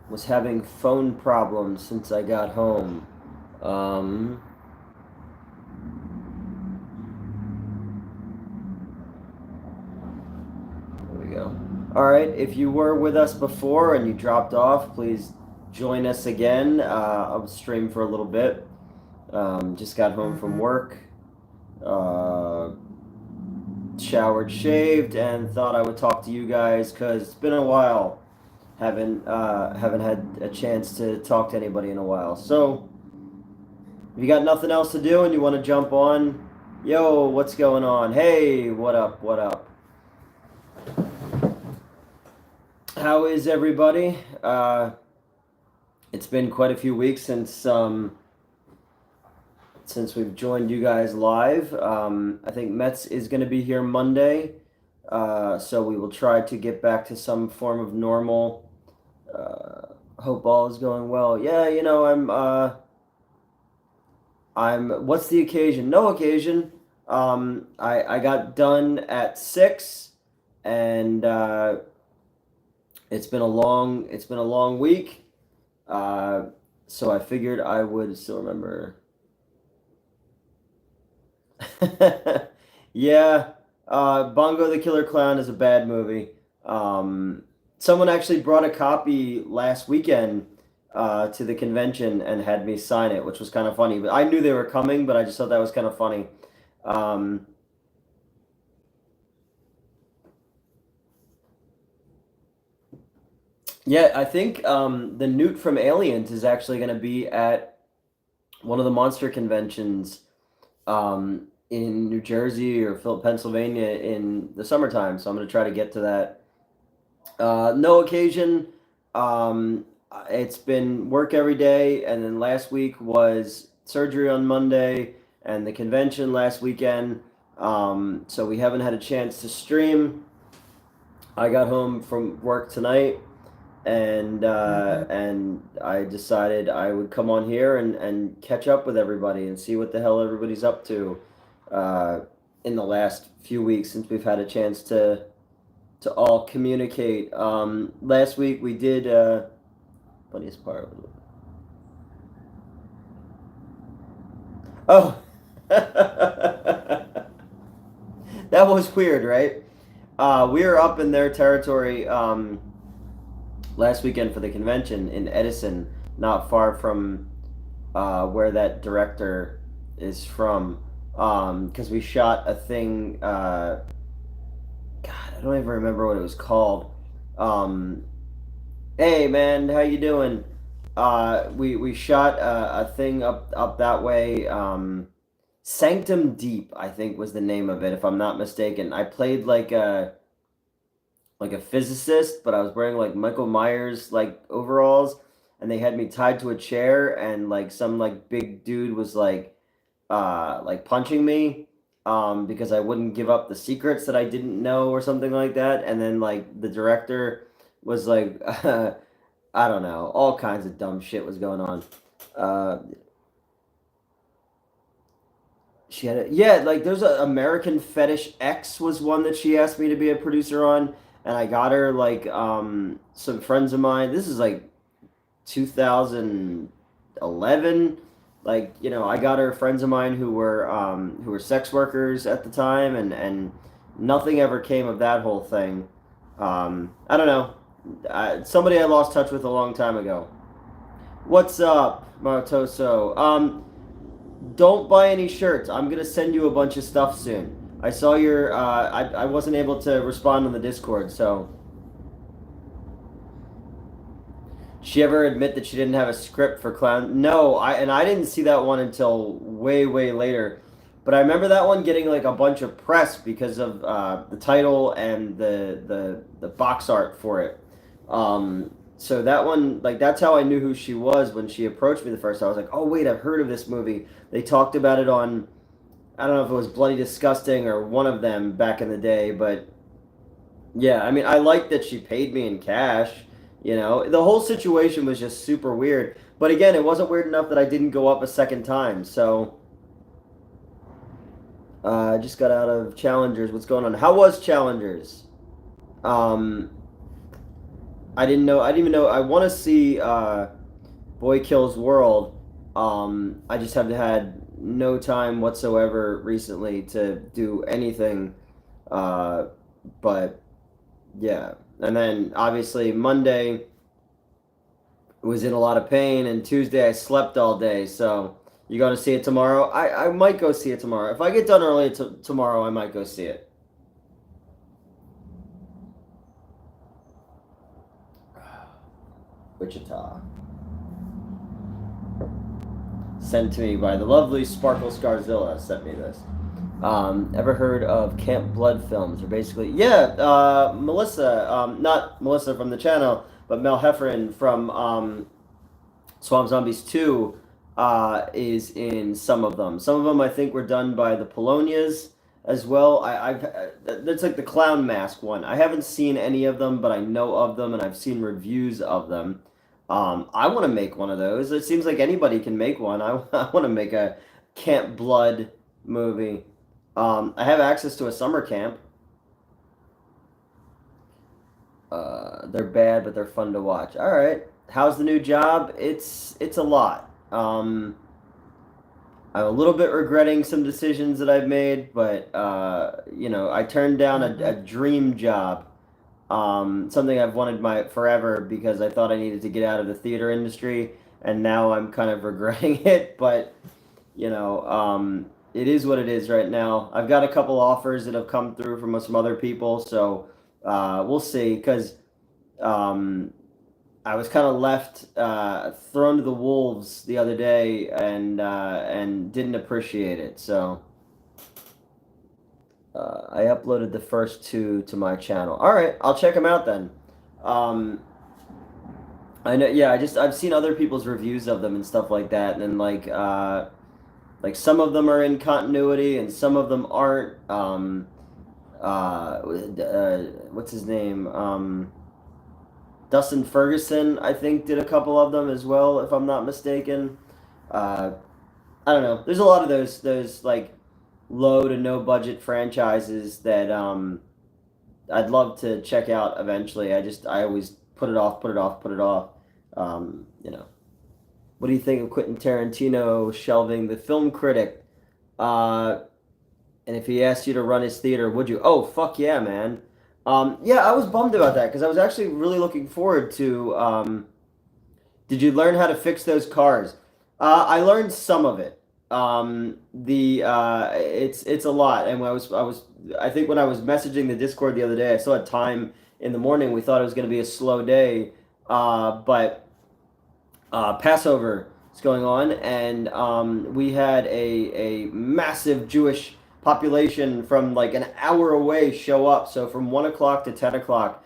was having phone problems since I got home. Um, there we go. All right, if you were with us before and you dropped off, please join us again. I'll stream for a little bit. Just got home from work, uh, showered, shaved, and thought I would talk to you guys because it's been a while. Haven't had a chance to talk to anybody in a while. So if you got nothing else to do and you want to jump on, yo, what's going on? Hey, what up? What up? How is everybody? It's been quite a few weeks since we've joined you guys live. I think Mets is going to be here Monday, so we will try to get back to some form of normal. Hope all is going well. Yeah, I'm. What's the occasion? No occasion. I got done at 6, and it's been a long week. So I figured I would still remember. Yeah, Bongo the Killer Clown is a bad movie. Someone actually brought a copy last weekend to the convention and had me sign it, which was kind of funny. But I knew they were coming, but I just thought that was kind of funny. Um, yeah, I think the Newt from Aliens is actually going to be at one of the monster conventions in New Jersey or Pennsylvania in the summertime. So I'm going to try to get to that. No occasion. Um, it's been work every day, and then last week was surgery on Monday and the convention last weekend. So we haven't had a chance to stream. I got home from work tonight, and I decided I would come on here and catch up with everybody and see what the hell everybody's up to uh, in the last few weeks since we've had a chance to all communicate. Last week we did funniest part. Oh, that was weird, right? We were up in their territory last weekend for the convention in Edison, not far from where that director is from. Because we shot a thing. God, I don't even remember what it was called. Um, Hey man, how you doing? We shot a thing up that way. Sanctum Deep, I think was the name of it, if I'm not mistaken. I played like a physicist, but I was wearing like Michael Myers like overalls, and they had me tied to a chair, and like some like big dude was like punching me because I wouldn't give up the secrets that I didn't know or something like that. And then like the director was like I don't know, all kinds of dumb shit was going on. Uh, she had yeah, like there's a American Fetish X was one that she asked me to be a producer on, and I got her like some friends of mine. This is like 2011. Like I got her friends of mine who were sex workers at the time, and nothing ever came of that whole thing. I don't know. Somebody I lost touch with a long time ago. What's up, Martoso? Don't buy any shirts. I'm gonna send you a bunch of stuff soon. I saw your. I wasn't able to respond on the Discord, so. Did she ever admit that she didn't have a script for Clown? No, I didn't see that one until way later. But I remember that one getting like a bunch of press because of the title and the box art for it. So that one, like, that's how I knew who she was when she approached me the first time. I was like, oh wait, I've heard of this movie. They talked about it on, I don't know if it was Bloody Disgusting or one of them back in the day, but yeah, I mean, I like that she paid me in cash. The whole situation was just super weird. But again, it wasn't weird enough that I didn't go up a second time. So I just got out of Challengers. What's going on? How was Challengers? Um, I didn't even know. I want to see Boy Kills World. I just have had no time whatsoever recently to do anything. Uh, but yeah, and then obviously Monday was in a lot of pain, and Tuesday I slept all day. So you going to see it tomorrow? I might go see it tomorrow. If I get done early tomorrow, I might go see it. Wichita. Sent to me by the lovely Sparkle Scarzilla. Sent me this. Ever heard of Camp Blood films? Or basically, yeah, Melissa, not Melissa from the channel, but Mel Heffernan from Swamp Zombies 2 is in some of them. Some of them I think were done by the Polonias as well. That's like the clown mask one. I haven't seen any of them, but I know of them and I've seen reviews of them. I want to make one of those. It seems like anybody can make one. I want to make a Camp Blood movie. I have access to a summer camp. They're bad, but they're fun to watch. All right. How's the new job? It's a lot. I'm a little bit regretting some decisions that I've made, but I turned down a dream job, something I've wanted my forever because I thought I needed to get out of the theater industry, and now I'm kind of regretting it. But it is what it is right now. I've got a couple offers that have come through from some other people, so we'll see. Because I was kind of left thrown to the wolves the other day, and didn't appreciate it. So I uploaded the first two to my channel. All right, I'll check them out then. I know, yeah. I've seen other people's reviews of them and stuff like that, and then like some of them are in continuity and some of them aren't. What's his name? Dustin Ferguson, I think, did a couple of them as well, if I'm not mistaken. Uh, I don't know. There's a lot of those like low to no budget franchises that I'd love to check out eventually. I always put it off, put it off, put it off. You know. What do you think of Quentin Tarantino shelving The Film Critic? And if he asked you to run his theater, would you? Oh, fuck yeah, man. Yeah, I was bummed about that because I was actually really looking forward to. Did you learn how to fix those cars? I learned some of it. It's a lot, and I think when I was messaging the Discord the other day, I saw a time in the morning. We thought it was going to be a slow day, but Passover is going on, and we had a massive Jewish population from like an hour away show up. So from 1 o'clock to 10 o'clock,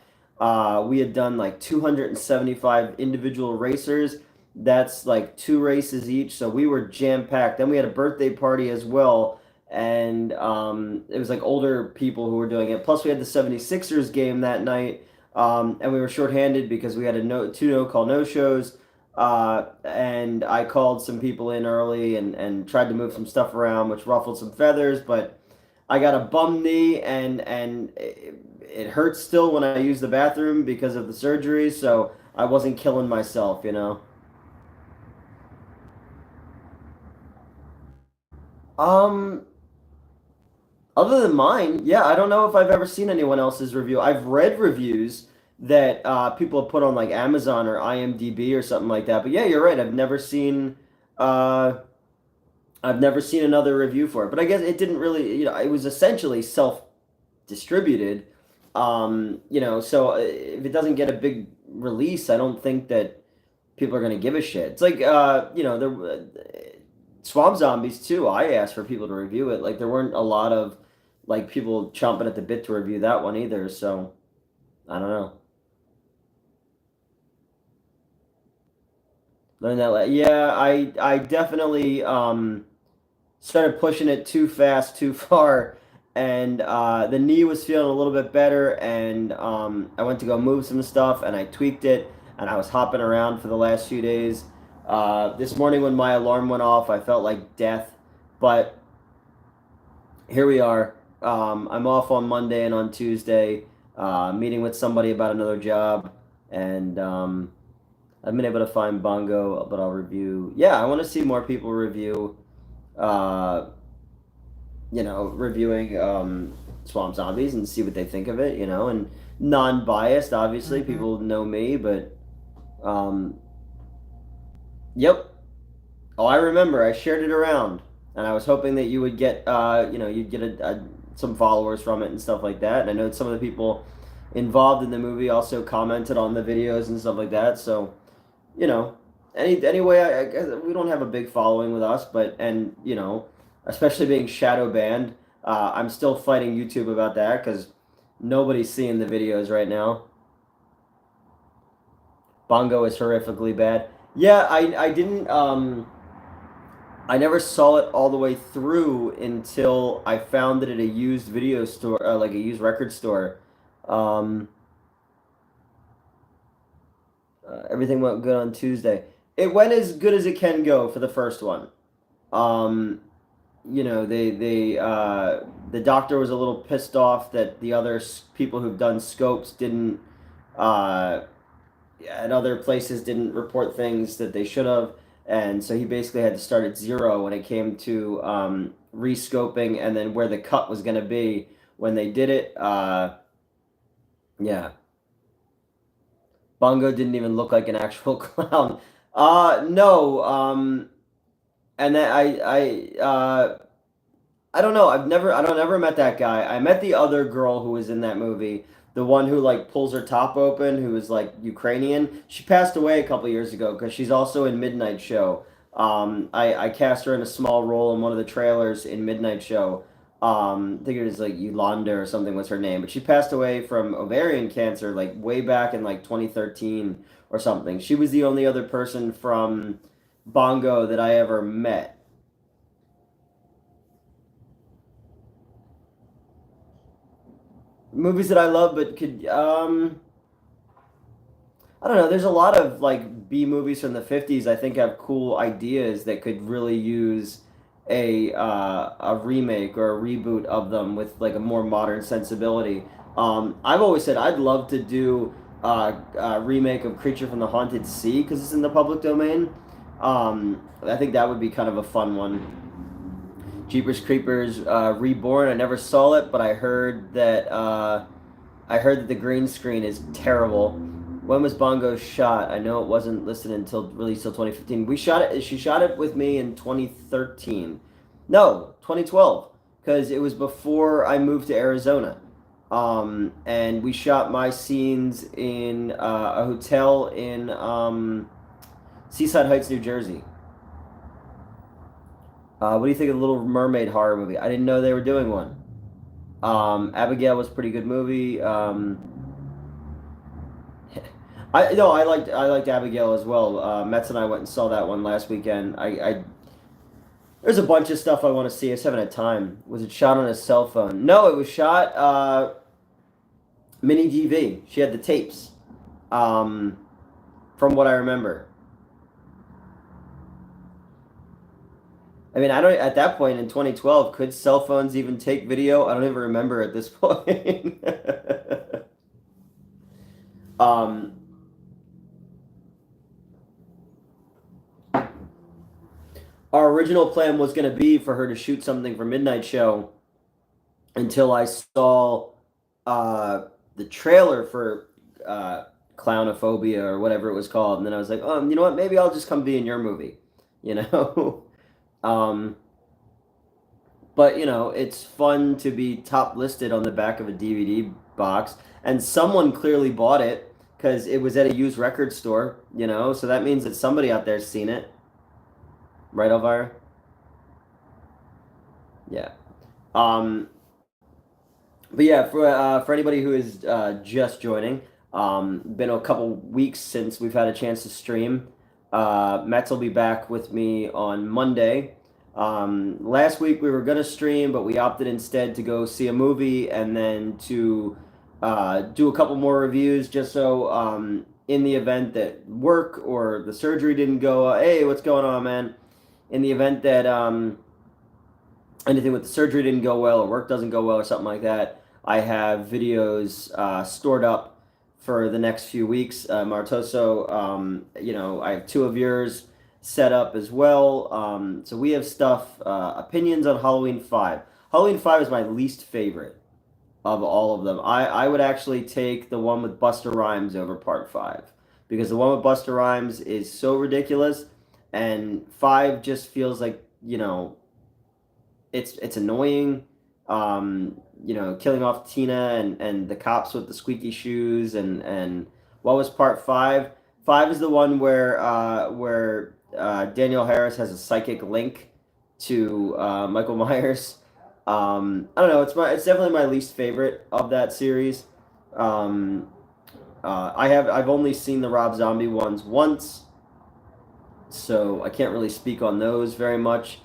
we had done like 275 individual racers. That's like two races each. So we were jam packed. Then we had a birthday party as well. And it was like older people who were doing it. Plus, we had the 76ers game that night. And we were shorthanded because we had two no-call no-shows. And I called some people in early and tried to move some stuff around, which ruffled some feathers. But I got a bum knee, and it hurts still when I use the bathroom because of the surgery. So I wasn't killing myself, you know. Um, Other than mine, yeah, I don't know if I've ever seen anyone else's review. I've read reviews that people have put on like Amazon or IMDb or something like that. But yeah, you're right. Uh, I've never seen another review for it. But I guess it didn't really, it was essentially self-distributed. So if it doesn't get a big release, I don't think that people are going to give a shit. It's like, Swamp Zombies too. I asked for people to review it. Like there weren't a lot of like people chomping at the bit to review that one either. So I don't know. Learn that. Yeah, I definitely started pushing it too fast, too far, and the knee was feeling a little bit better, and I went to go move some stuff, and I tweaked it, and I was hopping around for the last few days. This morning when my alarm went off, I felt like death, but here we are. I'm off on Monday and on Tuesday, meeting with somebody about another job, and I've been able to find Bongo, but I'll review. Yeah, I want to see more people review. Uh, reviewing Swamp Zombies and see what they think of it. And non-biased. Obviously, people know me, but yep. Oh, I remember. I shared it around, and I was hoping that you would get, you'd get some followers from it and stuff like that. And I know some of the people involved in the movie also commented on the videos and stuff like that. So, you know, anyway, I guess we don't have a big following with us, but especially being shadow banned, I'm still fighting YouTube about that because nobody's seeing the videos right now. Bongo is horrifically bad. Yeah, I didn't. I never saw it all the way through until I found it at a used video store, like a used record store. Um, Everything went good on Tuesday. It went as good as it can go for the first one. Um, the doctor was a little pissed off that the other people who've done scopes didn't, uh, at other places didn't report things that they should have, and so he basically had to start at zero when it came to rescoping and then where the cut was going to be when they did it. Yeah, Bongo didn't even look like an actual clown. No. And then I don't know. I don't ever met that guy. I met the other girl who was in that movie, the one who like pulls her top open, who was like Ukrainian. She passed away a couple years ago because she's also in Midnight Show. I cast her in a small role in one of the trailers in Midnight Show. I think it was like Yolanda or something was her name, but she passed away from ovarian cancer like way back in like 2013 or something. She was the only other person from Bongo that I ever met. Movies that I love, but could I don't know. There's a lot of like B movies from the '50s. I think have cool ideas that could really use a remake or a reboot of them with like a more modern sensibility. I've always said I'd love to do a remake of Creature from the Haunted Sea because it's in the public domain. I think that would be kind of a fun one. Jeepers Creepers Reborn. I never saw it, but I heard that the green screen is terrible. When was Bongo shot? I know it wasn't listed until released till 2015. We shot it. She shot it with me in 2013. No, 2012, because it was before I moved to Arizona. And we shot my scenes in a hotel in Seaside Heights, New Jersey. What do you think of the Little Mermaid horror movie? I didn't know they were doing one. Abigail was a pretty good movie. I liked Abigail as well. Metz and I went and saw that one last weekend. There's a bunch of stuff I want to see. I just haven't had time. Was it shot on a cell phone? No, it was shot mini DV. She had the tapes. From what I remember. I mean, I don't. At that point in 2012, could cell phones even take video? I don't even remember at this point. um, our original plan was going to be for her to shoot something for Midnight Show until I saw the trailer for Clownophobia or whatever it was called, and then I was like, oh, you know what? Maybe I'll just come be in your movie, you know. But it's fun to be top listed on the back of a DVD box, and someone clearly bought it because it was at a used record store, so that means that somebody out there's seen it. Right, Elvira? Yeah. Um, but yeah, for anybody who is just joining, been a couple weeks since we've had a chance to stream. Metz will be back with me on Monday. Last week we were gonna stream, but we opted instead to go see a movie and then to do a couple more reviews, just so in the event that work or the surgery didn't go, hey, what's going on, man? In the event that anything with the surgery didn't go well or work doesn't go well or something like that, I have videos stored up for the next few weeks. Martoso, I have two of yours set up as well. So we have stuff, opinions on Halloween 5. Halloween 5 is my least favorite of all of them. I would actually take the one with Busta Rhymes over part 5 because the one with Busta Rhymes is so ridiculous, and 5 just feels like, it's annoying. Killing off Tina and the cops with the squeaky shoes and what was part 5? 5 is the one where Daniel Harris has a psychic link to Michael Myers. I don't know. It's definitely my least favorite of that series. I've only seen the Rob Zombie ones once, so I can't really speak on those very much.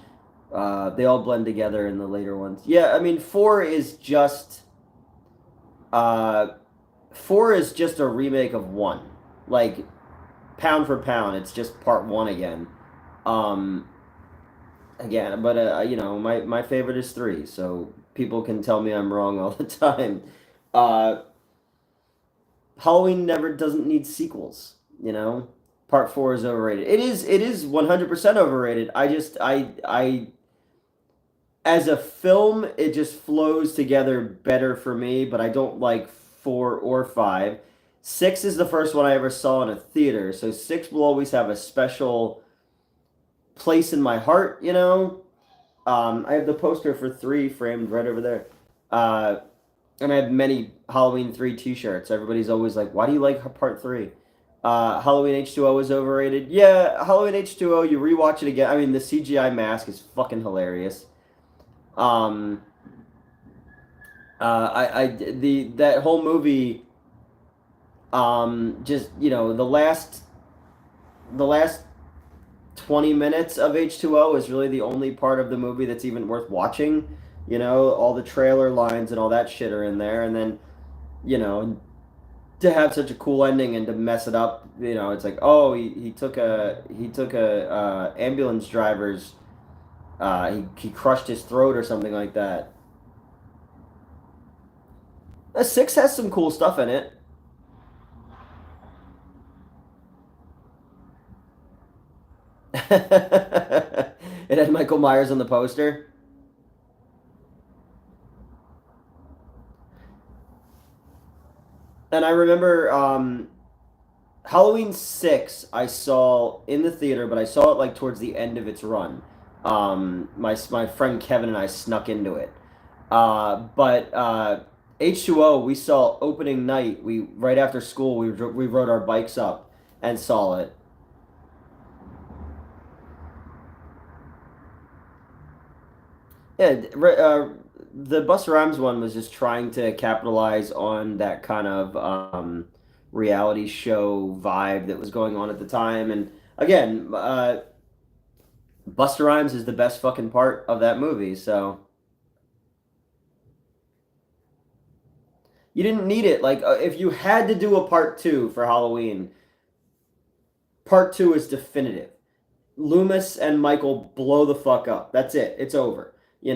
They all blend together in the later ones. Yeah, I mean, 4 is just 4 is just a remake of 1, like pound for pound. It's just part 1 again. But my favorite is 3, so people can tell me I'm wrong all the time. Halloween never doesn't need sequels, Part 4 is overrated. It is 100% overrated. I as a film, it just flows together better for me, but I don't like 4 or 5. 6 is the first one I ever saw in a theater, so 6 will always have a special place in my heart, I have the poster for 3 framed right over there. And I have many Halloween 3 t-shirts. Everybody's always like, why do you like part 3? Halloween H2O is overrated. Yeah, Halloween H2O, you rewatch it again. I mean, the CGI mask is fucking hilarious. That whole movie, just, the last 20 minutes of H2O is really the only part of the movie that's even worth watching. All the trailer lines and all that shit are in there, and then, to have such a cool ending and to mess it up, it's like, oh, he took a ambulance driver's, he crushed his throat or something like that. 6 has some cool stuff in it. It had Michael Myers on the poster. And I remember Halloween 6 I saw in the theater, but I saw it like towards the end of its run. My friend Kevin and I snuck into it. But H2O we saw opening night. We right after school we rode our bikes up and saw it. Yeah, the Busta Rhymes one was just trying to capitalize on that kind of reality show vibe that was going on at the time. And again, Busta Rhymes is the best fucking part of that movie, so you didn't need it. Like, if you had to do a part 2 for Halloween, part 2 is definitive. Loomis and Michael blow the fuck up. That's it. It's over. I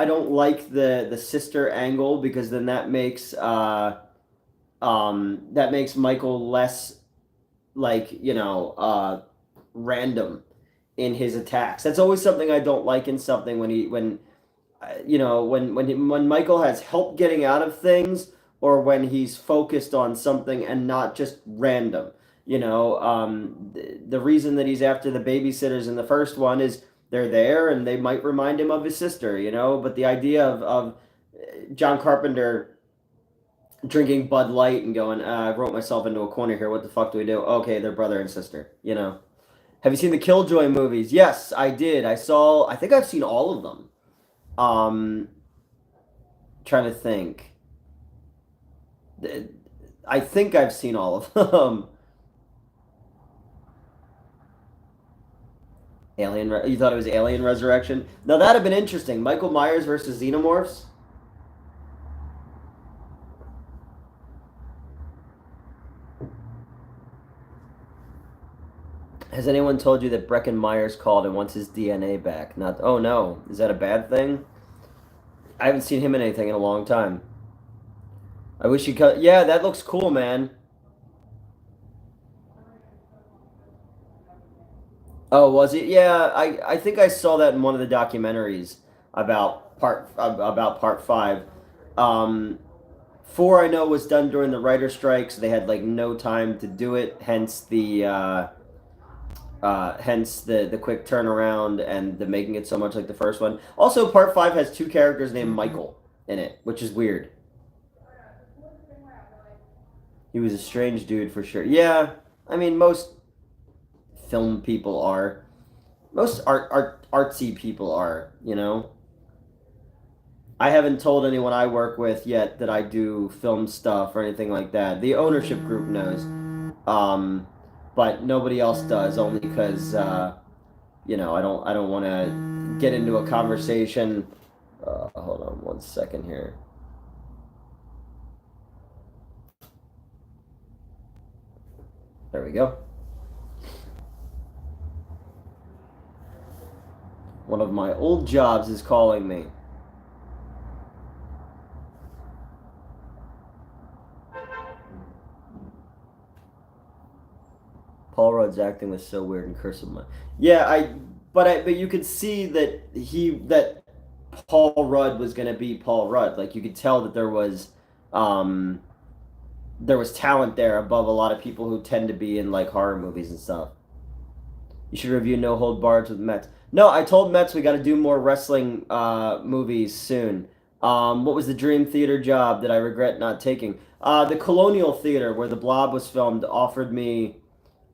don't like the sister angle because then that makes Michael less like, random in his attacks. That's always something I don't like in something when Michael has help getting out of things, or when he's focused on something and not just random. The reason that he's after the babysitters in the first one is they're there and they might remind him of his sister, but the idea of John Carpenter drinking Bud Light and going, I wrote myself into a corner here, what the fuck do we do? Okay, they're brother and sister, Have you seen the Killjoy movies? Yes, I did. I think I've seen all of them. Trying to think. I think I've seen all of them. You thought it was Alien Resurrection? Now that'd have been interesting. Michael Myers versus Xenomorphs. Has anyone told you that Breckin Myers called and wants his DNA back? Not. Oh no, is that a bad thing? I haven't seen him in anything in a long time. I wish you could. Yeah, that looks cool, man. Oh, was it? Yeah, I think I saw that in one of the documentaries about part five. Um, Four I know was done during the writer strike, so they had like no time to do it. Hence the quick turnaround and the making it so much like the first one. Also, part five has two characters named Michael in it, which is weird. He was a strange dude for sure. Yeah, I mean most film people are. Most artsy people are, you know. I haven't told anyone I work with yet that I do film stuff or anything like that. The ownership group knows, um, but nobody else does. Only because I don't want to get into a conversation. Hold on one second here. There we go. One of my old jobs is calling me. Paul Rudd's acting was so weird and cursive. Yeah, but you could see that Paul Rudd was gonna be Paul Rudd. Like you could tell that um, there was talent there above a lot of people who tend to be in like horror movies and stuff. You should review No Hold Barred with Mets. No, I told Mets we got to do more wrestling movies soon. What was the dream theater job that I regret not taking? The Colonial Theater, where The Blob was filmed, offered me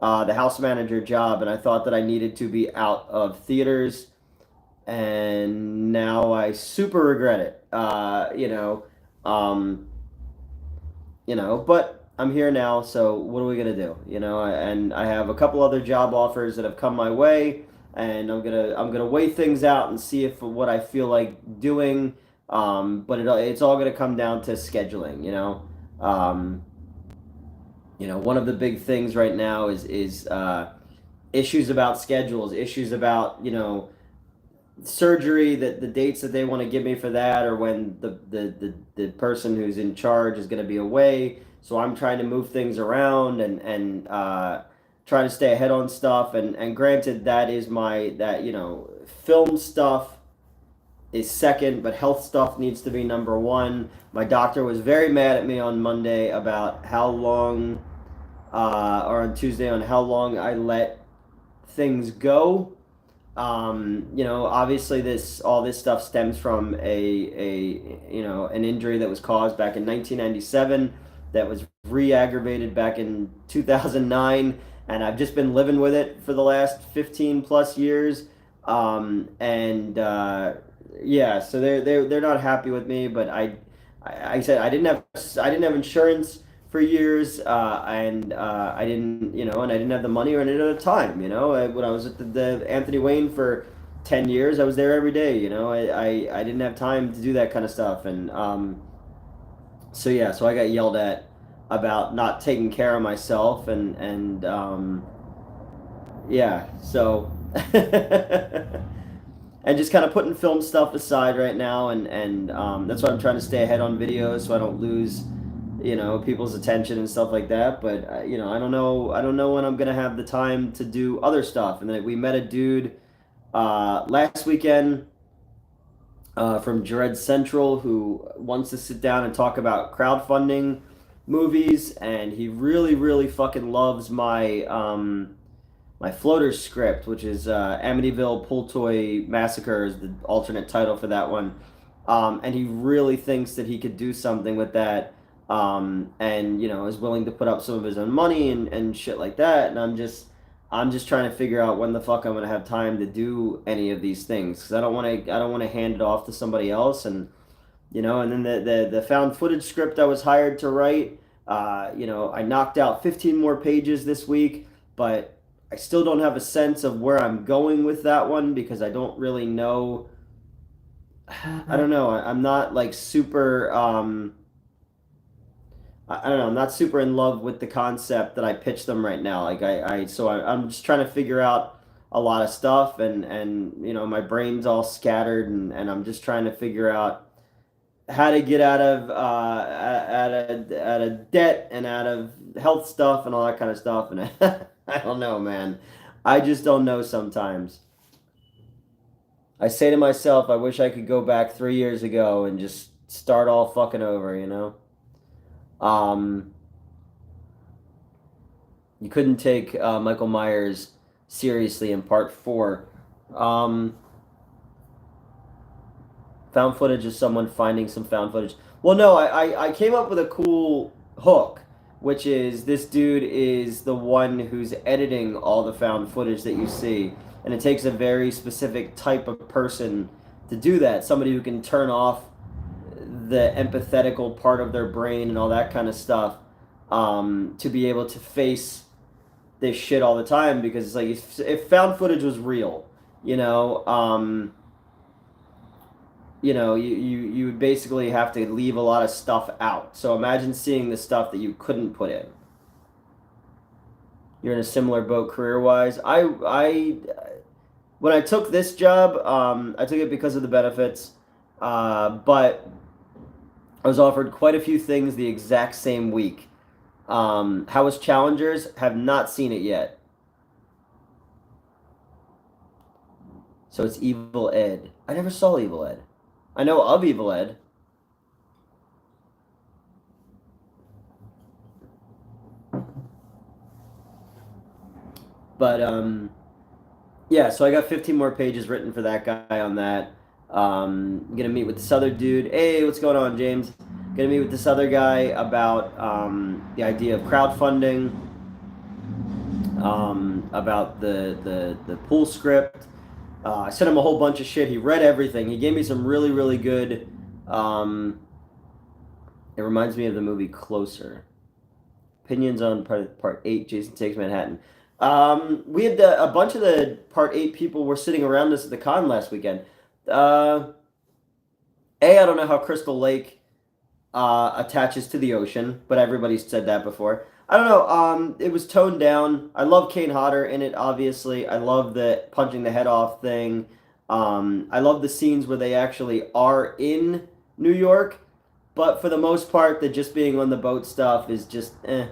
the house manager job, and I thought that I needed to be out of theaters, and now I super regret it. But I'm here now, so what are we gonna do? And I have a couple other job offers that have come my way, and I'm gonna weigh things out and see if what I feel like doing. But it's all gonna come down to scheduling. Um, one of the big things right now is issues about schedules, issues about surgery, that the dates that they want to give me for that, or when the person who's in charge is going to be away. So I'm trying to move things around and trying to stay ahead on stuff. And granted, that is that film stuff is second, but health stuff needs to be number one. My doctor was very mad at me on Monday about how long, or on Tuesday, on how long I let things go. Obviously all this stuff stems from an injury that was caused back in 1997 that was re-aggravated back in 2009, and I've just been living with it for the last 15 plus years. And yeah, so they're not happy with me, but I said I didn't have insurance for years, and I didn't, and I didn't have the money or I didn't have the time. When I was at the Anthony Wayne for 10 years, I was there every day. I didn't have time to do that kind of stuff, and so yeah, so I got yelled at about not taking care of myself, and yeah, so. And just kind of putting film stuff aside right now, and that's why I'm trying to stay ahead on videos so I don't lose people's attention and stuff like that. But I don't know when I'm gonna have the time to do other stuff. And then we met a dude last weekend from Dread Central who wants to sit down and talk about crowdfunding movies, and he really really fucking loves my floater script, which is Amityville Pool Toy Massacre is the alternate title for that one. And he really thinks that he could do something with that, and is willing to put up some of his own money and shit like that. And I'm just trying to figure out when the fuck I'm gonna have time to do any of these things, because I don't want to hand it off to somebody else. And then the found footage script I was hired to write. I knocked out 15 more pages this week, but I still don't have a sense of where I'm going with that one, because I don't really know. I don't know. I'm not like super. I don't know. I'm not super in love with the concept that I pitched them right now. Like I'm just trying to figure out a lot of stuff, and my brain's all scattered, and I'm just trying to figure out how to get out of out of debt and out of health stuff and all that kind of stuff. And I don't know, man. I just don't know sometimes. I say to myself, I wish I could go back 3 years ago and just start all fucking over, you know? Um, you couldn't take Michael Myers seriously in part four. Um, Found footage is someone finding some found footage. Well, no, I came up with a cool hook, which is this dude is the one who's editing all the found footage that you see. And it takes a very specific type of person to do that. Somebody who can turn off the empathetical part of their brain and all that kind of stuff, to be able to face this shit all the time, because it's like if found footage was real, you know, you would basically have to leave a lot of stuff out. So imagine seeing the stuff that you couldn't put in. You're in a similar boat career-wise. When I took this job, I took it because of the benefits, but I was offered quite a few things the exact same week. How was Challengers? Have not seen it yet. So it's Evil Ed. I never saw Evil Ed. I know of Evil Ed. But yeah, so I got 15 more pages written for that guy on that. I'm gonna meet with this other dude. Hey, what's going on, James? Gonna meet with this other guy about the idea of crowdfunding, about the pool script. I sent him a whole bunch of shit. He read everything. He gave me some really, really good. It reminds me of the movie Closer. Opinions on part 8, Jason Takes Manhattan. We had a bunch of the part 8 people were sitting around us at the con last weekend. I don't know how Crystal Lake attaches to the ocean, but everybody's said that before. I don't know. It was toned down. I love Kane Hodder in it, obviously. I love the punching the head off thing. I love the scenes where they actually are in New York, but for the most part, the just being on the boat stuff is just eh.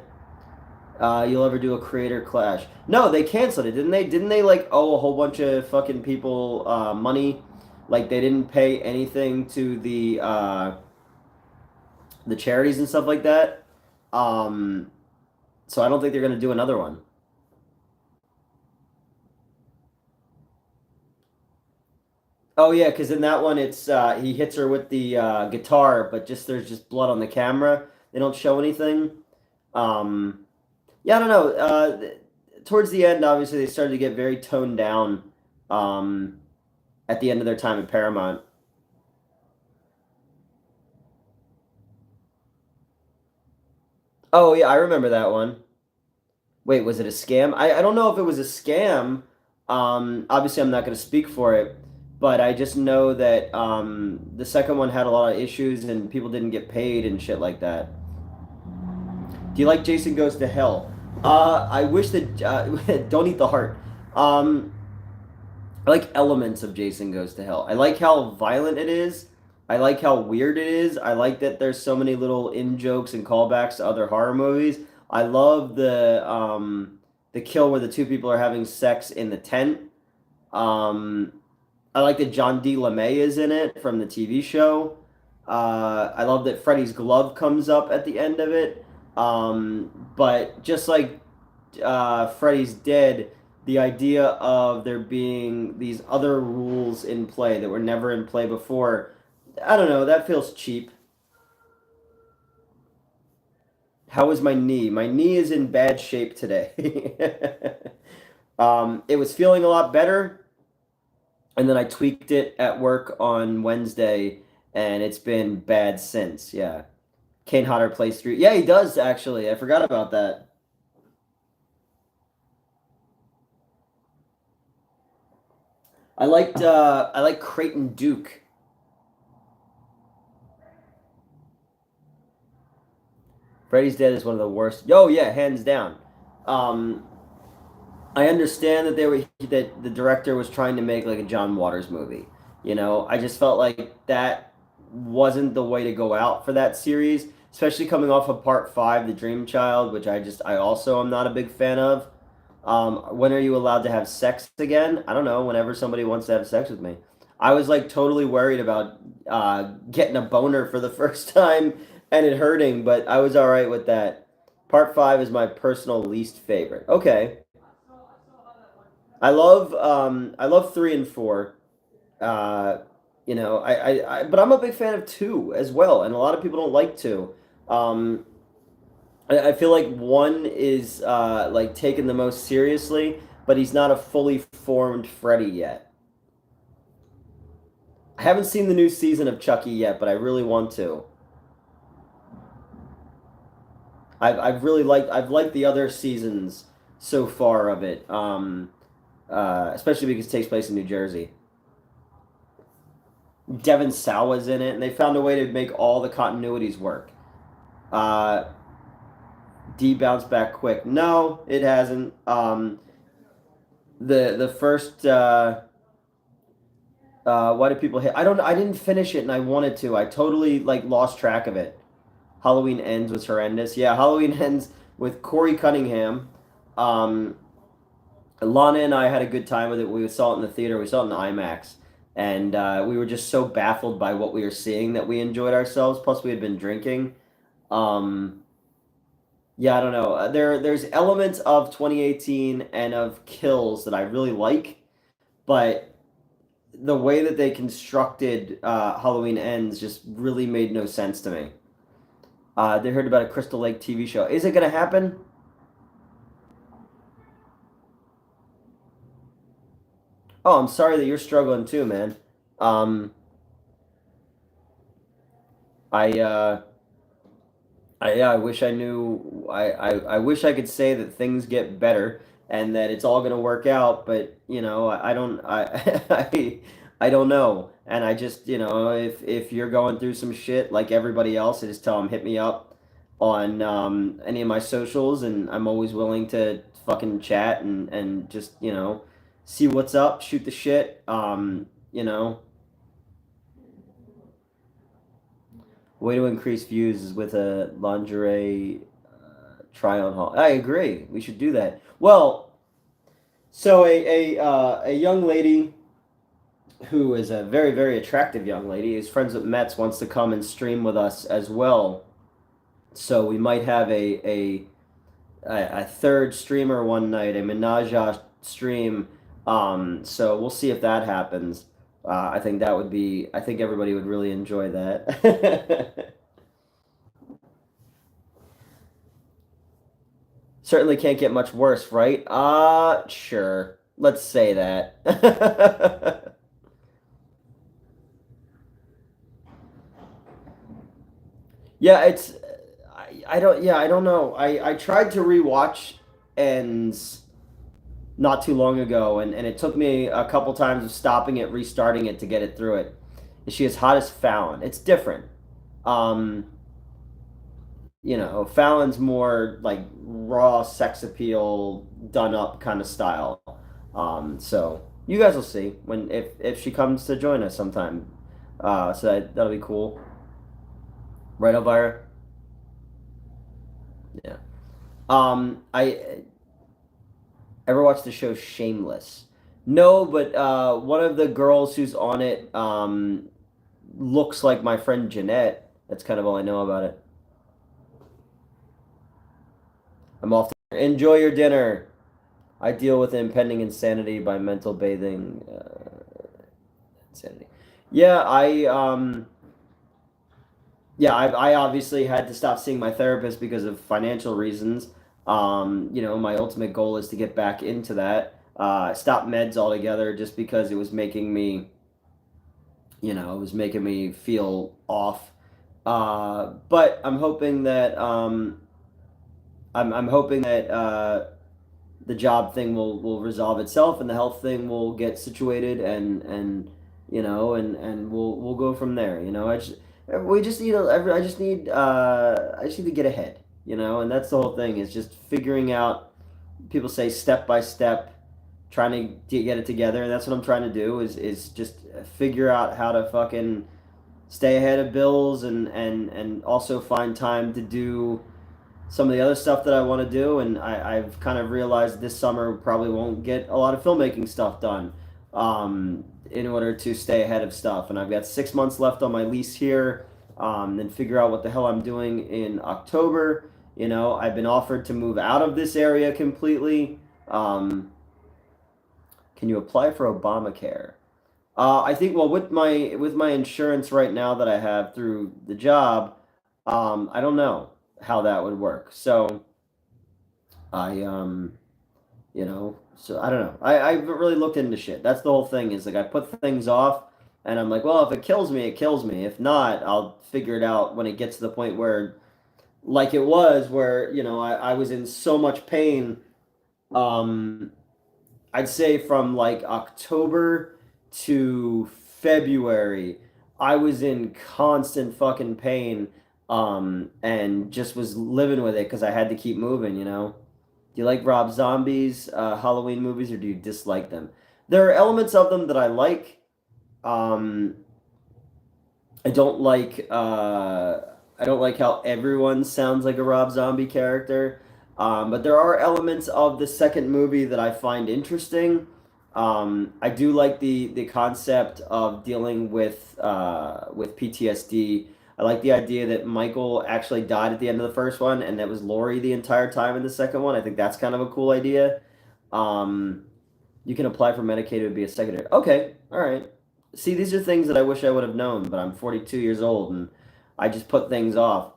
You'll ever do a creator clash? No, they canceled it, didn't they? Didn't they like owe a whole bunch of fucking people money? Like they didn't pay anything to the charities and stuff like that. So I don't think they're gonna do another one. Oh yeah, because in that one it's he hits her with the guitar, but just there's just blood on the camera. They don't show anything. Um, yeah, I don't know. Towards the end, obviously, they started to get very toned down. Um, at the end of their time at Paramount. Oh yeah, I remember that one. Wait, was it a scam? I don't know if it was a scam. Obviously, I'm not going to speak for it, but I just know that the second one had a lot of issues and people didn't get paid and shit like that. Do you like Jason Goes to Hell? I wish that don't eat the heart. Um, I like elements of Jason Goes to Hell. I like how violent it is. I like how weird it is. I like that there's so many little in jokes and callbacks to other horror movies. I love the kill where the two people are having sex in the tent. Um, I like that John D. LeMay is in it from the TV show. I love that Freddy's glove comes up at the end of it. But just like Freddy's dead, the idea of there being these other rules in play that were never in play before, I don't know, that feels cheap. How is my knee? My knee is in bad shape today. It was feeling a lot better, and then I tweaked it at work on Wednesday, and it's been bad since. Yeah. Kane Hodder plays through. Yeah, he does actually. I forgot about that. I like Creighton Duke. Freddy's Dead is one of the worst. Oh yeah, hands down. Um, I understand that that the director was trying to make like a John Waters movie. You know, I just felt like that wasn't the way to go out for that series, especially coming off of part five, The Dream Child, which I also am not a big fan of. When are you allowed to have sex again? I don't know. Whenever somebody wants to have sex with me. I was like totally worried about getting a boner for the first time and it hurting, but I was all right with that. Part five is my personal least favorite. Okay, I love three and four. Uh, but I'm a big fan of two as well, and a lot of people don't like two. Um, I feel like one is like taken the most seriously, but he's not a fully formed Freddy yet. I haven't seen the new season of Chucky yet, but I really want to. I've liked the other seasons so far of it, especially because it takes place in New Jersey. Devon Sawa's in it, and they found a way to make all the continuities work. Uh, D bounced back quick. No, it hasn't. The first why did people hit? I don't. I didn't finish it, and I wanted to. I totally like lost track of it. Halloween Ends was horrendous. Yeah, Halloween Ends with Corey Cunningham. Um, Lana and I had a good time with it. We saw it in the theater. We saw it in IMAX, and we were just so baffled by what we were seeing that we enjoyed ourselves. Plus, we had been drinking. Um, yeah, I don't know. There's elements of 2018 and of Kills that I really like, but the way that they constructed Halloween Ends just really made no sense to me. They heard about a Crystal Lake TV show. Is it gonna happen? Oh, I'm sorry that you're struggling too, man. Um, I yeah, I wish I knew. I wish I could say that things get better and that it's all gonna work out, but I don't. I don't know. And I just, if you're going through some shit like everybody else, I just tell them hit me up on any of my socials, and I'm always willing to fucking chat and just see what's up, shoot the shit. Way to increase views is with a lingerie try on haul. I agree. We should do that. Well, so a young lady who is a very very attractive young lady is friends with Mets wants to come and stream with us as well. So we might have a third streamer one night, a menage a stream. So we'll see if that happens. I think that would be. I think everybody would really enjoy that. Certainly can't get much worse, right? Sure. Let's say that. Yeah, I don't know. I tried to rewatch Ends not too long ago, and it took me a couple times of stopping it, restarting it to get it through it. Is she as hot as Fallon? It's different. Um, Fallon's more like raw sex appeal, done up kind of style. So you guys will see when if she comes to join us sometime. So that'll be cool, right, Elvira? Yeah. I ever watched the show Shameless? No, but one of the girls who's on it looks like my friend Jeanette. That's kind of all I know about it. I'm off. Enjoy your dinner. I deal with impending insanity by mental bathing. Insanity. Yeah, I obviously had to stop seeing my therapist because of financial reasons. My ultimate goal is to get back into that. Stop meds altogether just because it was making me feel off. But I'm hoping that the job thing will resolve itself and the health thing will get situated and we'll go from there. We just need I just need to get ahead, and that's the whole thing is just figuring out. People say step by step, trying to get it together, and that's what I'm trying to do is just figure out how to fucking stay ahead of bills and also find time to do some of the other stuff that I want to do. And I've kind of realized this summer probably won't get a lot of filmmaking stuff done in order to stay ahead of stuff. And I've got 6 months left on my lease here, then figure out what the hell I'm doing in October. You know, I've been offered to move out of this area completely. Can you apply for Obamacare? I think well with my insurance right now that I have through the job, I don't know how that would work. So I you know, so I don't know. I haven't really looked into shit. That's the whole thing is like I put things off and I'm like, well, if it kills me, it kills me. If not, I'll figure it out when it gets to the point where like it was where, you know, I was in so much pain. Um I'd say from like October to February, I was in constant fucking pain, and just was living with it because I had to keep moving, you know? Do you like Rob Zombie's Halloween movies or do you dislike them? There are elements of them that I like. Um, I don't like I don't like how everyone sounds like a Rob Zombie character. But there are elements of the second movie that I find interesting. I do like the concept of dealing with PTSD. I like the idea that Michael actually died at the end of the first one, and that was Laurie the entire time in the second one. I think that's kind of a cool idea. Um, you can apply for Medicaid to be a secondary. Okay, all right. See, these are things that I wish I would have known, but I'm 42 years old and I just put things off.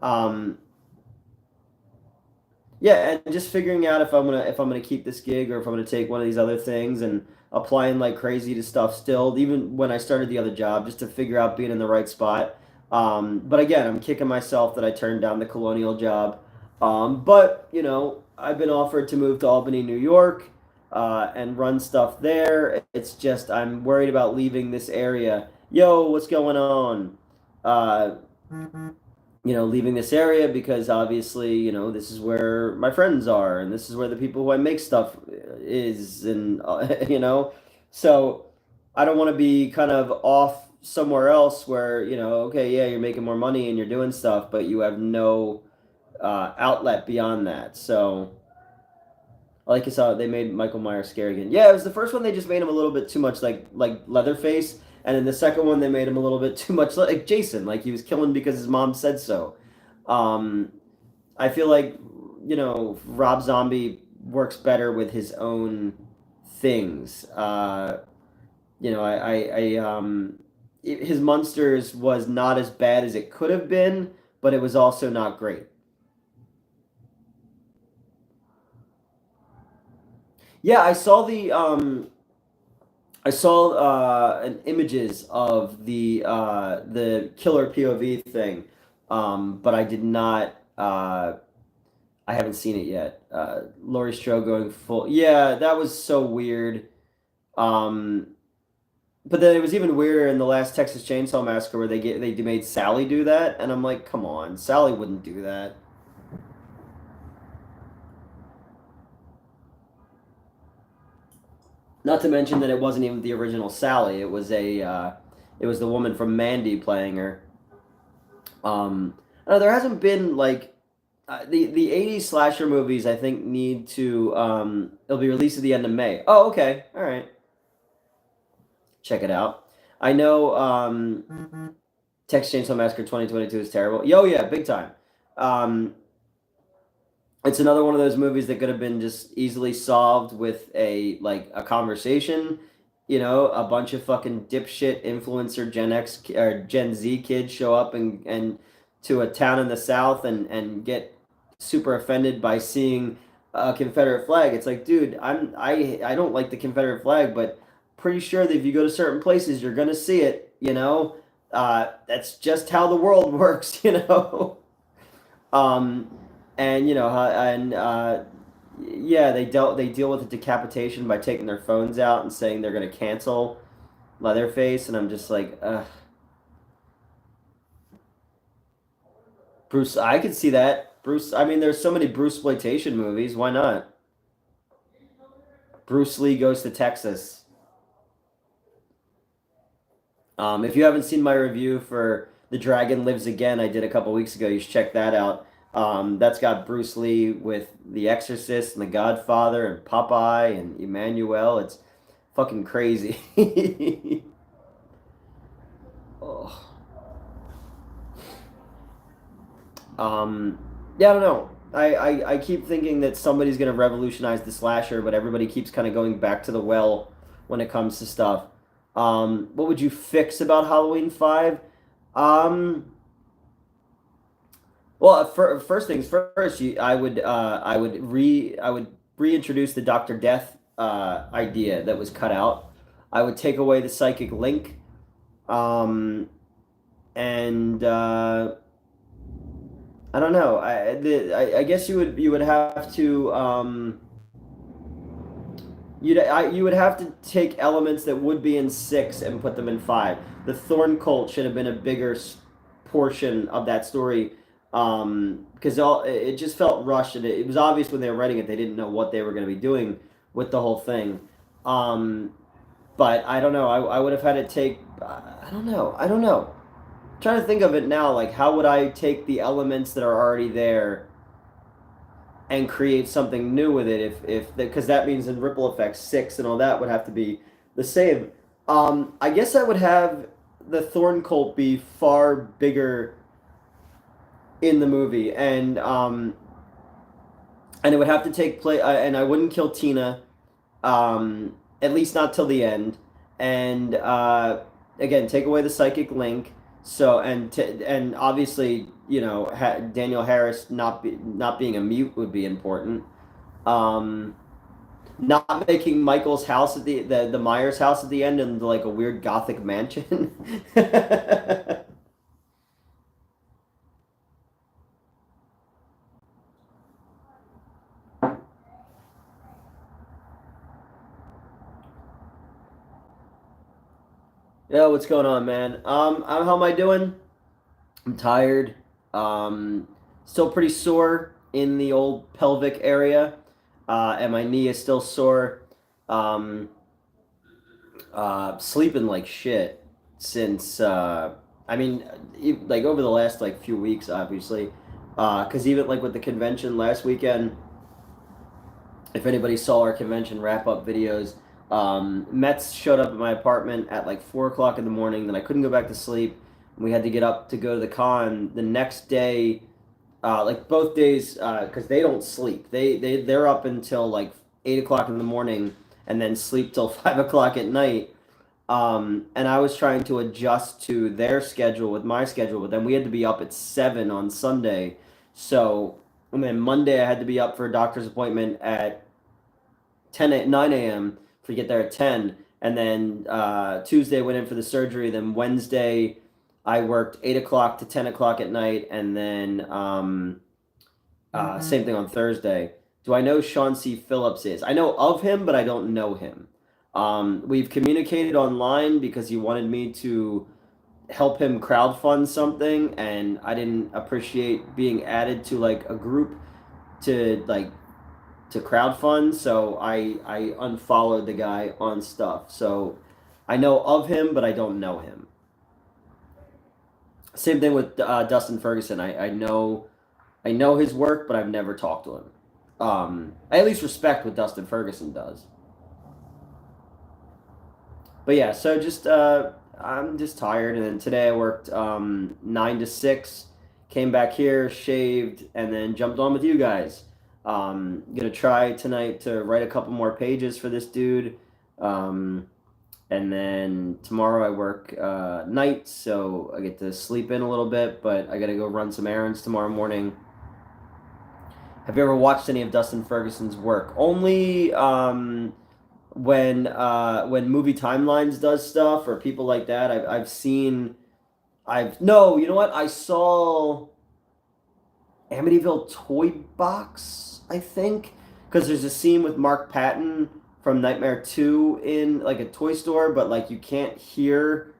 Um, yeah, and just figuring out if I'm gonna keep this gig or if I'm gonna take one of these other things and applying like crazy to stuff still, even when I started the other job, just to figure out being in the right spot. But again, I'm kicking myself that I turned down the Colonial job. But you know, I've been offered to move to Albany, New York, and run stuff there. It's just I'm worried about leaving this area. Yo, what's going on? Uh, you know, leaving this area because obviously, you know, this is where my friends are and this is where the people who I make stuff is and you know, so I don't want to be kind of off somewhere else where, you know, okay, yeah, you're making more money and you're doing stuff, but you have no outlet beyond that. So I like I saw they made Michael Myers scary again. Yeah, it was the first one they just made him a little bit too much like Leatherface, and in the second one they made him a little bit too much like Jason, like he was killing because his mom said so. Um, I feel like you know Rob Zombie works better with his own things. You know, his Monsters was not as bad as it could have been, but it was also not great. Yeah, I saw an images of the killer POV thing, but I did not. I haven't seen it yet. Laurie Strode going full. Yeah, that was so weird. Um, but then it was even weirder in the last Texas Chainsaw Massacre where they made Sally do that, and I'm like, come on, Sally wouldn't do that. Not to mention that it wasn't even the original Sally. It was the woman from Mandy playing her. There hasn't been like the '80s slasher movies. I think need to. It'll be released at the end of May. Oh, okay, all right. Check it out. I know. Texas Chainsaw Massacre 2022 is terrible. Yo, yeah, big time. Um, it's another one of those movies that could have been just easily solved with a conversation. You know, a bunch of fucking dipshit influencer Gen X or Gen Z kids show up and to a town in the South and get super offended by seeing a Confederate flag. It's like, dude, I don't like the Confederate flag, but pretty sure that if you go to certain places, you're gonna see it. You know, that's just how the world works. You know. Um, and you know, and yeah, they deal with the decapitation by taking their phones out and saying they're gonna cancel Leatherface, and I'm just like, Bruce. I could see that. Bruce. I mean, there's so many Bruce exploitation movies. Why not? Bruce Lee goes to Texas. If you haven't seen my review for The Dragon Lives Again, I did a couple weeks ago. You should check that out. That's got Bruce Lee with The Exorcist and The Godfather and Popeye and Emmanuel. It's fucking crazy. Oh. Um, yeah, I don't know. I keep thinking that somebody's gonna revolutionize the slasher, but everybody keeps kind of going back to the well when it comes to stuff. What would you fix about Halloween 5? Um, well, first things first, I would reintroduce the Doctor Death idea that was cut out. I would take away the psychic link, um, and I don't know. I guess you would have to you would have to take elements that would be in 6 and put them in 5. The Thorn Cult should have been a bigger portion of that story, because it just felt rushed, and it was obvious when they were writing it they didn't know what they were going to be doing with the whole thing. Um, but I don't know. I would have had it take. I don't know. I don't know. I'm trying to think of it now. Like, how would I take the elements that are already there and create something new with it? If because that means in ripple effects 6 and all that would have to be the same. I guess I would have the Thorn Cult be far bigger in the movie, and it would have to take place, and I wouldn't kill Tina, at least not till the end. And again, take away the psychic link. So and obviously, Daniel Harris not being a mute would be important. Um, Not making Michael's house at the Myers house at the end into like a weird gothic mansion. Yeah, what's going on, man? How am I doing? I'm tired. Um, Still pretty sore in the old pelvic area, and my knee is still sore. Um, Sleeping like shit since I mean, like over the last like few weeks, obviously, because even like with the convention last weekend, if anybody saw our convention wrap up videos, Mets showed up at my apartment at like 4 o'clock in the morning. Then I couldn't go back to sleep. We had to get up to go to the con the next day, like both days, because they don't sleep. They're up until like 8 o'clock in the morning and then sleep till 5 o'clock at night. And I was trying to adjust to their schedule with my schedule, but then we had to be up at 7 on Sunday. So, and then Monday I had to be up for a doctor's appointment at 9 a.m. for get there at 10. And then Tuesday went in for the surgery. Then Wednesday I worked 8 o'clock to 10 o'clock at night, and then same thing on Thursday. Do I know Sean C. Phillips is? I know of him, but I don't know him. We've communicated online because he wanted me to help him crowdfund something, and I didn't appreciate being added to like a group to like to crowdfund, so I unfollowed the guy on stuff. So I know of him, but I don't know him. Same thing with Dustin Ferguson. I know his work, but I've never talked to him. I at least respect what Dustin Ferguson does. But yeah, so just I'm just tired, and then today I worked 9 to 6, came back here, shaved, and then jumped on with you guys. Gonna try tonight to write a couple more pages for this dude, um, and then tomorrow I work night, so I get to sleep in a little bit. But I gotta go run some errands tomorrow morning. Have you ever watched any of Dustin Ferguson's work? Only when Movie Timelines does stuff or people like that. I've seen. I've no. You know what? I saw Amityville Toy Box, I think, because there's a scene with Mark Patton from Nightmare 2 in like a toy store, but like you can't hear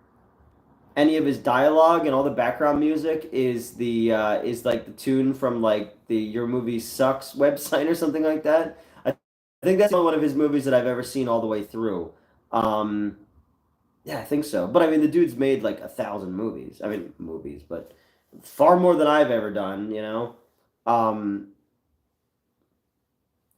any of his dialogue, and all the background music is like the tune from like the Your Movie Sucks website or something like that. I think that's one of his movies that I've ever seen all the way through. Um, Yeah, I think so. But I mean, the dude's made like 1,000 movies. I mean, movies, but far more than I've ever done. You know, um,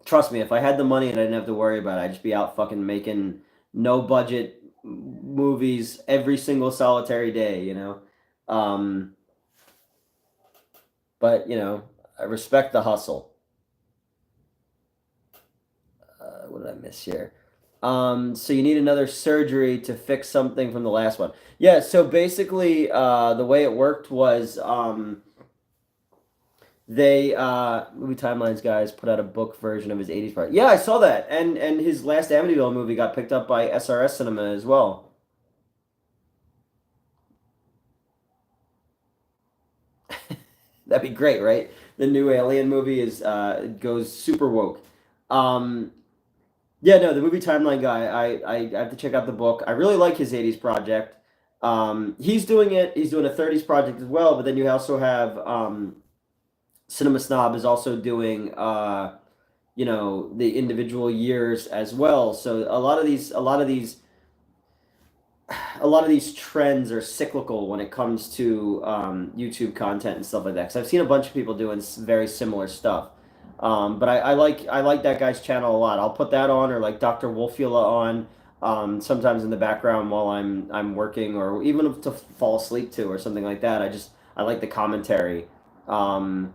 trust me, if I had the money and I didn't have to worry about it, I'd just be out fucking making no budget movies every single solitary day. You know, um, but I respect the hustle. What did I miss here? So you need another surgery to fix something from the last one. Yeah, so basically, the way it worked was they movie timelines guys put out a book version of his '80s part. Yeah, I saw that, and his last Amityville movie got picked up by SRS Cinema as well. That'd be great, right? The new Alien movie is goes super woke. Um, Yeah, no, the movie timeline guy. I have to check out the book. I really like his '80s project. He's doing it. He's doing a '30s project as well. But then you also have Cinema Snob is also doing the individual years as well. So a lot of these trends are cyclical when it comes to YouTube content and stuff like that. Because I've seen a bunch of people doing very similar stuff. But I like that guy's channel a lot. I'll put that on, or like Dr. Wolfula on, sometimes in the background while I'm working, or even to fall asleep to, or something like that. I like the commentary. Um,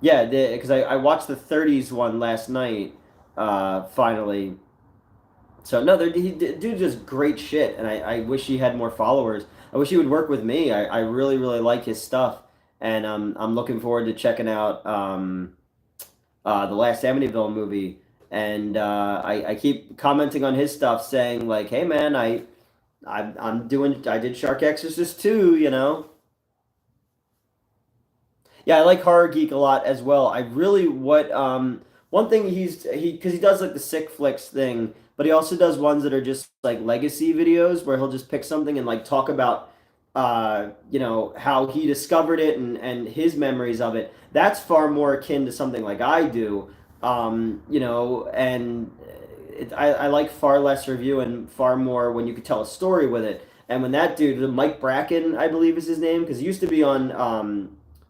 yeah, because I watched the '30s one last night. Finally, so no, dude does great shit, and I wish he had more followers. I wish he would work with me. I really really like his stuff, and I'm looking forward to checking out the last Amityville movie. And I keep commenting on his stuff, saying like, "Hey man, I did Shark Exorcist too, you know." Yeah, I like Horror Geek a lot as well. I really what one thing because he does like the sick flicks thing, but he also does ones that are just like legacy videos where he'll just pick something and like talk about how he discovered it and his memories of it. That's far more akin to something like I do. And I like far less review and far more when you could tell a story with it. And when that dude, the Mike Bracken, I believe is his name, because he used to be on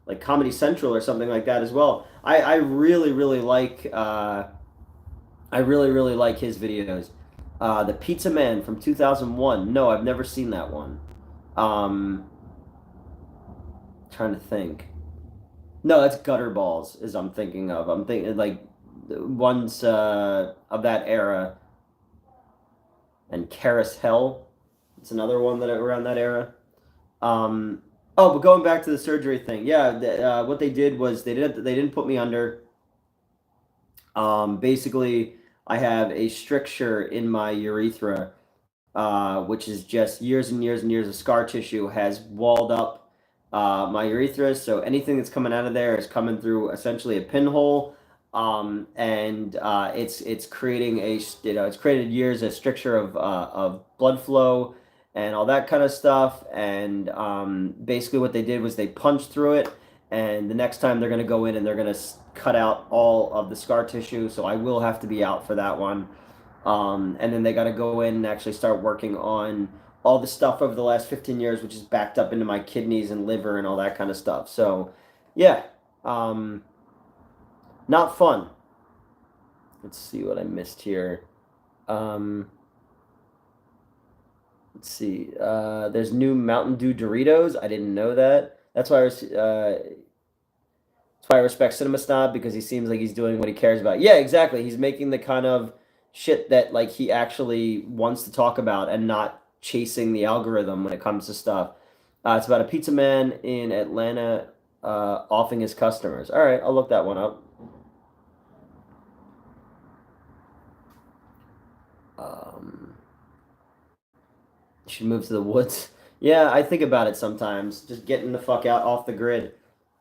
like Comedy Central or something like that as well. I really really like his videos. The Pizza Man from 2001. No, I've never seen that one. Um, Trying to think. No, that's Gutter Balls. Is I'm thinking of. I'm thinking like ones of that era. And Karis Hell. It's another one that around that era. Um, oh, but going back to the surgery thing, yeah, what they did was they didn't put me under. Basically, I have a stricture in my urethra, which is just years and years and years of scar tissue has walled up my urethra. So anything that's coming out of there is coming through essentially a pinhole, and it's creating it's created years of stricture of blood flow and all that kind of stuff. And basically, what they did was they punched through it, and the next time they're going to go in and they're going to cut out all of the scar tissue. So I will have to be out for that one. And then they got to go in and actually start working on all the stuff over the last 15 years, which is backed up into my kidneys and liver and all that kind of stuff. So, yeah, um, not fun. Let's see what I missed here. Um, let's see. There's new Mountain Dew Doritos. I didn't know that. That's why I respect Cinema Snob, because he seems like he's doing what he cares about. Yeah, exactly. He's making the kind of shit that like he actually wants to talk about and not chasing the algorithm when it comes to stuff. It's about a pizza man in Atlanta offing his customers. All right, I'll look that one up. Um, should move to the woods. Yeah, I think about it sometimes. Just getting the fuck out off the grid.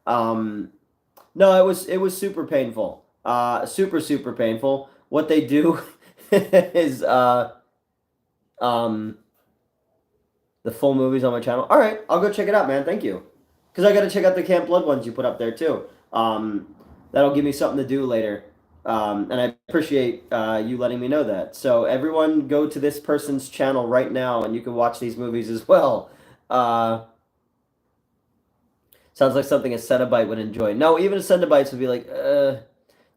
Um, No, it was super painful. Super super painful. What they do is um the full movies on my channel. All right, I'll go check it out, man. Thank you. Cuz I got to check out the Camp Blood ones you put up there too. That'll give me something to do later. And I appreciate you letting me know that. So everyone, go to this person's channel right now, and you can watch these movies as well. Uh, Sounds like something a Cenobite would enjoy. No, even a Cenobites would be like,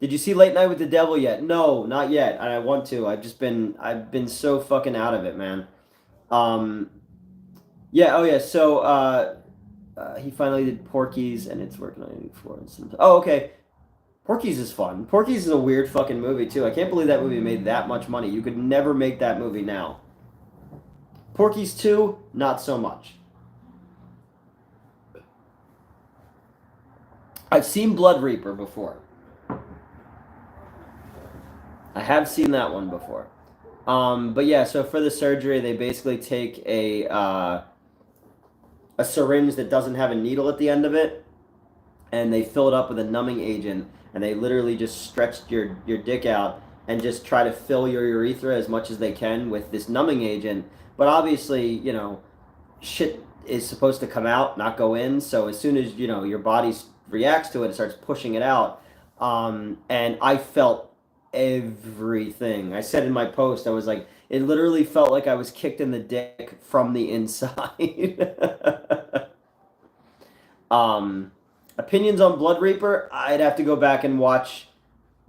did you see Late Night with the Devil yet? No, not yet. And I want to. I've been so fucking out of it, man. Um, yeah, oh yeah. So he finally did Porky's, and it's working on 84. Oh, okay. Porky's is fun. Porky's is a weird fucking movie too. I can't believe that movie made that much money. You could never make that movie now. Porky's 2, not so much. I've seen Blood Reaper before. I have seen that one before. But yeah, so for the surgery, they basically take a syringe that doesn't have a needle at the end of it, and they fill it up with a numbing agent, and they literally just stretch your dick out and just try to fill your urethra as much as they can with this numbing agent. But obviously, shit is supposed to come out, not go in. So as soon as your body reacts to it, it starts pushing it out. And I felt everything. I said in my post, I was like, it literally felt like I was kicked in the dick from the inside. Opinions on Blood Reaper? I'd have to go back and watch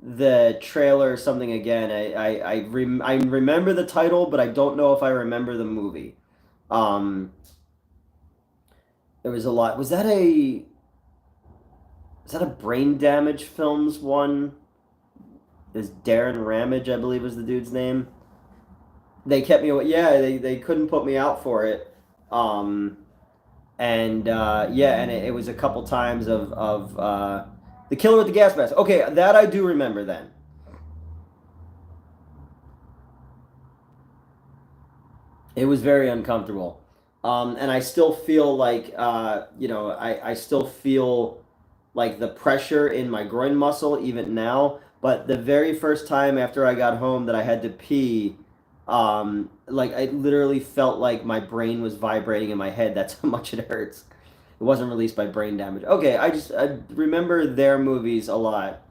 the trailer or something again. I remember the title, but I don't know if I remember the movie. There was a lot. Was that a Brain Damage Films one? Is Darren Ramage, I believe, was the dude's name. They kept me away. Yeah, they couldn't put me out for it. And it was a couple times of the killer with the gas mask. Okay, that I do remember then. It was very uncomfortable. And I still feel like, I still feel like the pressure in my groin muscle even now. But the very first time after I got home that I had to pee, like I literally felt like my brain was vibrating in my head. That's how much it hurts. It wasn't released by Brain Damage. Okay, I remember their movies a lot,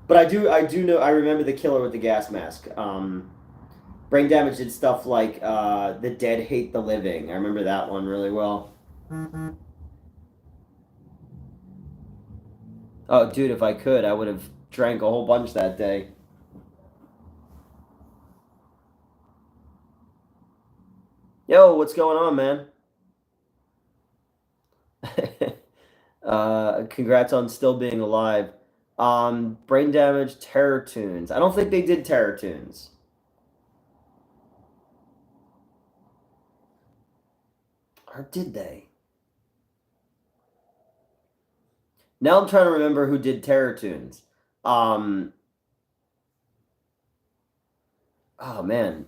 but I do know I remember the killer with the gas mask. Brain Damage did stuff like The Dead Hate the Living. I remember that one really well. Oh, dude, if I could, I would have drank a whole bunch that day. Yo, what's going on, man? Congrats on still being alive. Brain Damage, Terror Tunes. I don't think they did Terror Tunes. Or did they? Now I'm trying to remember who did Terror Tunes. Um, oh man,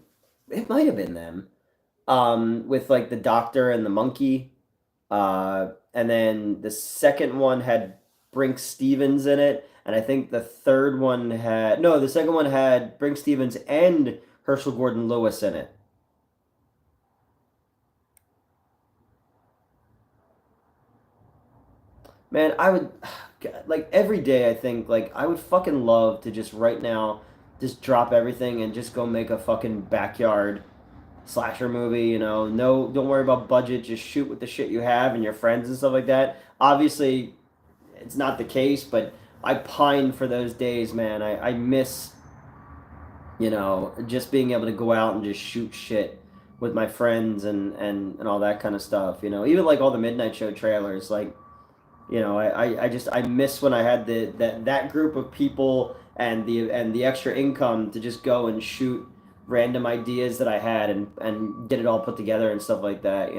it might have been them. With like the doctor and the monkey. And then the second one had Brink Stevens in it, and I think the third one had no, the second one had Brink Stevens and Herschel Gordon Lewis in it. Man, I would like every day. I think like I would fucking love to just right now just drop everything and just go make a fucking backyard slasher movie. No, don't worry about budget. Just shoot with the shit you have and your friends and stuff like that. Obviously, it's not the case, but I pine for those days, man. I miss, just being able to go out and just shoot shit with my friends and all that kind of stuff. Even like all the midnight show trailers, like, I miss when I had that group of people and the extra income to just go and shoot random ideas that I had and get it all put together and stuff like that.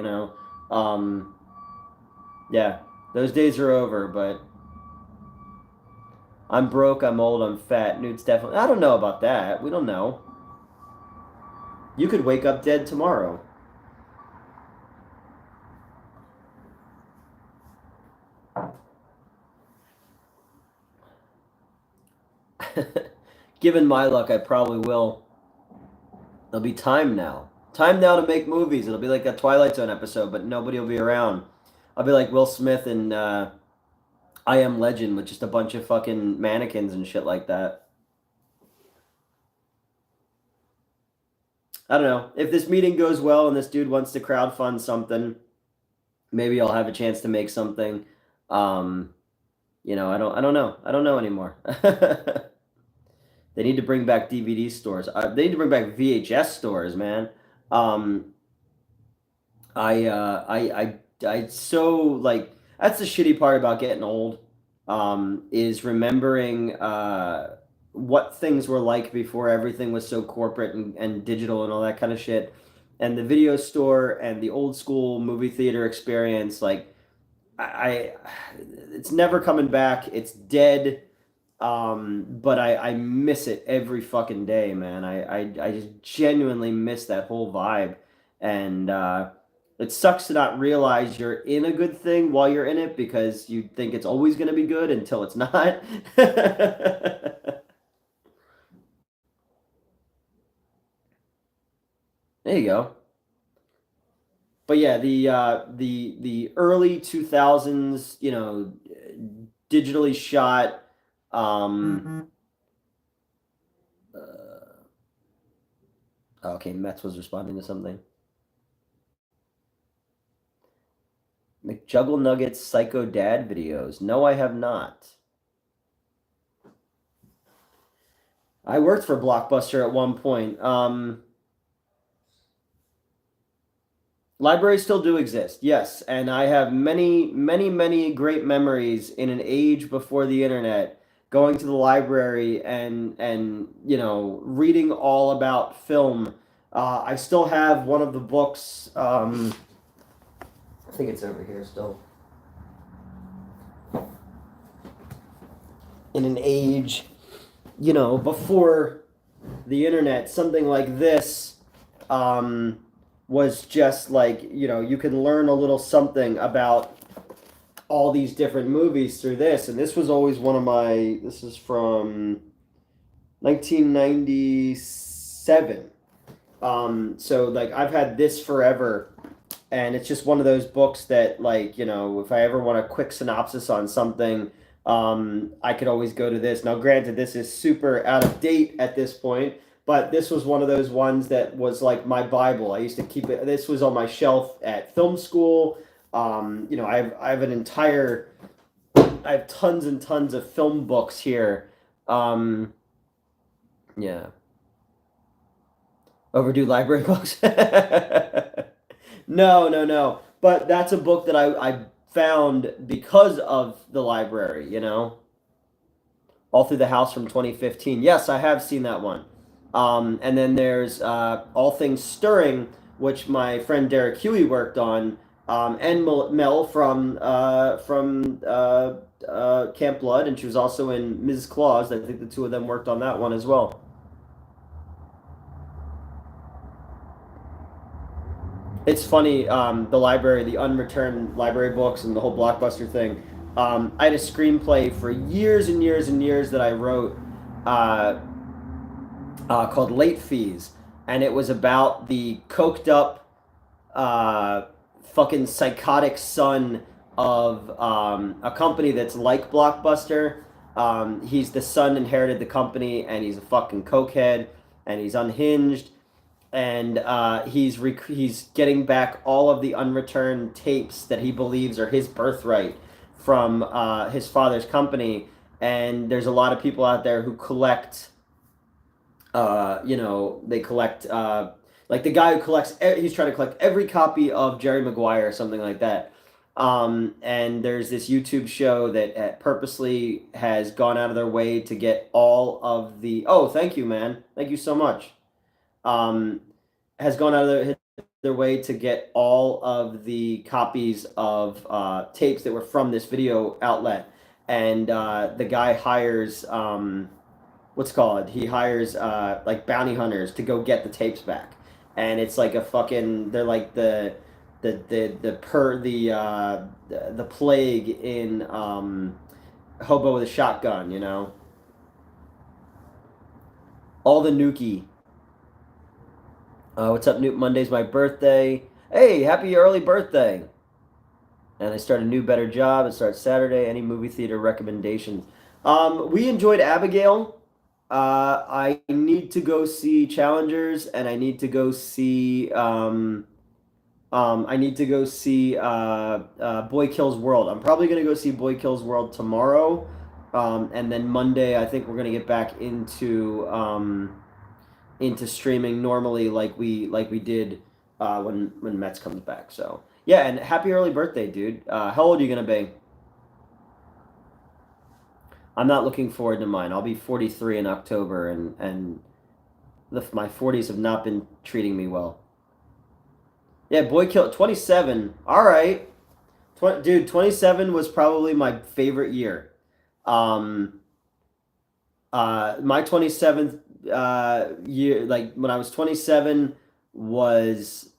Um, yeah, those days are over, but I'm broke, I'm old, I'm fat. Nude's definitely. I don't know about that. We don't know. You could wake up dead tomorrow. Given my luck, I probably will. There'll be time now. Time now to make movies. It'll be like a Twilight Zone episode, but nobody will be around. I'll be like Will Smith in I Am Legend with just a bunch of fucking mannequins and shit like that. I don't know. If this meeting goes well and this dude wants to crowdfund something, maybe I'll have a chance to make something. Um, I don't know. I don't know anymore. They need to bring back DVD stores. They need to bring back VHS stores, man. Um, I so like that's the shitty part about getting old, is remembering what things were like before everything was so corporate and digital and all that kind of shit. And the video store and the old school movie theater experience, like I it's never coming back. It's dead. But I miss it every fucking day, man. I just genuinely miss that whole vibe. And it sucks to not realize you're in a good thing while you're in it because you think it's always going to be good until it's not. There you go. But yeah, the early 2000s, digitally shot um uh, okay, Metz was responding to something. McJuggle Nuggets Psycho Dad videos. No, I have not. I worked for Blockbuster at one point. Libraries still do exist, yes, and I have many, many, many great memories in an age before the internet, going to the library and reading all about film. I still have one of the books. I think it's over here still. In an age, before the internet, something like this was just like, you can learn a little something about all these different movies through this. And this was always this is from 1997. So like I've had this forever. And it's just one of those books that, like, if I ever want a quick synopsis on something, I could always go to this. Now, granted, this is super out of date at this point, but this was one of those ones that was like my Bible. I used to keep it. This was on my shelf at film school. I have I have tons and tons of film books here. Yeah, overdue library books. No, no, no. But that's a book that I found because of the library, All Through the House from 2015. Yes, I have seen that one. And then there's All Things Stirring, which my friend Derek Huey worked on, and Mel from Camp Blood, and she was also in Mrs. Claus. I think the two of them worked on that one as well. It's funny, the library, the unreturned library books, and the whole Blockbuster thing. I had a screenplay for years and years and years that I wrote uh, called Late Fees, and it was about the coked up, fucking psychotic son of a company that's like Blockbuster. He's the son inherited the company, and he's a fucking cokehead, and he's unhinged, and he's getting back all of the unreturned tapes that he believes are his birthright from his father's company. And there's a lot of people out there who collect, they collect, like the guy who collects, he's trying to collect every copy of Jerry Maguire or something like that. And there's this YouTube show that purposely has gone out of their way to get all of the. Oh, thank you, man. Thank you so much. Um, has gone out of their way to get all of the copies of tapes that were from this video outlet. And the guy hires, what's it called? He hires like bounty hunters to go get the tapes back. And it's like a fucking, they're like the plague in Hobo with a Shotgun. All the Nuki. What's up, Newt? Monday's my birthday. Hey, happy early birthday. And I start a new, better job. It starts Saturday. Any movie theater recommendations? We enjoyed Abigail. I need to go see Challengers, and I need to go see Boy Kills World. I'm probably gonna go see Boy Kills World tomorrow, and then Monday I think we're gonna get back into streaming normally like we did when Mets comes back. So yeah, and happy early birthday, dude. How old are you gonna be? I'm not looking forward to mine. I'll be 43 in October, and my 40s have not been treating me well. Yeah, boy, kill 27. All right, dude, 27 was probably my favorite year. Um, my 27th year, like when I was 27, was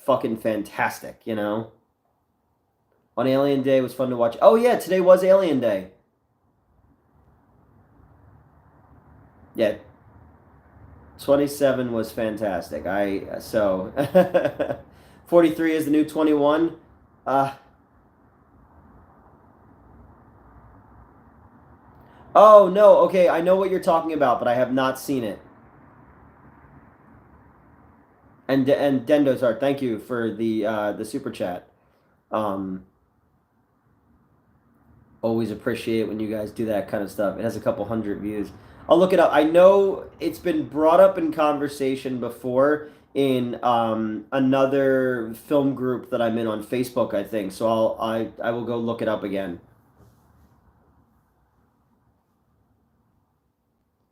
fucking fantastic. You know, on Alien Day was fun to watch. Oh yeah, today was Alien Day. Yeah, 27 was fantastic. 43 is the new 21. Uh, oh no, okay, I know what you're talking about, but I have not seen it. And Dendo's art, thank you for the super chat. Um, Always appreciate when you guys do that kind of stuff. It has a couple hundred views. I'll look it up. I know it's been brought up in conversation before in another film group that I'm in on Facebook, I think. So I will go look it up again.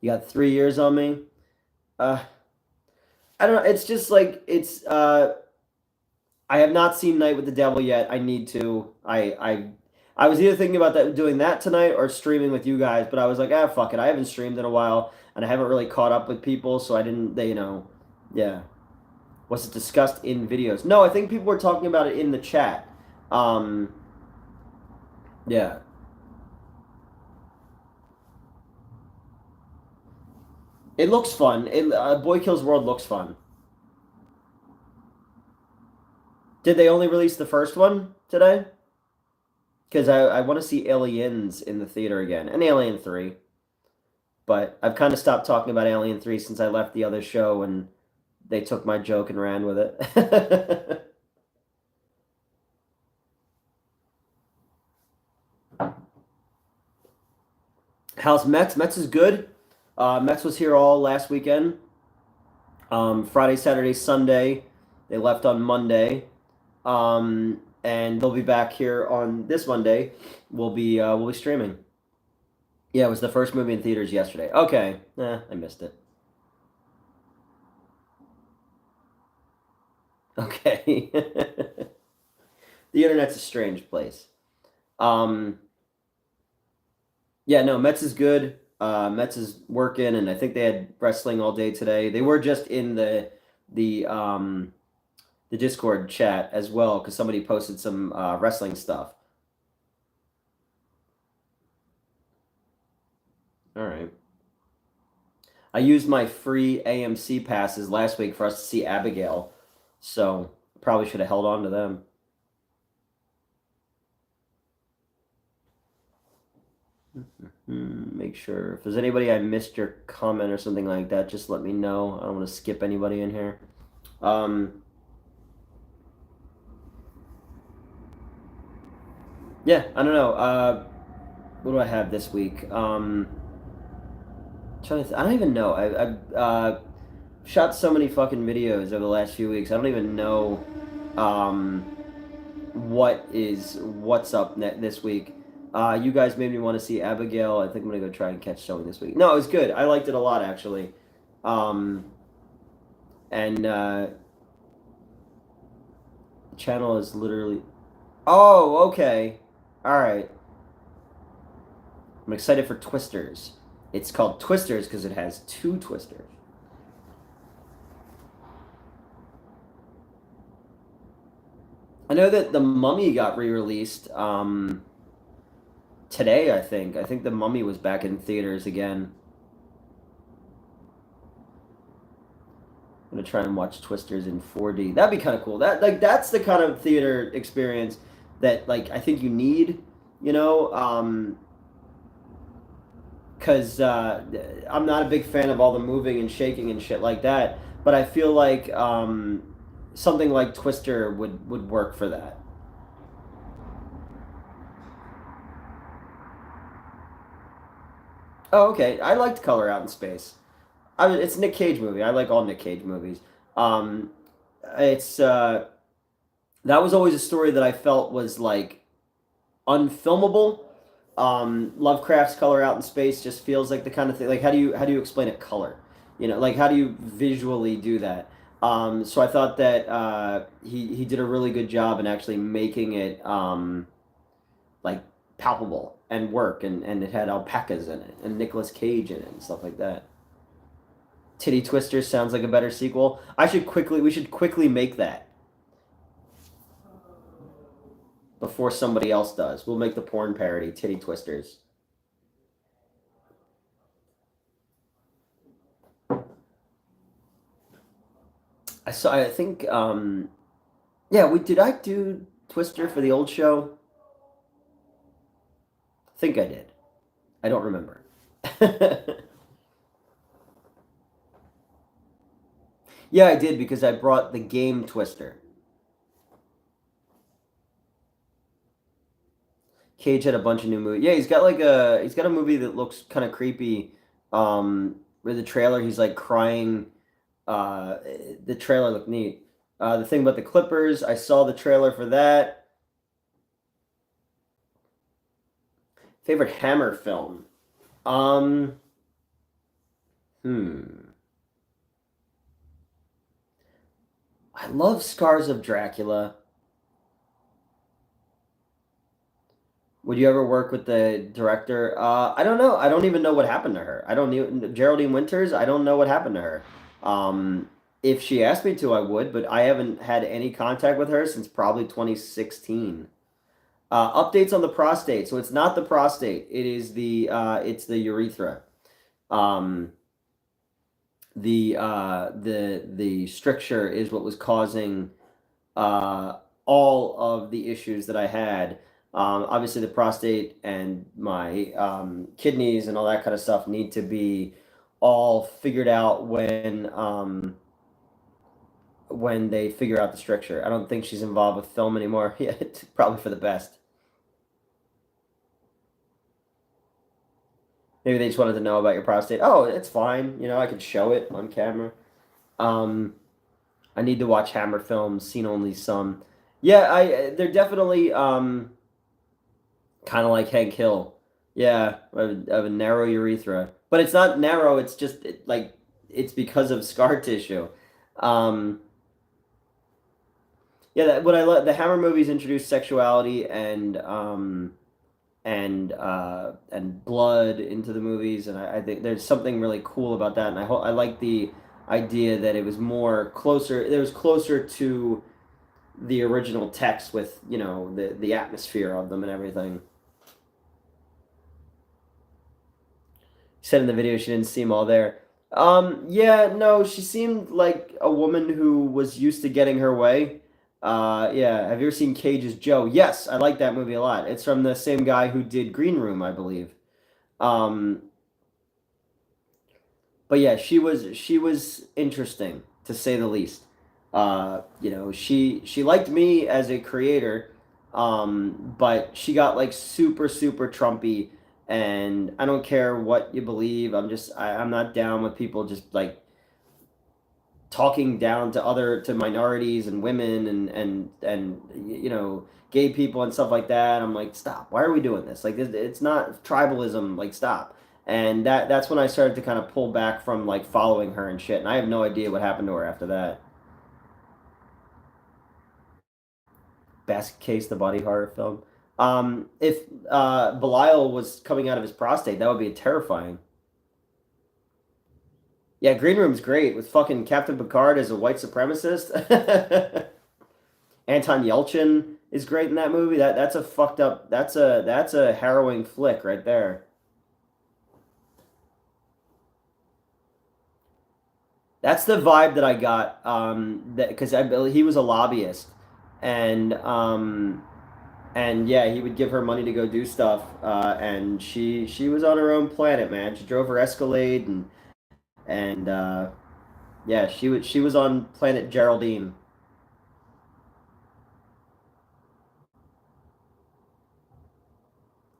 You got 3 years on me. Uh, I don't know. It's just like I have not seen Night with the Devil yet. I need to. I was either thinking about doing that tonight or streaming with you guys, but I was like, fuck it. I haven't streamed in a while, and I haven't really caught up with people, so I didn't. Yeah. Was it discussed in videos? No, I think people were talking about it in the chat. Um, yeah. It looks fun. Boy Kills World looks fun. Did they only release the first one today? Because I want to see Aliens in the theater again, and Alien 3. But I've kind of stopped talking about Alien 3 since I left the other show and they took my joke and ran with it. How's Mets? Mets is good. Mets was here all last weekend. Friday, Saturday, Sunday. They left on Monday. And they'll be back here on this Monday. We'll be streaming. Yeah, it was the first movie in theaters yesterday. Okay, I missed it. Okay, the internet's a strange place. Um, yeah, no, Mets is good. Mets is working, and I think they had wrestling all day today. They were just in the Discord chat as well because somebody posted some wrestling stuff. All right. I used my free AMC passes last week for us to see Abigail, so probably should have held on to them. Make sure if there's anybody I missed your comment or something like that, just let me know. I don't want to skip anybody in here. Yeah, I don't know. What do I have this week? I don't even know. I shot so many fucking videos over the last few weeks. I don't even know what's up this week. You guys made me want to see Abigail. I think I'm gonna go try and catch showing this week. No, it was good. I liked it a lot actually. And the channel is literally. Oh, okay. All right. I'm excited for Twisters. It's called Twisters because it has 2 twisters. I know that The Mummy got re-released today, I think. I think The Mummy was back in theaters again. I'm gonna try and watch Twisters in 4D. That'd be kind of cool. That's the kind of theater experience that I think you need, you know, because I'm not a big fan of all the moving and shaking and shit like that. But I feel like something like Twister would work for that. Oh, okay. I liked Color Out in Space. It's a Nick Cage movie. I like all Nick Cage movies. Um, it's that was always a story that I felt was like unfilmable. Lovecraft's Color Out in Space just feels like the kind of thing. Like, how do you explain a color? You know, like how do you visually do that? So I thought that he did a really good job in actually making it like palpable and work, and it had alpacas in it and Nicolas Cage in it and stuff like that. Titty Twister sounds like a better sequel. We should quickly make that before somebody else does. We'll make the porn parody Titty Twisters. I think yeah, we did I do Twister for the old show? I think I did. I don't remember. Yeah, I did because I brought the game Twister. Cage had a bunch of new movies. Yeah, he's got a movie that looks kind of creepy. With the trailer, he's like crying. Uh, the trailer looked neat. The thing about the Clippers, I saw the trailer for that. Favorite Hammer film? Um, hmm. I love Scars of Dracula. Would you ever work with the director? I don't know. I don't even know what happened to her. I don't even Geraldine Winters. I don't know what happened to her. Um, if she asked me to, I would, but I haven't had any contact with her since probably 2016. Updates on the prostate. So it's not the prostate. It's the urethra. Um, the stricture is what was causing all of the issues that I had. Obviously, the prostate and my kidneys and all that kind of stuff need to be all figured out when they figure out the stricture. I don't think she's involved with film anymore. Yeah, it's probably for the best. Maybe they just wanted to know about your prostate. Oh, it's fine. You know, I could show it on camera. Um, I need to watch Hammer films, seen only some. Yeah, they're definitely kind of like Hank Hill. Yeah, of a narrow urethra, but it's not narrow. It's just like it's because of scar tissue. Um, yeah, what I love the Hammer movies introduce sexuality and blood into the movies, and I think there's something really cool about that, and I like the idea that it was more closer. It was closer to the original text with the atmosphere of them and everything. Said in the video she didn't seem all there. Yeah, no, she seemed like a woman who was used to getting her way. Yeah, have you ever seen Cage's Joe? Yes, I like that movie a lot. It's from the same guy who did Green Room, I believe. Um, but yeah, she was interesting to say the least. She liked me as a creator, but she got like super super Trumpy, and I don't care what you believe. I'm not down with people just like talking down to minorities and women and gay people and stuff like that. I'm like, stop. Why are we doing this? Like, it's not tribalism. Like, stop. And that's when I started to kind of pull back from like following her and shit. And I have no idea what happened to her after that. Basket Case, the body horror film. If Belial was coming out of his prostate, that would be terrifying. Yeah, Green Room's great with fucking Captain Picard as a white supremacist. Anton Yelchin is great in that movie. That's a fucked up. That's a harrowing flick right there. That's the vibe that I got. That because I he was a lobbyist, and And yeah, he would give her money to go do stuff, and she was on her own planet, man. She drove her Escalade, and yeah, she was on planet Geraldine.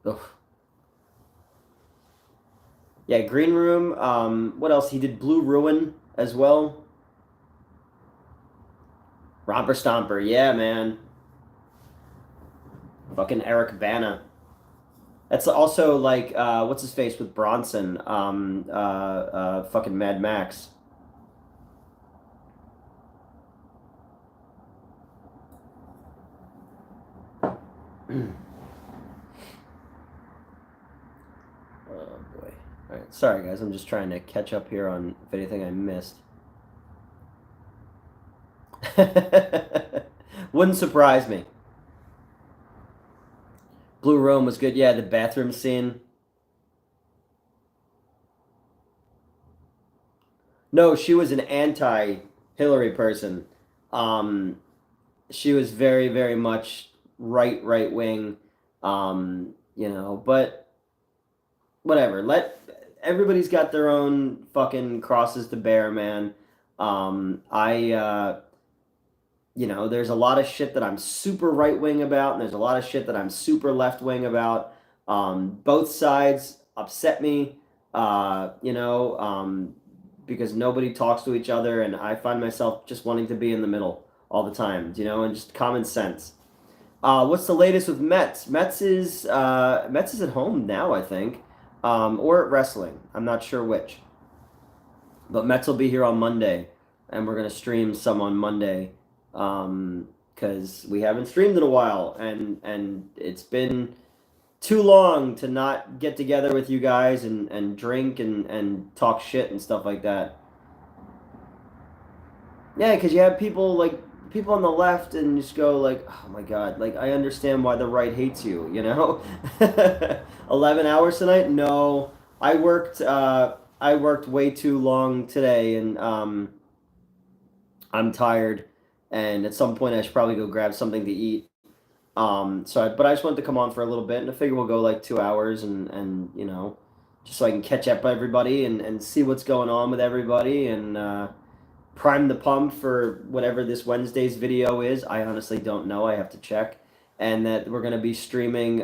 Ugh. Yeah, Green Room. What else? He did Blue Ruin as well. Romper Stomper. Yeah, man. Fucking Eric Bana. That's also like what's his face with Bronson? Fucking Mad Max. Oh boy. All right, sorry guys. I'm just trying to catch up here on if anything I missed. Wouldn't surprise me. Blue Rome was good. Yeah, the bathroom scene. No, she was an anti-Hillary person. Um, she was very, very much right wing. But whatever. Let everybody's got their own fucking crosses to bear, man. I there's a lot of shit that I'm super right wing about, and there's a lot of shit that I'm super left wing about. Both sides upset me, because nobody talks to each other, and I find myself just wanting to be in the middle all the time, and just common sense. What's the latest with Mets? Mets is at home now, I think, or at wrestling. I'm not sure which, but Mets will be here on Monday, and we're gonna stream some on Monday, because we haven't streamed in a while, and it's been too long to not get together with you guys and drink and talk shit and stuff like that. Yeah, because you have people on the left and just go like, oh my God, like I understand why the right hates you, 11 hours tonight? No, I worked way too long today, and I'm tired, and at some point I should probably go grab something to eat. But I just wanted to come on for a little bit, and I figure we'll go like 2 hours, and just so I can catch up with everybody and see what's going on with everybody, and prime the pump for whatever this Wednesday's video is. I honestly don't know. I have to check, and that we're gonna be streaming.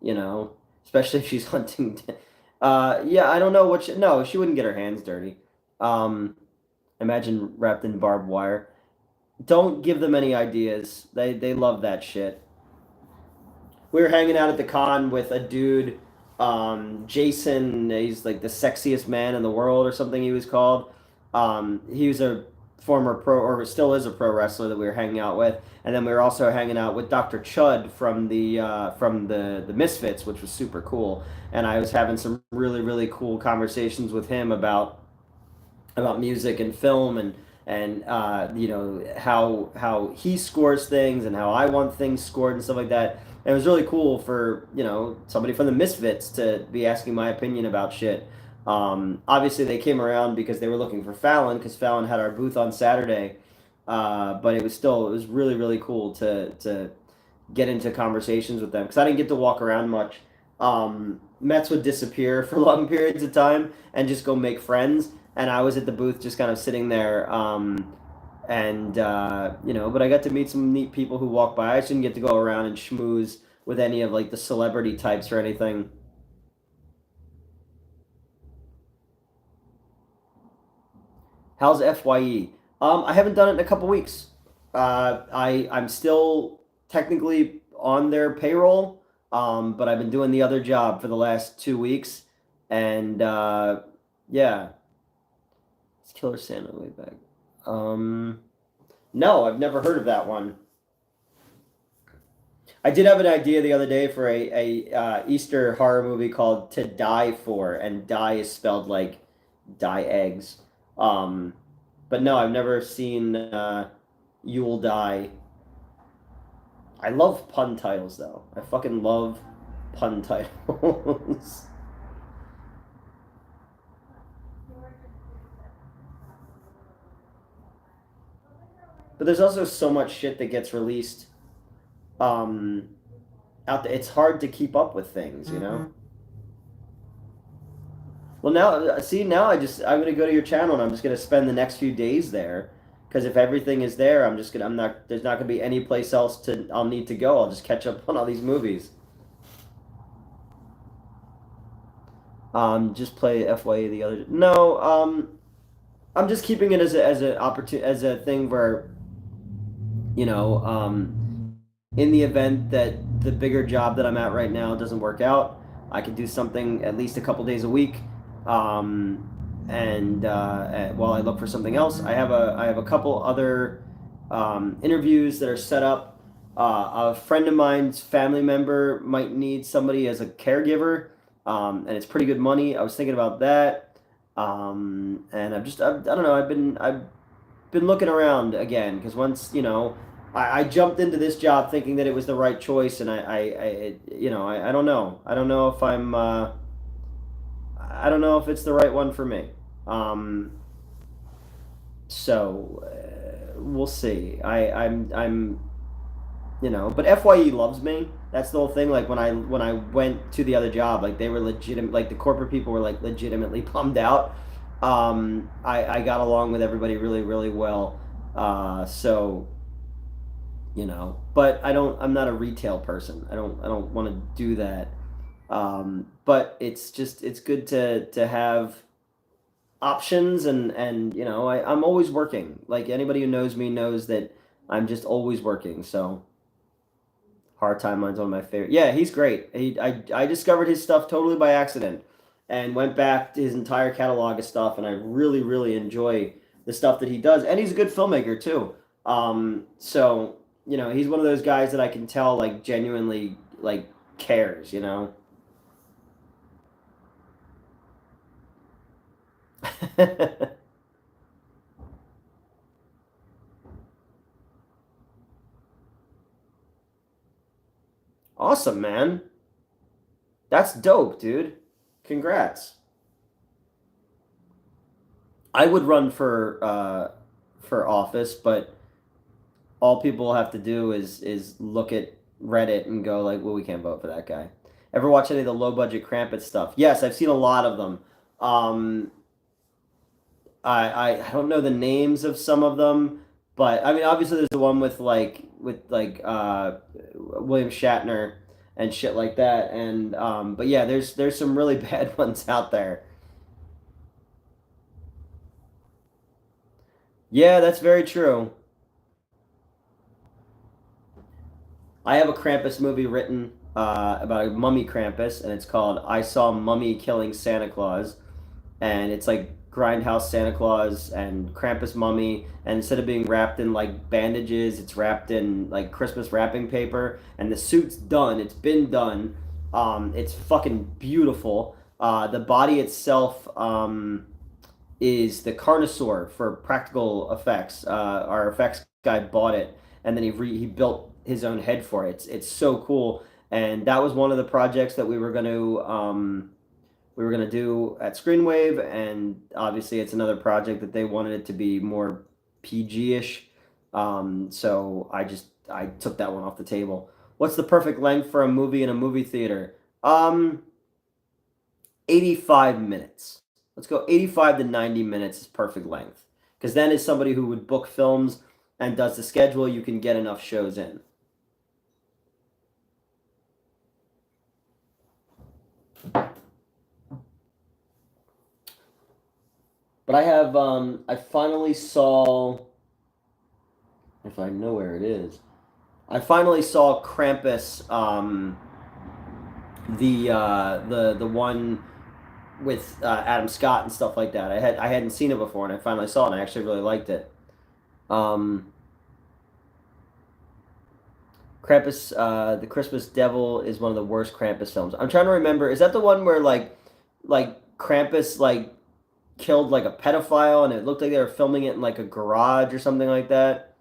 You know, especially if she's hunting. Yeah, I don't know what. No, she wouldn't get her hands dirty. Um, Imagine wrapped in barbed wire. Don't give them any ideas. They love that shit. We were hanging out at the con with a dude, Jason. He's like the sexiest man in the world or something. He was called. He was a former pro, or still is a pro wrestler that we were hanging out with, and then we were also hanging out with Dr. Chud from the Misfits, which was super cool. And I was having some really really cool conversations with him about music and film and how he scores things and how I want things scored and stuff like that. And it was really cool for somebody from the Misfits to be asking my opinion about shit. Obviously, they came around because they were looking for Fallon because Fallon had our booth on Saturday. But it was really really cool to get into conversations with them because I didn't get to walk around much. Mets would disappear for long periods of time and just go make friends, and I was at the booth just kind of sitting there. But I got to meet some neat people who walk by. I just didn't get to go around and schmooze with any of like the celebrity types or anything. How's FYE? I haven't done it in a couple weeks. I'm still technically on their payroll, but I've been doing the other job for the last 2 weeks, and yeah, it's Killer Santa way back. Um, no, I've never heard of that one. I did have an idea the other day for a Easter horror movie called To Die For, and die is spelled like die eggs. Um, but no, I've never seen You'll Die. I love pun titles though. I fucking love pun titles. But there's also so much shit that gets released. um, out there. It's hard to keep up with things, you know. Well, now see now I'm gonna go to your channel and I'm just gonna spend the next few days there, because if everything is there, I'm not there's not gonna be any place else to I'll need to go. I'll just catch up on all these movies. Just play FYE the other. No, I'm just keeping it as a opportunity as a thing where you know in the event that the bigger job that I'm at right now doesn't work out, I can do something at least a couple days a week. While I look for something else, I have a couple other interviews that are set up. A friend of mine's family member might need somebody as a caregiver, and it's pretty good money. I was thinking about that, and I don't know. I've been looking around again because once I jumped into this job thinking that it was the right choice, and I don't know. I don't know if I don't know if it's the right one for me. Um, we'll see. I'm but FYE loves me. That's the whole thing. Like when I went to the other job, like they were legitimate. Like the corporate people were like legitimately bummed out. I got along with everybody really really well. So but I'm not a retail person. I don't want to do that. But it's good to have options, and I'm always working. Like anybody who knows me knows that I'm just always working. So Hard Timeline's one of my favorite. Yeah, he's great. I discovered his stuff totally by accident and went back to his entire catalog of stuff, and I really really enjoy the stuff that he does. And he's a good filmmaker too. So he's one of those guys that I can tell like genuinely like cares. Awesome, man. That's dope, dude. Congrats. I would run for office, but all people have to do is look at Reddit and go like, "Well, we can't vote for that guy." Ever watch any of the low budget Krampus stuff? Yes, I've seen a lot of them. Um, I don't know the names of some of them, but I mean, obviously, there's the one with William Shatner and shit like that, and but yeah, there's some really bad ones out there. Yeah, that's very true. I have a Krampus movie written about a mummy Krampus, and it's called "I Saw Mummy Killing Santa Claus." And it's like Grindhouse Santa Claus and Krampus Mummy, and instead of being wrapped in like bandages, it's wrapped in like Christmas wrapping paper, and the suit's done. It's been done. It's fucking beautiful. The body itself is the Carnosaur for practical effects. Our effects guy bought it, and then he built his own head for it. It's so cool, and that was one of the projects that we were gonna do at Screenwave, and obviously it's another project that they wanted it to be more PG-ish. So I took that one off the table. What's the perfect length for a movie in a movie theater? 85 minutes. Let's go 85 to 90 minutes is perfect length. Because then as somebody who would book films and does the schedule, you can get enough shows in. But I finally saw, if I know where it is, I finally saw Krampus, the one with Adam Scott and stuff like that. I hadn't seen it before, and I finally saw it, and I actually really liked it. Um, Krampus, the Christmas Devil is one of the worst Krampus films. I'm trying to remember. Is that the one where like Krampus like killed like a pedophile, and it looked like they were filming it in like a garage or something like that?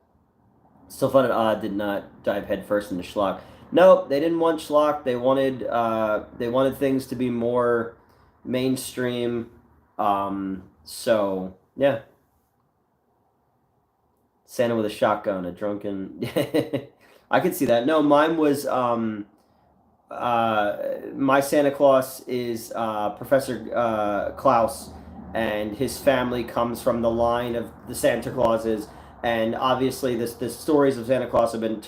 Still Fun and Odd did not dive headfirst into schlock. No, they didn't want schlock. They wanted things to be more mainstream. So yeah, Santa with a shotgun, a drunken. I could see that. No, mine was my Santa Claus is Professor Klaus, and his family comes from the line of the Santa Clauses, and obviously the stories of Santa Claus have been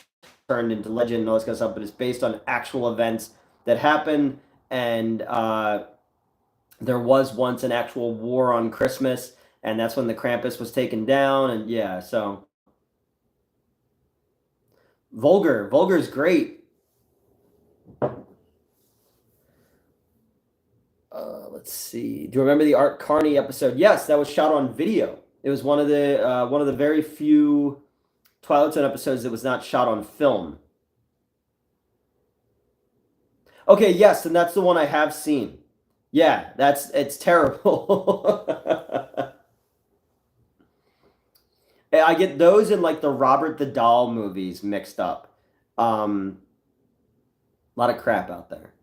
turned into legend and all this kind of stuff, but it's based on actual events that happened, and there was once an actual war on Christmas, and that's when the Krampus was taken down, and yeah, so Vulgar is great. Let's see. Do you remember the Art Carney episode? Yes, that was shot on video. It was one of the very few Twilight Zone episodes that was not shot on film. Okay, yes, and that's the one I have seen. Yeah, it's terrible. I get those and like the Robert the Doll movies mixed up. A lot of crap out there.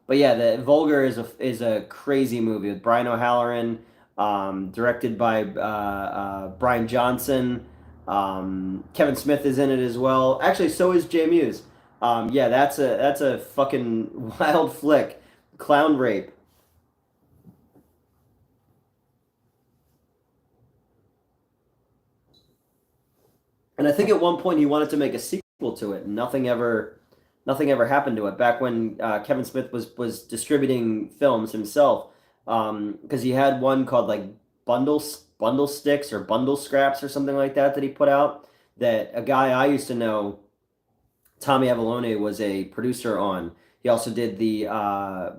But yeah, the Vulgar is a crazy movie with Brian O'Halloran, directed by Brian Johnson. Kevin Smith is in it as well. Actually, so is Jay Muse. Yeah, that's a fucking wild flick. Clown rape. And I think at one point he wanted to make a sequel to it. Nothing ever happened to it. Back when Kevin Smith was distributing films himself, because he had one called like Bundle Sticks or Bundle Scraps or something like that he put out. That a guy I used to know, Tommy Avalone, was a producer on. He also did the I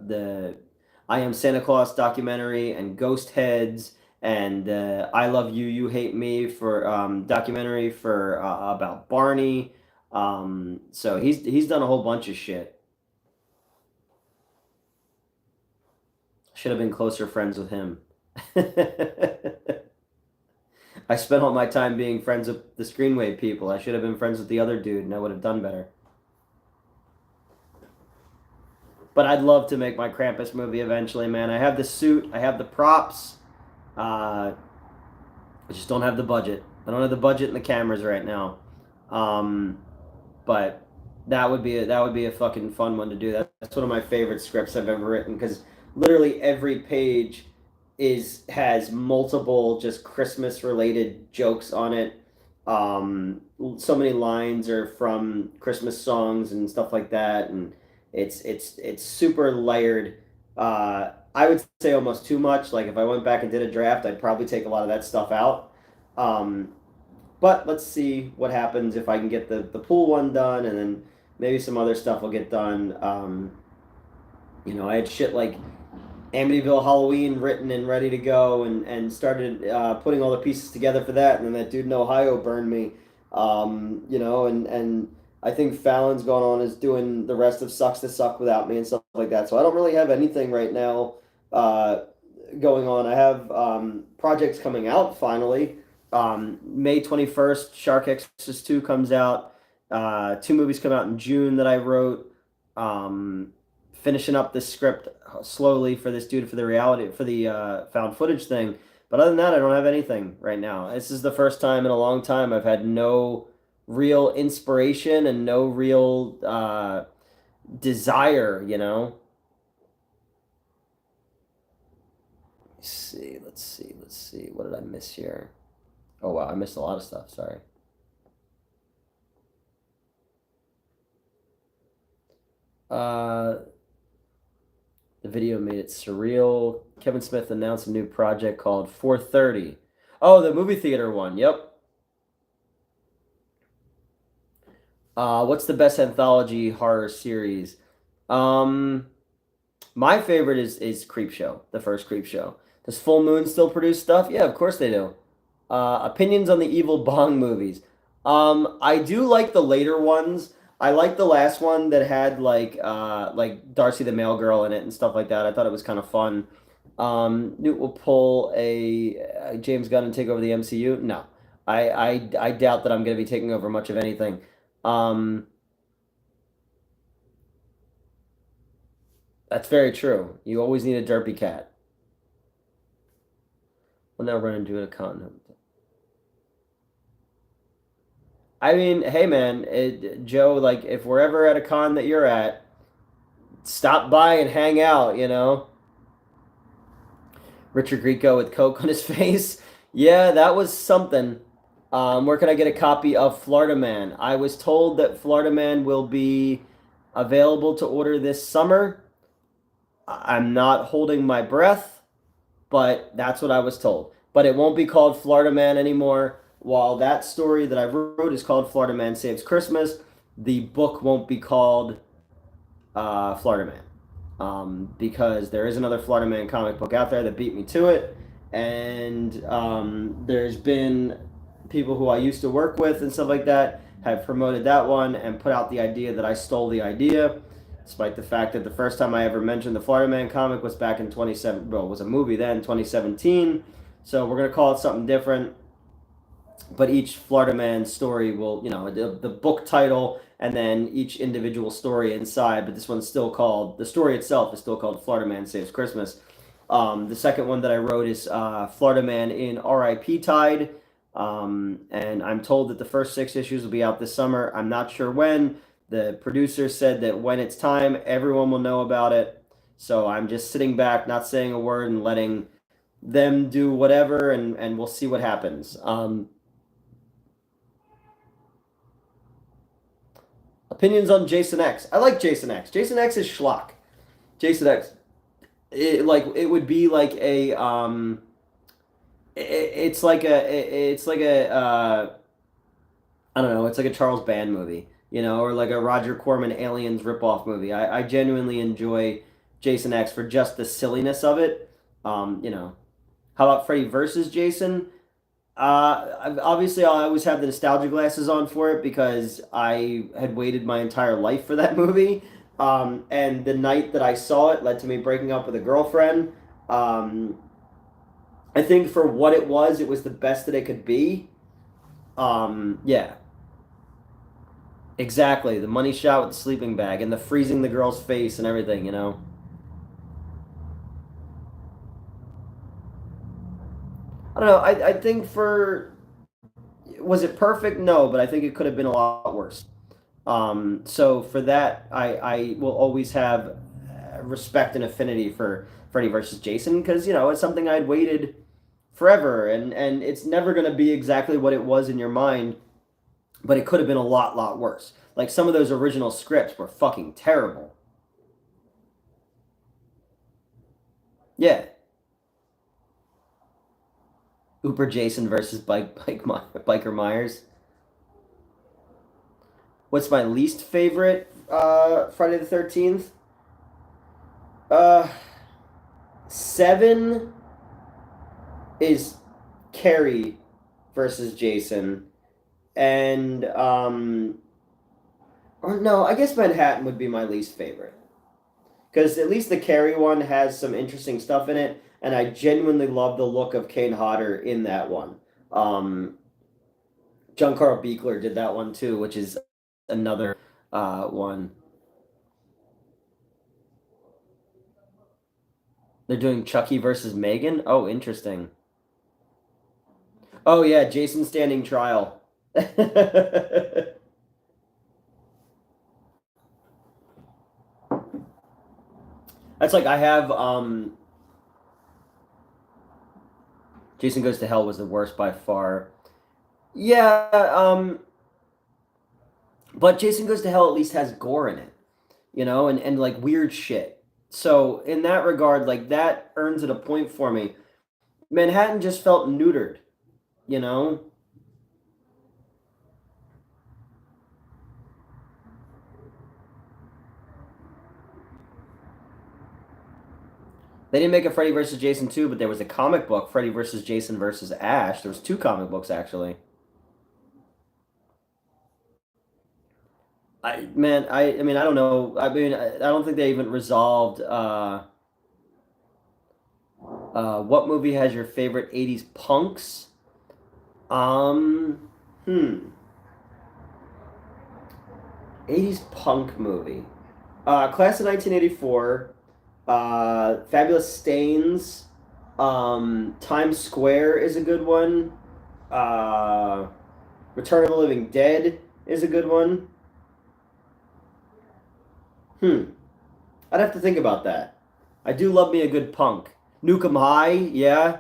Am Santa Claus documentary and Ghost Heads and I Love You, You Hate Me for documentary for about Barney. So he's done a whole bunch of shit. Should have been closer friends with him. I spent all my time being friends with the Screenwave people. I should have been friends with the other dude, and I would have done better. But I'd love to make my Krampus movie eventually, man. I have the suit, I have the props. I just don't have the budget. I don't have the budget and the cameras right now. Um, but that would be a fucking fun one to do. That's one of my favorite scripts I've ever written because literally every page is has multiple just Christmas related jokes on it. So many lines are from Christmas songs and stuff like that, and it's super layered. I would say almost too much. Like if I went back and did a draft, I'd probably take a lot of that stuff out. Um, but let's see what happens if I can get the pool one done, and then maybe some other stuff will get done. I had shit like Amityville Halloween written and ready to go, and started putting all the pieces together for that, and then that dude in Ohio burned me. And I think Fallon's gone on is doing the rest of Sucks to Suck without me and stuff like that. So I don't really have anything right now uh, going on. I have projects coming out finally. May 21st, Shark Exorcist 2 comes out. Two movies come out in June that I wrote. Finishing up this script slowly for this dude for the reality for the found footage thing. But other than that, I don't have anything right now. This is the first time in a long time I've had no real inspiration and no real desire. Let's see. What did I miss here? Oh wow, I missed a lot of stuff. Sorry. Uh, the video made it surreal. Kevin Smith announced a new project called 430. Oh, the movie theater one. Yep. What's the best anthology horror series? Um, my favorite is Creep Show, the first Creep Show. Does Full Moon still produce stuff? Yeah, of course they do. Opinions on the Evil Bong movies. I do like the later ones. I like the last one that had like Darcy the Mail Girl in it and stuff like that. I thought it was kind of fun. Newt will pull a James Gunn and take over the MCU. No, I doubt that I'm going to be taking over much of anything. Um, that's very true. You always need a derpy cat. We'll now run into a continent. I mean, hey man, Joe, like if we're ever at a con that you're at, stop by and hang out, you know? Richard Grieco with Coke on his face. Yeah, that was something. Where can I get a copy of Florida Man? I was told that Florida Man will be available to order this summer. I'm not holding my breath, but that's what I was told. But it won't be called Florida Man anymore. While that story that I wrote is called Florida Man Saves Christmas, the book won't be called Florida Man. Because there is another Florida Man comic book out there that beat me to it. And there's been people who I used to work with and stuff like that have promoted that one and put out the idea that I stole the idea, despite the fact that the first time I ever mentioned the Florida Man comic was back in 27. Well, it was a movie then, 2017. So we're gonna call it something different. But each Florida Man story will, the book title and then each individual story inside. But this one's still called, the story itself is still called Florida Man Saves Christmas. The second one that I wrote is Florida Man in R.I.P. Tide. And I'm told that the first 6 issues will be out this summer. I'm not sure when. The producer said that when it's time, everyone will know about it. So I'm just sitting back, not saying a word, and letting them do whatever, and we'll see what happens. Opinions on Jason X. I like Jason X. Jason X is schlock. Jason X, it would be like a it's like a I don't know. It's like a Charles Band movie, or like a Roger Corman Aliens ripoff movie. I genuinely enjoy Jason X for just the silliness of it. How about Freddy versus Jason? Obviously, I always have the nostalgia glasses on for it because I had waited my entire life for that movie. And the night that I saw it led to me breaking up with a girlfriend. I think for what it was the best that it could be. Yeah, exactly. The money shot with the sleeping bag and the freezing the girl's face and everything. I don't know. I think was it perfect? No, but I think it could have been a lot worse. So for that, I will always have respect and affinity for Freddy versus Jason because it's something I'd waited forever, and it's never going to be exactly what it was in your mind, but it could have been a lot worse. Like some of those original scripts were fucking terrible. Yeah, Uber Jason versus Biker Myers. What's my least favorite Friday the 13th? Uh, 7 is Carrie versus Jason, and or no, I guess Manhattan would be my least favorite because at least the Carrie one has some interesting stuff in it, and I genuinely love the look of Kane Hodder in that one. Um, John Carl Beekler did that one too, which is another one. They're doing Chucky versus Megan. Oh, interesting. Oh yeah, Jason standing trial. That's like I have Jason Goes to Hell was the worst by far. Yeah, but Jason Goes to Hell at least has gore in it, and like weird shit. So in that regard, like that earns it a point for me. Manhattan just felt neutered, you know? They didn't make a Freddy versus Jason 2, but there was a comic book, Freddy versus Jason versus Ash. There was two comic books actually. I mean, I don't know. I mean, I don't think they even resolved what movie has your favorite 80s punks? Um, hmm. 80s punk movie. Class of 1984, Fabulous Stains, Times Square is a good one. Return of the Living Dead is a good one. Hmm. I'd have to think about that. I do love me a good punk. Nukem High, yeah.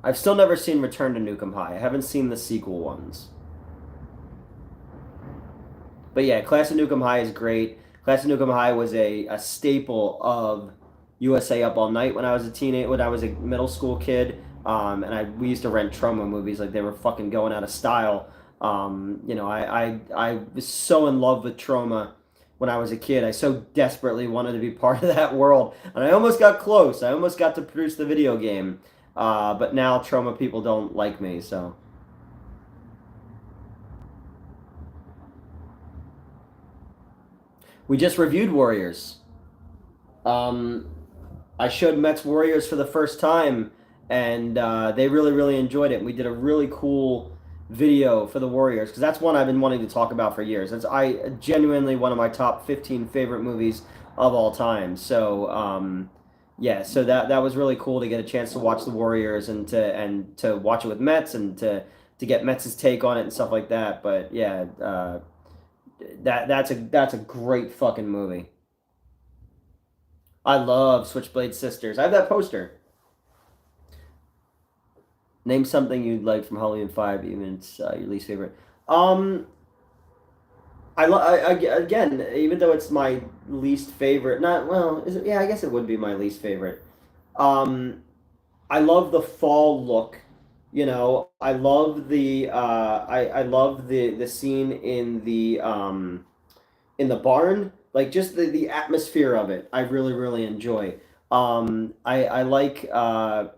I've still never seen Return to Nukem High. I haven't seen the sequel ones. But yeah, Class of Nukem High is great. Class of Nukem High was a staple of USA Up All Night when I was a teenage, when I was a middle school kid. We used to rent Troma movies like they were fucking going out of style. I was so in love with Troma when I was a kid. I so desperately wanted to be part of that world, and I almost got close. I almost got to produce the video game, but now Troma people don't like me, so. We just reviewed Warriors. Um, I showed Mets Warriors for the first time, and they really, really enjoyed it. And we did a really cool video for the Warriors because that's one I've been wanting to talk about for years. It's I genuinely one of my top 15 favorite movies of all time. So yeah, so that was really cool to get a chance to watch the Warriors and to watch it with Mets and to get Mets' take on it and stuff like that. But yeah, that's a great fucking movie. I love Switchblade Sisters. I have that poster. Name something you'd like from Halloween 5, even it's your least favorite. Um, again, even though it's my least favorite, not well, is it? Yeah, I guess it would be my least favorite. Um, I love the fall look. I love I love the scene in the barn, like just the atmosphere of it. I really really enjoy. I like I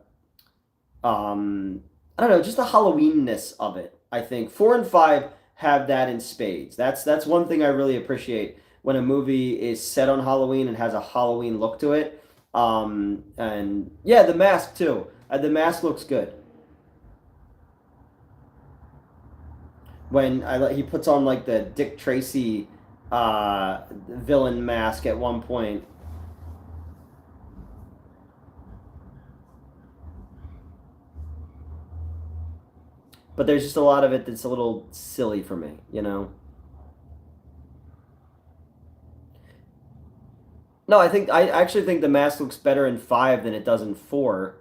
don't know, just the Halloweenness of it. I think 4 and 5 have that in spades. That's one thing I really appreciate when a movie is set on Halloween and has a Halloween look to it. And yeah, the mask too. The mask looks good. When he puts on like the Dick Tracy villain mask at one point. But there's just a lot of it that's a little silly for me. No, I actually think the mask looks better in 5 than it does in 4.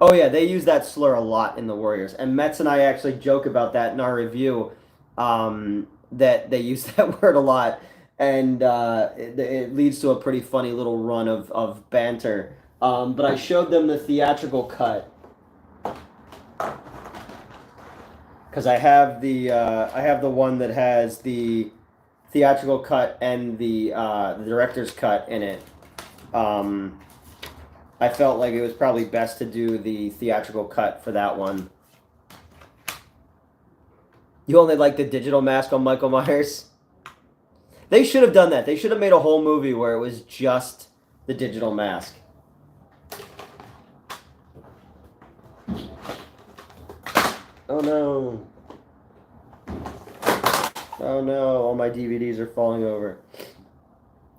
Oh yeah, they use that slur a lot in the Warriors, and Metz and I actually joke about that in our review. That they use that word a lot, and it leads to a pretty funny little run of banter. But I showed them the theatrical cut because I have the one that has the theatrical cut and the director's cut in it. I felt like it was probably best to do the theatrical cut for that one. You only like the digital mask on Michael Myers? They should have done that. They should have made a whole movie where it was just the digital mask. Oh no. Oh no, all my DVDs are falling over.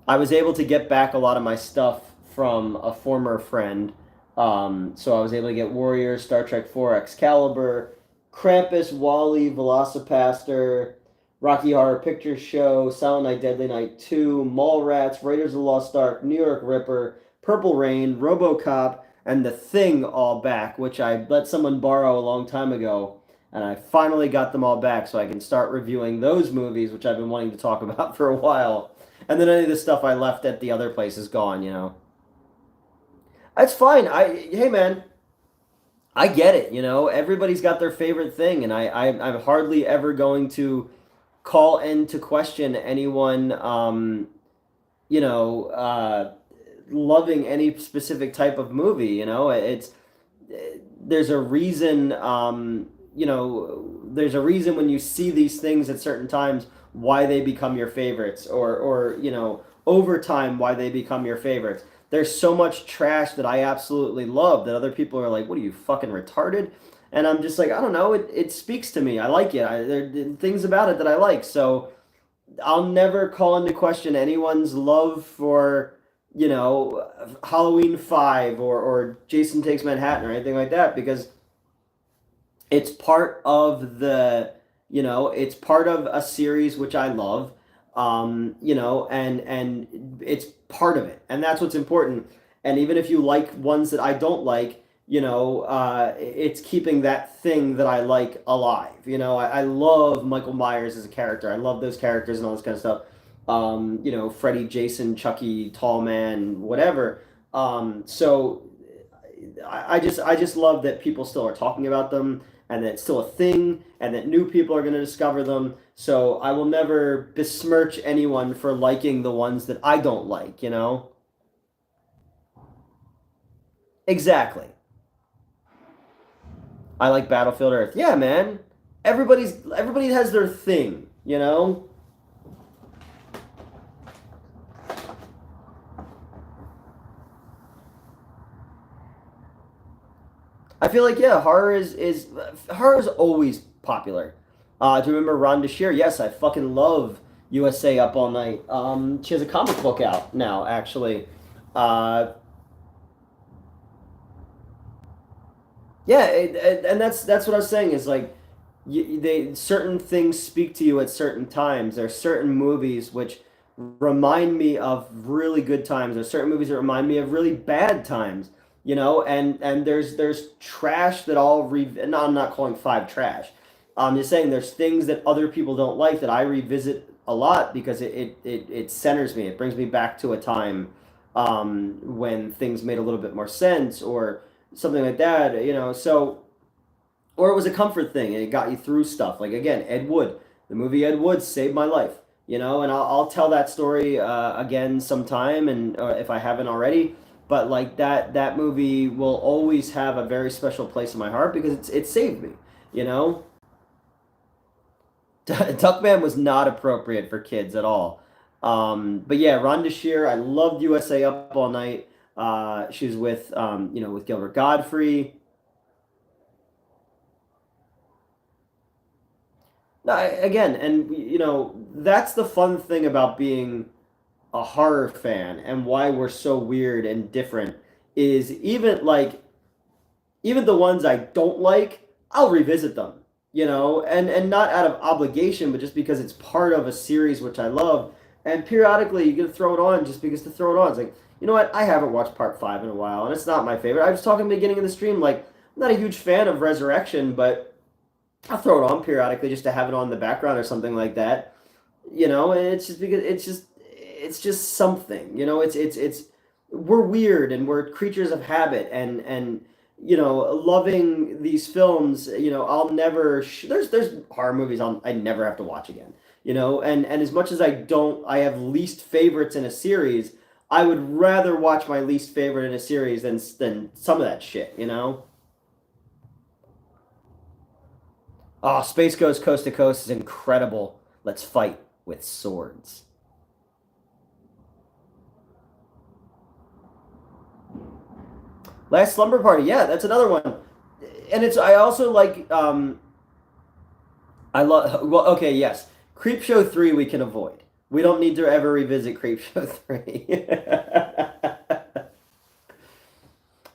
I was able to get back a lot of my stuff from a former friend. So I was able to get Warriors, Star Trek 4 Excalibur, Krampus, Wally, Velocipaster, Rocky Horror Picture Show, Silent Night, Deadly Night 2, Mallrats, Raiders of the Lost Ark, New York Ripper, Purple Rain, RoboCop, and The Thing all back, which I let someone borrow a long time ago. And I finally got them all back so I can start reviewing those movies, which I've been wanting to talk about for a while. And then any of the stuff I left at the other place is gone. That's fine. Hey man, I get it. Everybody's got their favorite thing, and I'm hardly ever going to call into question anyone, loving any specific type of movie. It's there's a reason. There's a reason when you see these things at certain times why they become your favorites, or over time why they become your favorites. There's so much trash that I absolutely love that other people are like, what are you, fucking retarded? And I'm just like, I don't know, it speaks to me. I like it. There are things about it that I like. So I'll never call into question anyone's love for, Halloween 5 or Jason Takes Manhattan or anything like that, because it's part of it's part of a series which I love, and it's part of it, and that's what's important. And even if you like ones that I don't like, it's keeping that thing that I like alive. I love Michael Myers as a character. I love those characters and all this kind of stuff. Freddy, Jason, Chucky, Tall Man, whatever. So I just love that people still are talking about them, and that it's still a thing, and that new people are going to discover them. So I will never besmirch anyone for liking the ones that I don't like. Exactly. I like Battlefield Earth. Yeah, man. Everybody has their thing. I feel like, yeah, horror is always popular. Do you remember Rhonda Shear? Yes, I fucking love USA Up All Night. She has a comic book out now, actually. Uh, yeah, and that's what I was saying is like, they certain things speak to you at certain times. There are certain movies which remind me of really good times. There's certain movies that remind me of really bad times. And there's trash that no, I'm not calling five trash. I'm just saying there's things that other people don't like that I revisit a lot because it centers me. It brings me back to a time when things made a little bit more sense or something like that. So, or it was a comfort thing and it got you through stuff. Like, again, Ed Wood, the movie Ed Wood saved my life. And I'll tell that story again sometime, and if I haven't already. But like that movie will always have a very special place in my heart because it saved me. You know, Duckman was not appropriate for kids at all. But yeah, Rhonda Shear, I loved USA Up All Night. She was with Gilbert Godfrey. No, again, and that's the fun thing about being a horror fan and why we're so weird and different is even the ones I don't like, I'll revisit them, and not out of obligation, but just because it's part of a series which I love. And periodically, you get to throw it on just because to throw it on. It's like, you know what? I haven't watched part five in a while, and it's not my favorite. I was talking at the beginning of the stream, like, I'm not a huge fan of Resurrection, but I'll throw it on periodically just to have it on in the background or something like that. And it's just because it's just something. It's we're weird and we're creatures of habit and loving these films. I'll never there's horror movies I never have to watch again. And as much as I have least favorites in a series. I would rather watch my least favorite in a series than some of that shit. Oh, Space Ghost Coast to Coast is incredible. Let's fight with swords. Last Slumber Party, yeah, that's another one. And I also like I love well, okay, yes. Creepshow 3 we can avoid. We don't need to ever revisit Creepshow 3.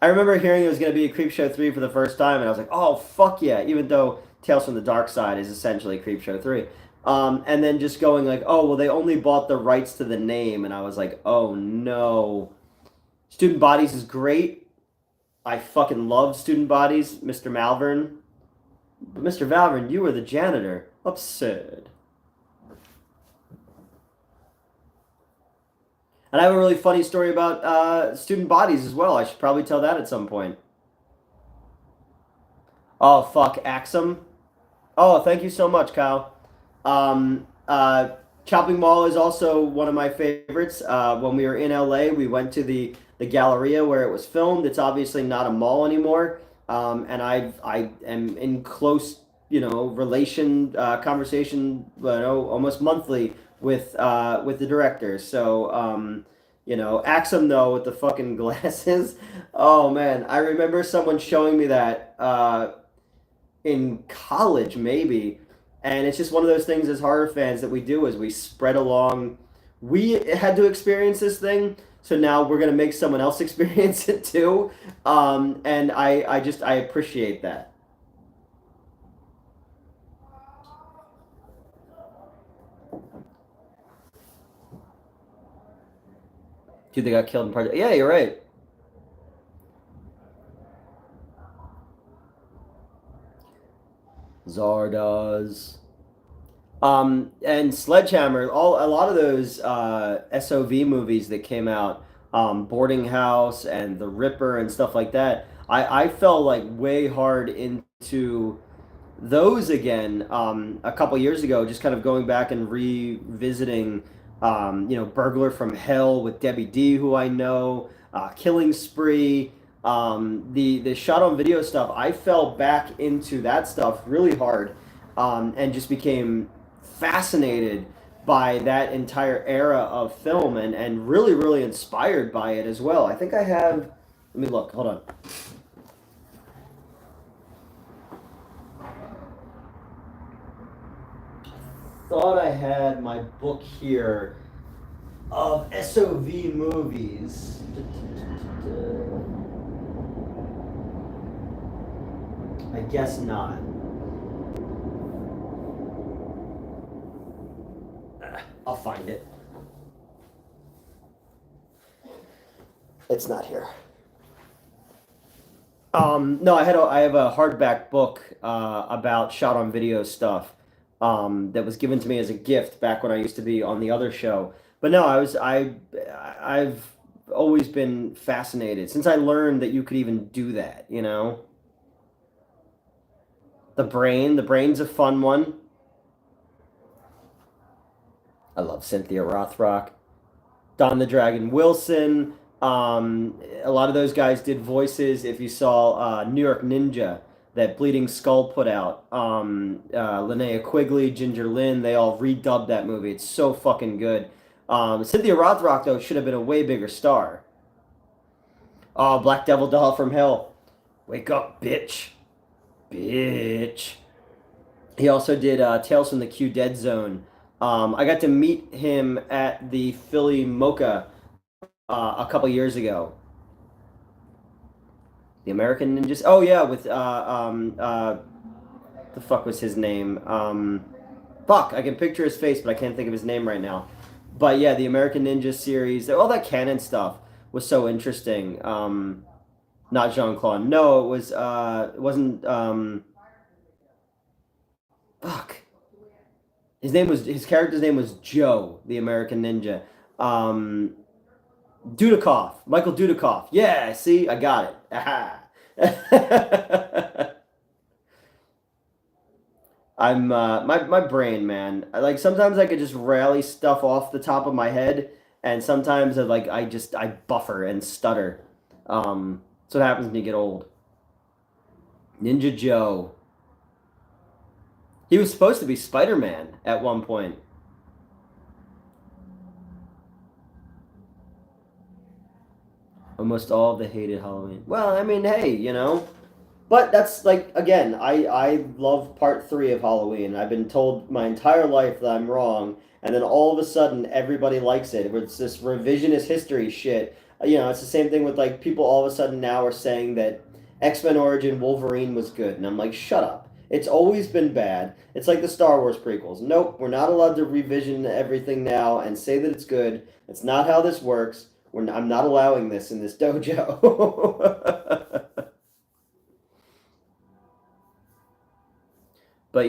I remember hearing it was going to be a Creepshow 3 for the first time, and I was like, oh, fuck yeah, even though Tales from the Dark Side is essentially Creepshow 3. And then just going like, oh, well, they only bought the rights to the name, and I was like, oh, no. Student Bodies is great. I fucking love Student Bodies, Mr. Malvern. But Mr. Malvern, you were the janitor. Absurd. And I have a really funny story about Student Bodies as well. I should probably tell that at some point. Oh, fuck. Axum. Oh, thank you so much, Kyle. Um, uh, Chopping Mall is also one of my favorites. When we were in LA, we went to the Galleria where it was filmed. It's obviously not a mall anymore. And I am in close, relation, conversation, almost monthly with the director. So, Axum though with the fucking glasses. Oh man, I remember someone showing me that in college maybe. And it's just one of those things as horror fans that we do is we spread along. We had to experience this thing, so now we're gonna make someone else experience it too. And I appreciate that. Dude, they got killed in part. Yeah, you're right. Zardoz. And Sledgehammer, a lot of those SOV movies that came out, Boarding House and The Ripper and stuff like that. I fell like way hard into those again a couple years ago, just kind of going back and revisiting, Burglar from Hell with Debbie D, who I know, Killing Spree, the shot on video stuff. I fell back into that stuff really hard, and just became fascinated by that entire era of film and really, really inspired by it as well. I think I have, let me look, hold on. Thought I had my book here of SOV movies. I guess not. I'll find it. It's not here. No, I have a hardback book about shot on video stuff, that was given to me as a gift back when I used to be on the other show. But no, I've always been fascinated since I learned that you could even do that. The brain's a fun one. I love Cynthia Rothrock. Don the Dragon Wilson. A lot of those guys did voices. If you saw New York Ninja, that Bleeding Skull put out, Linnea Quigley, Ginger Lynn, they all redubbed that movie. It's so fucking good. Cynthia Rothrock, though, should have been a way bigger star. Oh, Black Devil Doll from Hell. Wake up, bitch. Bitch. He also did Tales from the Q Dead Zone. I got to meet him at the Philly Mocha a couple years ago. The American Ninjas. Oh yeah, with the fuck was his name? Fuck, I can picture his face, but I can't think of his name right now. But yeah, the American Ninja series, all that canon stuff was so interesting. Not Jean Claude. No, it was. It wasn't. Fuck. His character's name was Joe, the American Ninja. Dudikoff, Michael Dudikoff. Yeah, see, I got it. Aha. I'm my brain, man. Like sometimes I could just rally stuff off the top of my head, and sometimes I buffer and stutter. That's what happens when you get old. Ninja Joe. He was supposed to be Spider-Man at one point. Almost all of the hated Halloween. Well, I mean, hey. But that's like again, I love part three of Halloween. I've been told my entire life that I'm wrong, and then all of a sudden everybody likes it. It's this revisionist history shit. It's the same thing with like people all of a sudden now are saying that X-Men Origin Wolverine was good, and I'm like, shut up. It's always been bad. It's like the Star Wars prequels. Nope, we're not allowed to revision everything now and say that it's good. It's not how this works. I'm not allowing this in this dojo. But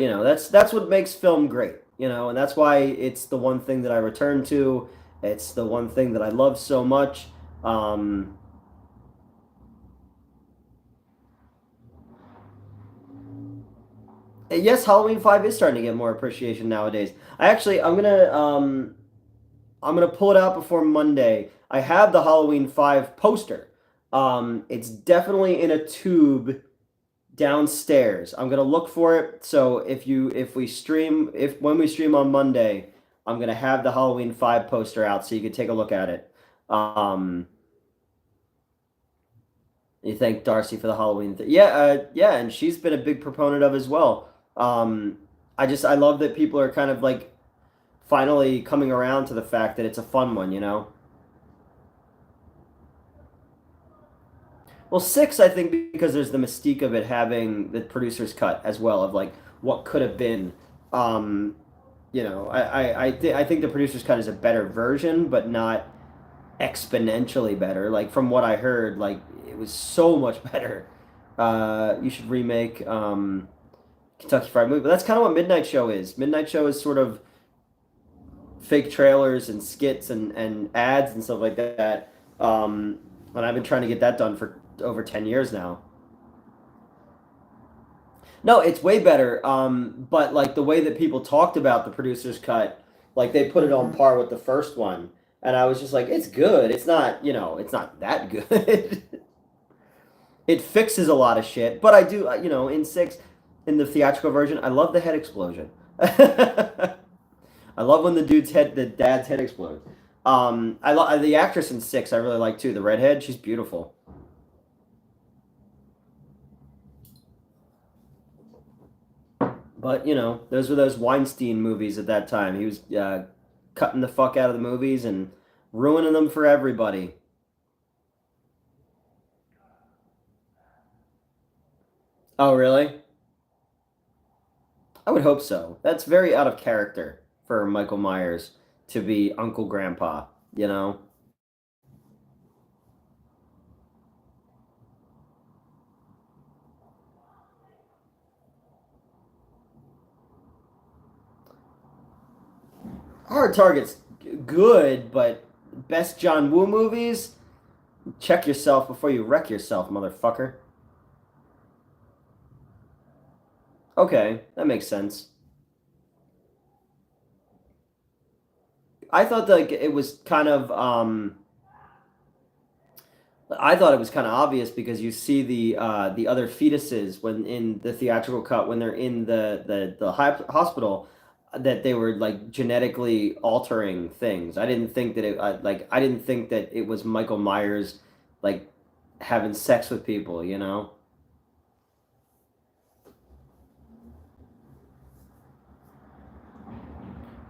that's what makes film great, and that's why it's the one thing that I return to. It's the one thing that I love so much. Yes, Halloween 5 is starting to get more appreciation nowadays. I'm gonna pull it out before Monday. I have the Halloween 5 poster. It's definitely in a tube downstairs. I'm gonna look for it. So if when we stream on Monday, I'm gonna have the Halloween 5 poster out so you can take a look at it. You thank Darcy for the Halloween thing. Yeah, yeah, and she's been a big proponent of as well. I love that people are kind of like finally coming around to the fact that it's a fun one, you know? Well, six, I think, because there's the mystique of it having the producer's cut as well of like what could have been. Um, I think the producer's cut is a better version, but not exponentially better. Like from what I heard, like it was so much better. You should remake Kentucky Fried Movie, but that's kind of what Midnight Show is. Midnight Show is sort of fake trailers and skits and ads and stuff like that. And I've been trying to get that done for over 10 years now. No, it's way better. But like the way that people talked about the producer's cut, like they put it on par with the first one. And I was just like, it's good. It's not, it's not that good. It fixes a lot of shit. But I do, in six, in the theatrical version, I love the head explosion. I love when the dad's head explodes. I love the actress in six. I really like too. The redhead, she's beautiful. But those were those Weinstein movies at that time. He was cutting the fuck out of the movies and ruining them for everybody. Oh, really? I would hope so. That's very out of character for Michael Myers to be Uncle Grandpa, you know? Hard Target's good, but best John Woo movies? Check yourself before you wreck yourself, motherfucker. Okay, that makes sense. I thought like it was kind of I thought it was kind of obvious because you see the other fetuses when in the theatrical cut when they're in the hospital that they were like genetically altering things. I didn't think that I didn't think that it was Michael Myers like having sex with people, you know?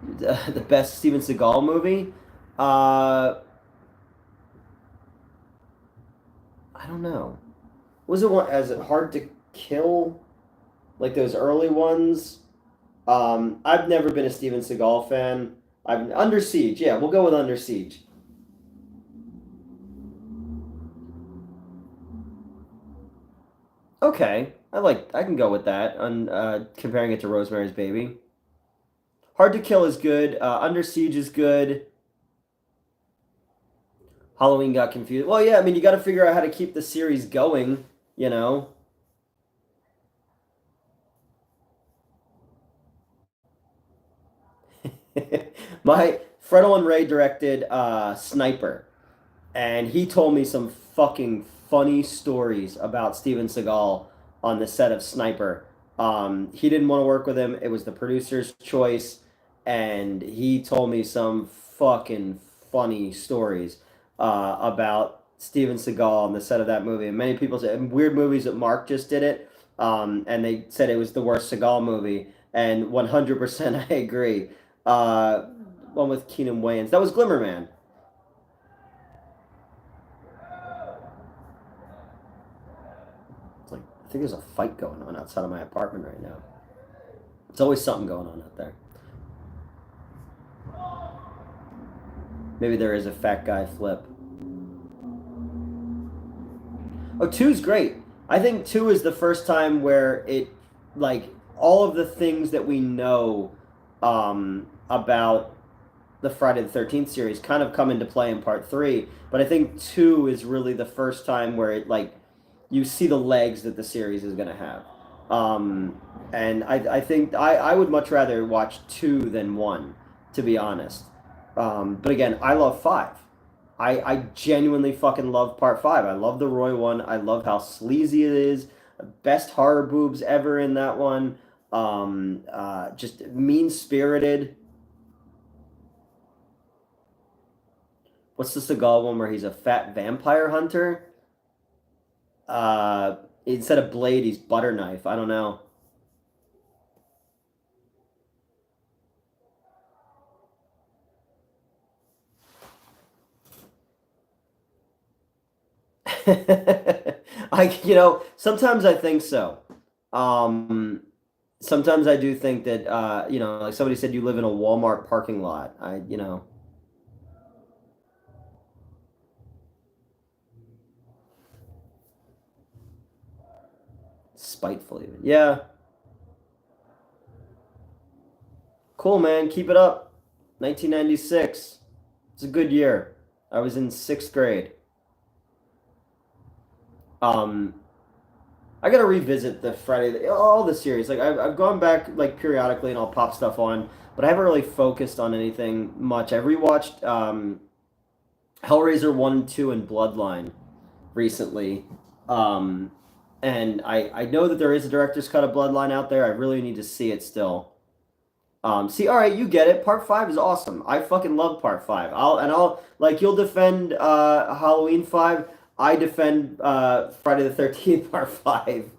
The best Steven Seagal movie? Uh I don't know. Was it one as it hard to kill like those early ones? I've never been a Steven Seagal fan. I'm Under Siege. Yeah, we'll go with Under Siege. Okay, I can go with that. On comparing it to Rosemary's Baby. Hard to Kill is good. Under Siege is good. Halloween got confused. Well, yeah, I mean you got to figure out how to keep the series going. You know, my Fredo and Ray directed Sniper, and he told me some fucking funny stories about Steven Seagal on the set of Sniper. He didn't want to work with him. It was the producer's choice, and he told me some fucking funny stories about Steven Seagal on the set of that movie. And many people said weird movies that Mark just did it, and they said it was the worst Seagal movie. And 100% I agree. Uh, One with Keenan Wayans. That was Glimmerman. It's like I think there's a fight going on outside of my apartment right now. There's always something going on out there. Maybe there is a fat guy flip. Oh, two's great. I think two is the first time where it, like, all of the things that we know about the Friday the 13th series kind of come into play in part three. But I think two is really the first time where it, like, you see the legs that the series is going to have. And I think I would much rather watch two than one, to be honest. But again, I love five. I genuinely fucking love part five. I love the Roy one. I love how sleazy it is. Best horror boobs ever in that one. Just mean spirited. What's the Seagal one where he's a fat vampire hunter? Instead of blade, he's butter knife. I don't know. Sometimes I think so. Um, Sometimes I do think that, like somebody said, you live in a Walmart parking lot. Spitefully. Yeah, cool, man. Keep it up. 1996. It's a good year. I was in sixth grade. Um, I gotta revisit the all the series. Like I've gone back like periodically and I'll pop stuff on, but I haven't really focused on anything much. I've rewatched Hellraiser 1, 2, and Bloodline recently. Um, and I know that there is a director's cut of Bloodline out there. I really need to see it still. See, all right, you get it. Part five is awesome. I fucking love part five. I'll like you'll defend Halloween 5. I defend Friday the 13th part 5.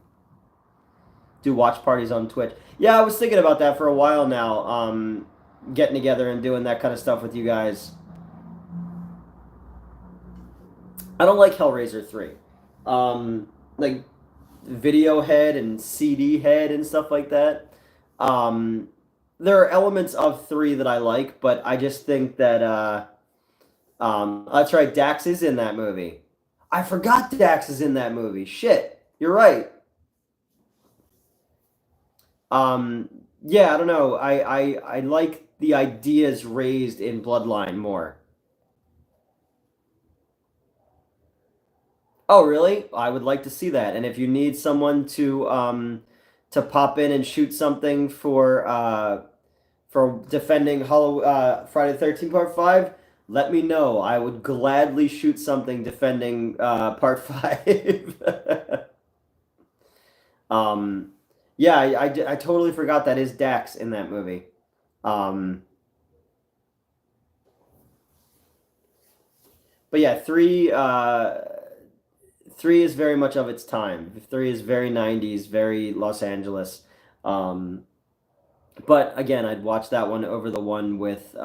Do watch parties on Twitch. Yeah, I was thinking about that for a while now. Getting together and doing that kind of stuff with you guys. I don't like Hellraiser 3. Like video head and CD head and stuff like that. Um, there are elements of 3 that I like, but I just think that that's right, Dax is in that movie. I forgot Dax is in that movie. Shit. You're right. Yeah, I don't know. I like the ideas raised in Bloodline more. Oh, really? I would like to see that. And if you need someone to pop in and shoot something for defending Friday the 13th Part 5, let me know. I would gladly shoot something defending Part 5. um yeah, I totally forgot that is Dax in that movie. Um but yeah, 3 is very much of its time. 3 is very 90s, very Los Angeles. Um, but again, I'd watch that one over the one with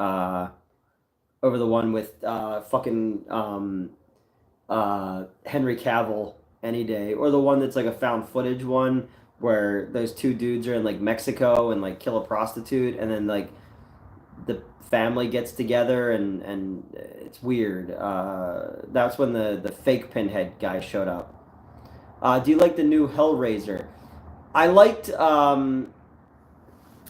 fucking Henry Cavill any day, or the one that's like a found footage one where those two dudes are in like Mexico and like kill a prostitute, and then like the family gets together and it's weird. That's when the fake Pinhead guy showed up. Do you like the new Hellraiser? I liked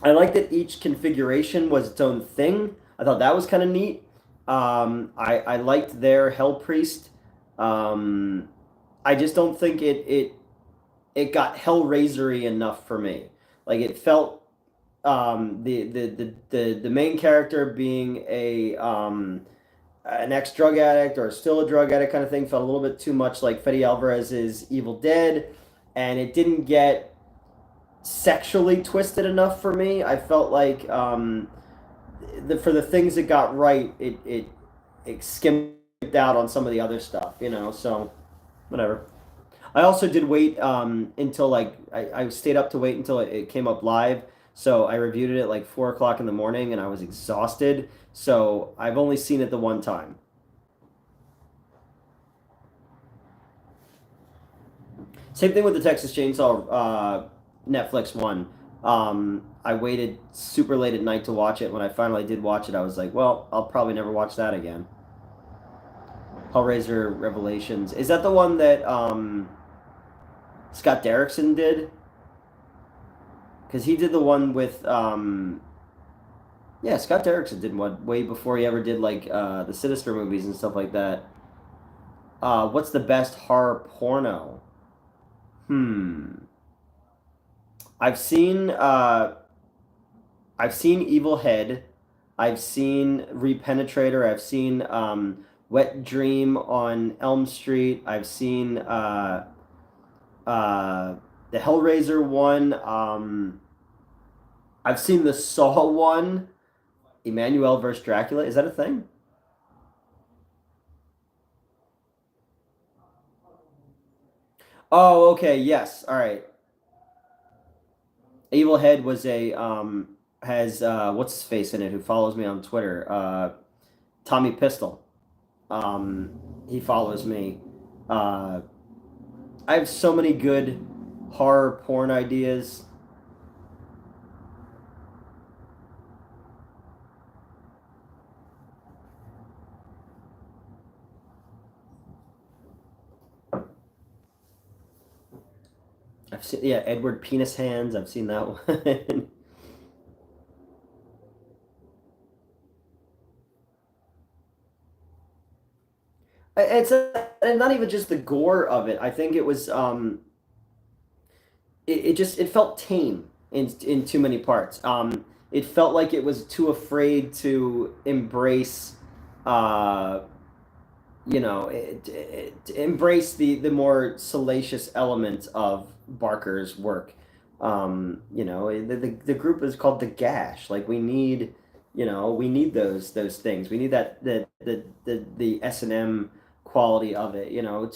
I liked that each configuration was its own thing. I thought that was kind of neat. I liked their Hell Priest. Um, I just don't think it got Hellraisery enough for me. Like it felt the main character being a an ex drug addict or still a drug addict kind of thing felt a little bit too much like Fede Alvarez's Evil Dead, and it didn't get sexually twisted enough for me. I felt like for the things it got right, it skimmed out on some of the other stuff, So whatever. I also did wait until like I stayed up to wait until it came up live. So I reviewed it at like 4 o'clock in the morning, and I was exhausted. So I've only seen it the one time. Same thing with the Texas Chainsaw Netflix one. I waited super late at night to watch it. When I finally did watch it, I was like, well, I'll probably never watch that again. Hellraiser Revelations. Is that the one that Scott Derrickson did? Because he did the one with yeah, Scott Derrickson did one way before he ever did like the Sinister movies and stuff like that. What's the best horror porno? Hmm. I've seen I've seen Evil Head. I've seen Repenetrator. I've seen Wet Dream on Elm Street. I've seen the Hellraiser one. I've seen the Saw one. Emmanuel versus Dracula. Is that a thing? Oh, okay. Yes. All right. Evil Head was a has what's his face in it who follows me on Twitter? Tommy Pistol. He follows me. Uh, I have so many good horror porn ideas. I've seen, yeah, Edward Penis Hands. I've seen that one. It's and not even just the gore of it. I think it was it just it felt tame in too many parts. It felt like it was too afraid to embrace uh embrace the more salacious element of Barker's work. The group is called the Gash. Like we need those things. We need that the S&M quality of it. One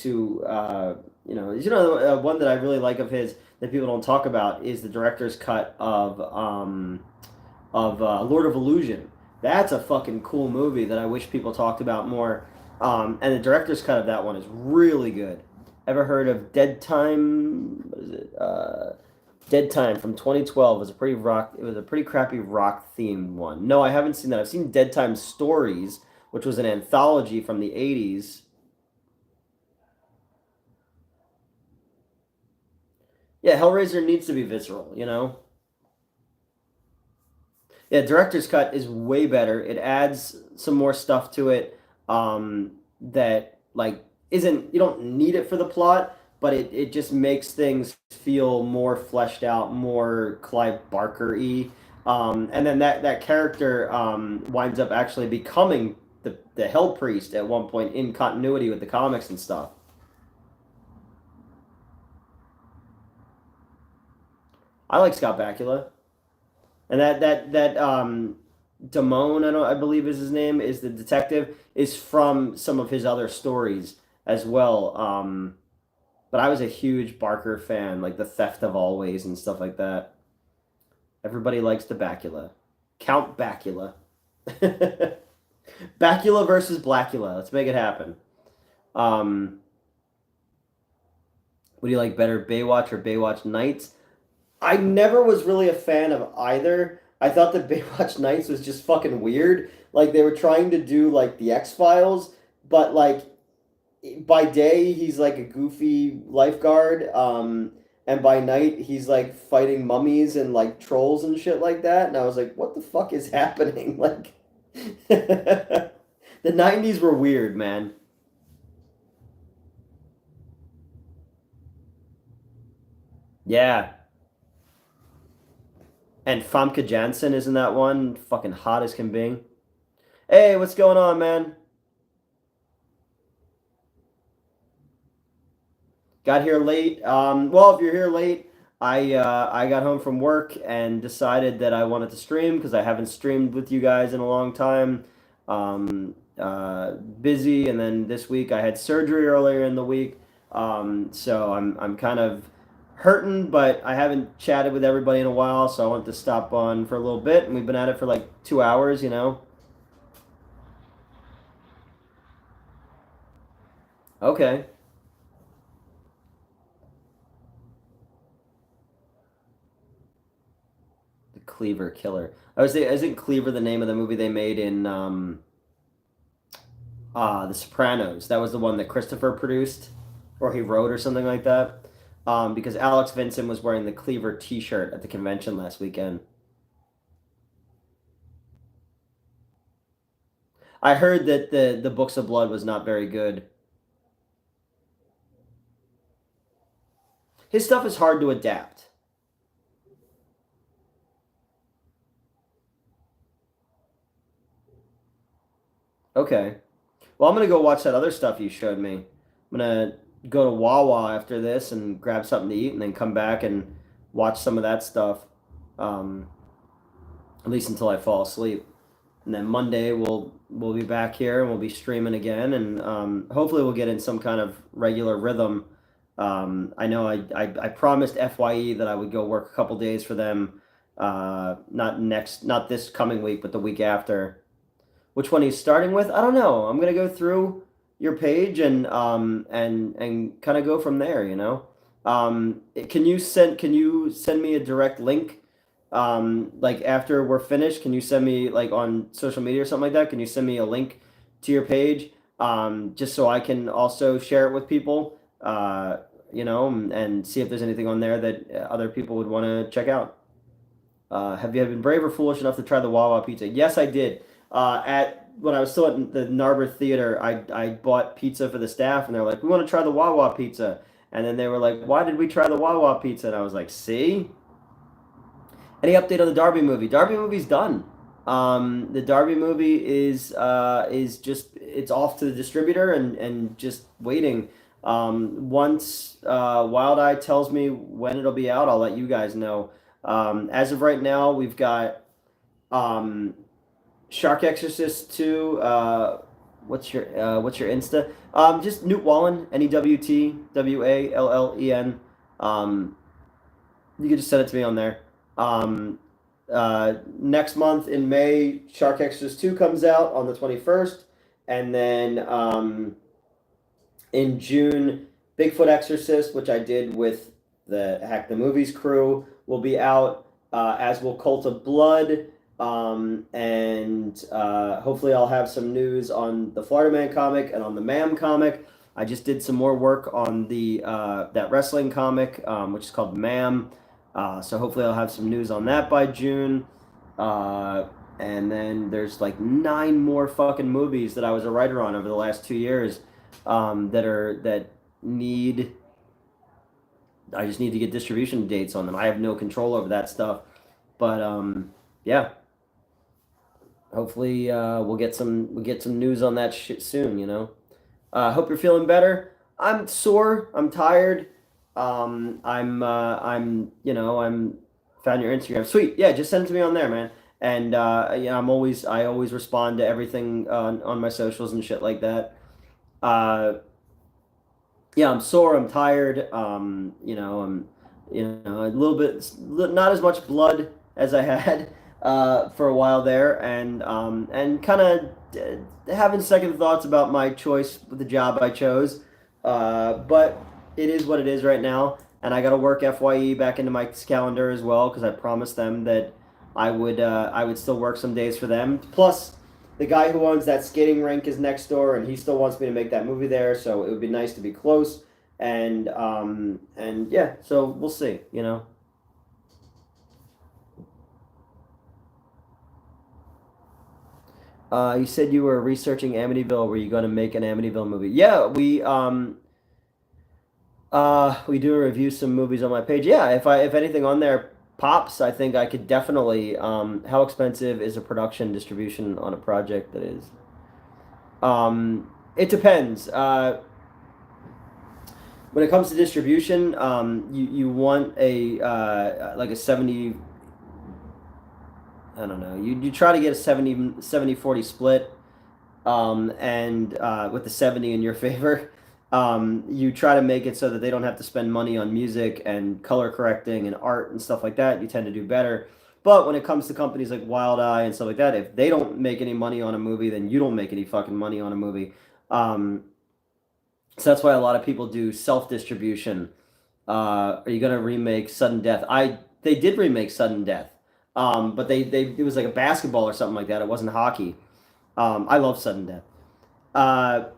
that I really like of his that people don't talk about is the director's cut of Lord of Illusion. That's a fucking cool movie that I wish people talked about more. And the director's cut of that one is really good. Ever heard of Dead Time? What is it? Dead Time from 2012 was a pretty rock. It was a pretty crappy rock themed one. No, I haven't seen that. I've seen Dead Time Stories, which was an anthology from the 80s. Yeah, Hellraiser needs to be visceral, you know? Yeah, director's cut is way better. It adds some more stuff to it that like isn't you don't need it for the plot, but it just makes things feel more fleshed out, more Clive Barker-y. And then that character winds up actually becoming the Hell Priest at one point in continuity with the comics and stuff. I like Scott Bakula. And that Damone, I believe is his name, is the detective, is from some of his other stories as well. But I was a huge Barker fan, like the Theft of Always and stuff like that. Everybody likes the Bakula. Count Bakula. Bakula versus Blackula. Let's make it happen. Um, what do you like better, Baywatch or Baywatch Nights? I never was really a fan of either. I thought that Baywatch Nights was just fucking weird. Like they were trying to do like the X Files, but like by day he's like a goofy lifeguard, and by night he's like fighting mummies and like trolls and shit like that. And I was like, what the fuck is happening? Like the '90s were weird, man. Yeah. And Famke Janssen is in that one, fucking hot as can be. Hey, what's going on, man? Got here late. Well, if you're here late, I got home from work and decided that I wanted to stream because I haven't streamed with you guys in a long time. Busy, and then this week I had surgery earlier in the week. So I'm kind of hurting, but I haven't chatted with everybody in a while, so I wanted to stop on for a little bit, and we've been at it for like 2 hours, you know. Okay. The Cleaver Killer. Isn't Cleaver the name of the movie they made in The Sopranos? That was the one that Christopher produced, or he wrote, or something like that. Because Alex Vincent was wearing the Cleaver T-shirt at the convention last weekend. I heard that the Books of Blood was not very good. His stuff is hard to adapt. Okay. Well, I'm gonna go watch that other stuff you showed me. I'm gonna go to Wawa after this and grab something to eat, and then come back and watch some of that stuff. Um, at least until I fall asleep. And then Monday we'll be back here and we'll be streaming again, and hopefully we'll get in some kind of regular rhythm. I know I promised FYE that I would go work a couple days for them, not this coming week, but the week after. Which one he's starting with? I don't know. I'm gonna go through. your page and kind of go from there, you know. Can you send me a direct link? Like after we're finished, can you send me like on social media or something like that? Can you send me a link to your page? Just so I can also share it with people, you know, and see if there's anything on there that other people would want to check out. Have you been brave or foolish enough to try the Wawa pizza? Yes, I did. At when I was still at the Narberth Theater, I bought pizza for the staff, and they're like, "We want to try the Wawa pizza." And then they were like, "Why did we try the Wawa pizza?" And I was like, "See." Any update on the Darby movie? Darby movie's done. The Darby movie is just it's off to the distributor and just waiting. Once Wild Eye tells me when it'll be out, I'll let you guys know. As of right now, we've got um, Shark Exorcist 2. What's your Insta? Just Newt Wallen, NEWTWALLEN. You can just send it to me on there. Um, Next month in May, Shark Exorcist 2 comes out on the 21st. And then in June, Bigfoot Exorcist, which I did with the Hack the Movies crew, will be out, as will Cult of Blood. And hopefully I'll have some news on the Florida Man comic and on the Mam comic. I just did some more work on the that wrestling comic, which is called Mam. So hopefully I'll have some news on that by June. And then there's like 9 more fucking movies that I was a writer on over the last 2 years, that need. I just need to get distribution dates on them. I have no control over that stuff, but yeah. Hopefully we'll get some news on that shit soon. You know. Hope you're feeling better. I'm sore. I'm tired. I'm found your Instagram. Sweet. Yeah, just send it to me on there, man. And yeah, I always respond to everything on my socials and shit like that. Uh, yeah, I'm sore. I'm tired. A little bit, not as much blood as I had for a while there, and kind of having second thoughts about my choice with the job I chose. But it is what it is right now, and I got to work FYE back into my calendar as well because I promised them that I would still work some days for them. Plus, the guy who owns that skating rink is next door, and he still wants me to make that movie there. So it would be nice to be close, and yeah. So we'll see. You know. You said you were researching Amityville. Were you going to make an Amityville movie? Yeah, we do review some movies on my page. Yeah, if anything on there pops, I think I could definitely. How expensive is a production distribution on a project that is? It depends. When it comes to distribution, you want a like a 70. I don't know. You try to get a 70-40 split, and with the 70 in your favor. You try to make it so that they don't have to spend money on music and color correcting and art and stuff like that. You tend to do better. But when it comes to companies like Wild Eye and stuff like that, if they don't make any money on a movie, then you don't make any fucking money on a movie. So that's why a lot of people do self-distribution. Are you gonna remake Sudden Death? They did remake Sudden Death, but they it was like a basketball or something like that. It wasn't hockey. I love Sudden Death. Uh,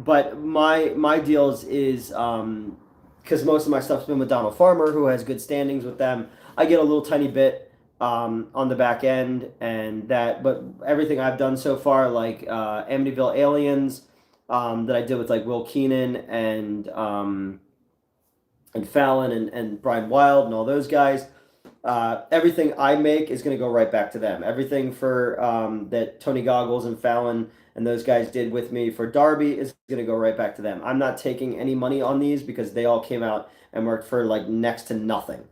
but my deals is because most of my stuff's been with Donald Farmer, who has good standings with them. I get a little tiny bit on the back end, and that. But everything I've done so far, like Amityville Aliens, that I did with like Will Keenan and Fallon and Brian Wilde and all those guys. Everything I make is going to go right back to them. Everything for that Tony Goggles and Fallon and those guys did with me for Darby is going to go right back to them. I'm not taking any money on these because they all came out and worked for like next to nothing.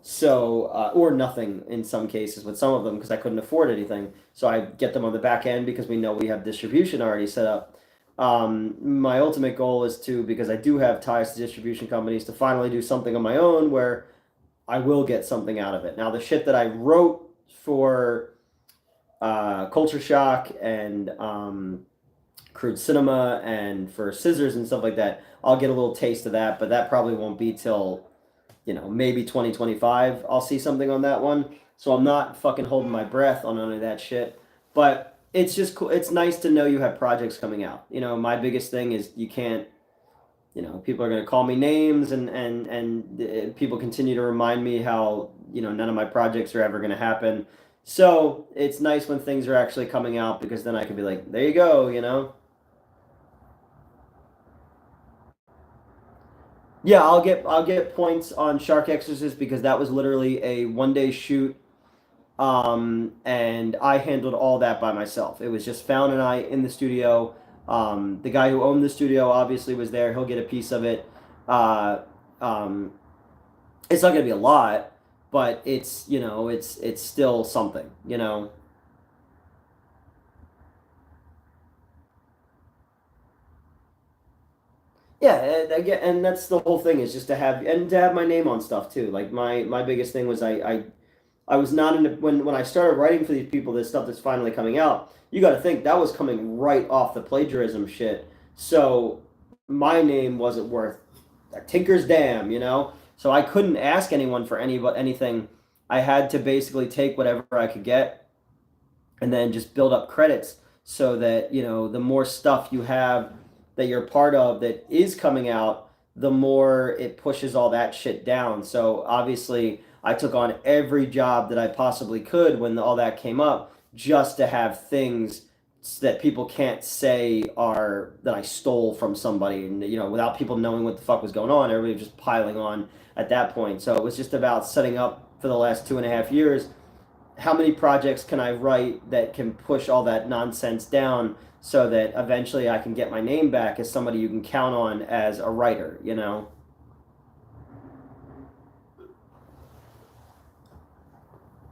So, or nothing in some cases with some of them because I couldn't afford anything. So I get them on the back end because we know we have distribution already set up. My ultimate goal is to, because I do have ties to distribution companies, to finally do something on my own where I will get something out of it. Now, the shit that I wrote for Culture Shock and Crude Cinema and for Scissors and stuff like that. I'll get a little taste of that, but that probably won't be till, maybe 2025. I'll see something on that one. So I'm not fucking holding my breath on any of that shit. But it's just cool. It's nice to know you have projects coming out. My biggest thing is you can't, people are going to call me names and people continue to remind me how, none of my projects are ever going to happen. So it's nice when things are actually coming out because then I can be like, there you go. Yeah, I'll get points on Shark Exorcist because that was literally a 1 day shoot. And I handled all that by myself. It was just Fallon and I in the studio. The guy who owned the studio obviously was there. He'll get a piece of it. Uh, um, it's not gonna be a lot, but it's still something. Yeah, and again, and that's the whole thing is just to have my name on stuff too. Like my biggest thing was I was not in when I started writing for these people, this stuff that's finally coming out. You got to think that was coming right off the plagiarism shit. So my name wasn't worth a tinker's damn. So I couldn't ask anyone for anything. I had to basically take whatever I could get and then just build up credits so that the more stuff you have that you're part of that is coming out, the more it pushes all that shit down. So obviously I took on every job that I possibly could when all that came up just to have things that people can't say are that I stole from somebody, and without people knowing what the fuck was going on. Everybody was just piling on at that point. So it was just about setting up for the last 2.5 years. How many projects can I write that can push all that nonsense down so that eventually I can get my name back as somebody you can count on as a writer.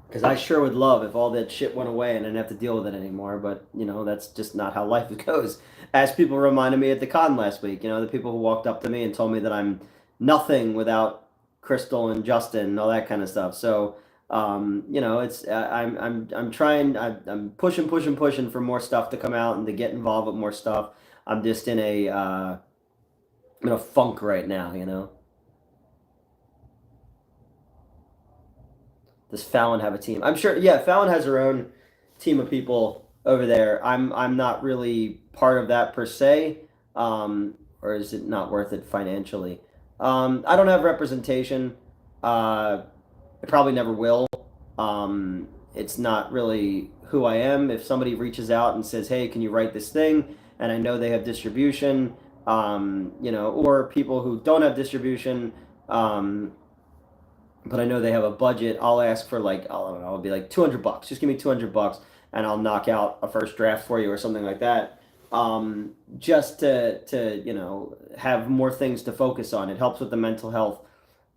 Because I sure would love if all that shit went away and I didn't have to deal with it anymore. But, that's just not how life goes. As people reminded me at the con last week, the people who walked up to me and told me that I'm nothing without Crystal and Justin and all that kind of stuff. So, it's I'm trying, I'm pushing for more stuff to come out and to get involved with more stuff. I'm just in a funk right now. Does Fallon have a team? I'm sure. Yeah, Fallon has her own team of people over there. I'm not really part of that per se, or is it not worth it financially? I don't have representation. I probably never will. It's not really who I am. If somebody reaches out and says, "Hey, can you write this thing?" and I know they have distribution, or people who don't have distribution. But I know they have a budget. I'll ask for like, I don't know, I'll be like $200. Just give me $200 and I'll knock out a first draft for you or something like that. Just to have more things to focus on. It helps with the mental health,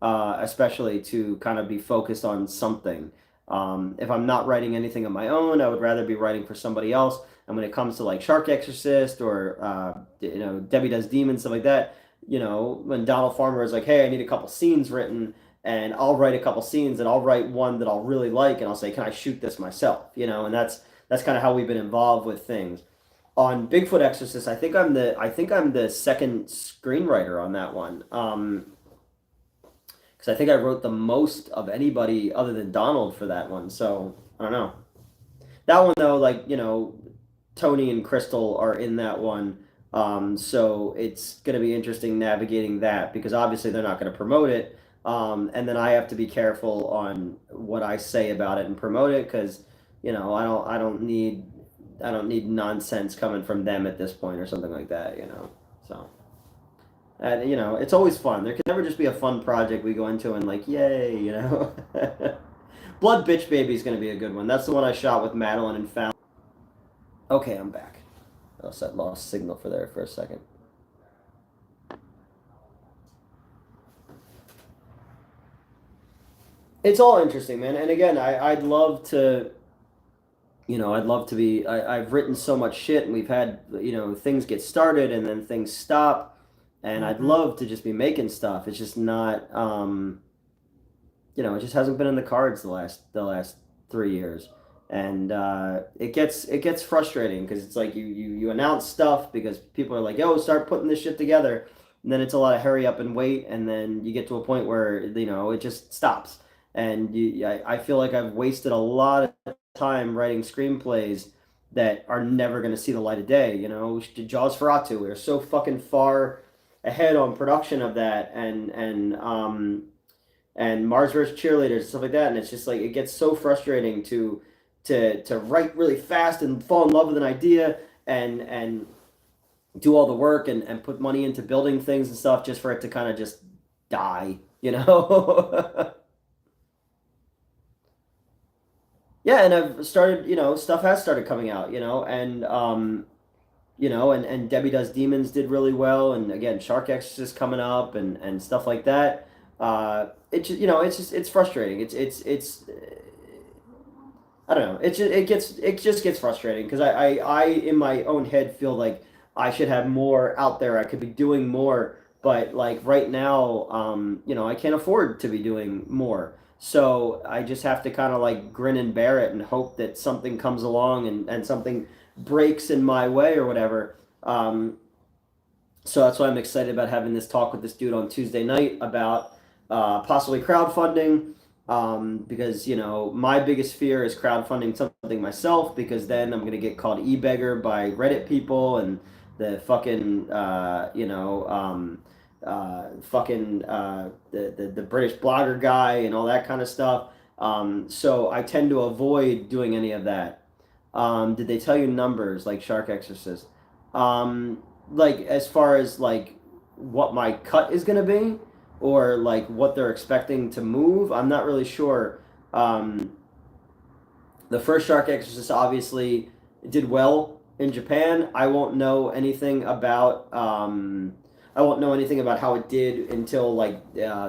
especially to kind of be focused on something. If I'm not writing anything of my own, I would rather be writing for somebody else. And when it comes to like Shark Exorcist or Debbie Does Demons, stuff like that, when Donald Farmer is like, hey, I need a couple scenes written, and I'll write a couple scenes and I'll write one that I'll really like and I'll say, can I shoot this myself? And that's kind of how we've been involved with things. On Bigfoot Exorcist, I think I'm the second screenwriter on that one. Because I think I wrote the most of anybody other than Donald for that one. So I don't know. That one though, like Tony and Crystal are in that one. So it's going to be interesting navigating that because obviously they're not going to promote it. And then I have to be careful on what I say about it and promote it because, I don't need nonsense coming from them at this point or something like that. So, and it's always fun. There can never just be a fun project we go into and like, yay. Blood Bitch Baby is going to be a good one. That's the one I shot with Madeline and Fallon. Okay, I'm back. I lost signal for there for a second. It's all interesting, man. And again, I'd love to, I'd love to be. I've written so much shit, and we've had, things get started and then things stop, and I'd love to just be making stuff. It's just not, it just hasn't been in the cards the last 3 years. and it gets frustrating because it's like you announce stuff because people are like, "Yo, start putting this shit together," and then it's a lot of hurry up and wait, and then you get to a point where it just stops, and I feel like I've wasted a lot of time writing screenplays that are never going to see the light of day. Jaws Ferratu, we are so fucking far ahead on production of that, and Mars vs. Cheerleaders and stuff like that. And it's just like it gets so frustrating to write really fast and fall in love with an idea and do all the work and put money into building things and stuff just for it to kind of just die. Yeah, and I've started, stuff has started coming out, and Debbie Does Demons did really well, and again, Shark Exorcist coming up and stuff like that. It's frustrating. It's I don't know. It just gets frustrating because I in my own head feel like I should have more out there. I could be doing more, but like right now, I can't afford to be doing more. So I just have to kind of like grin and bear it and hope that something comes along and something breaks in my way or whatever. So that's why I'm excited about having this talk with this dude on Tuesday night about possibly crowdfunding. Because my biggest fear is crowdfunding something myself because then I'm gonna get called e-beggar by Reddit people and the fucking the British blogger guy and all that kind of stuff. So I tend to avoid doing any of that. Did they tell you numbers like Shark Exorcist? Like as far as like what my cut is gonna be, or like what they're expecting to move. I'm not really sure. Um, the first Shark Exorcist obviously did well in Japan. I won't know anything about how it did until like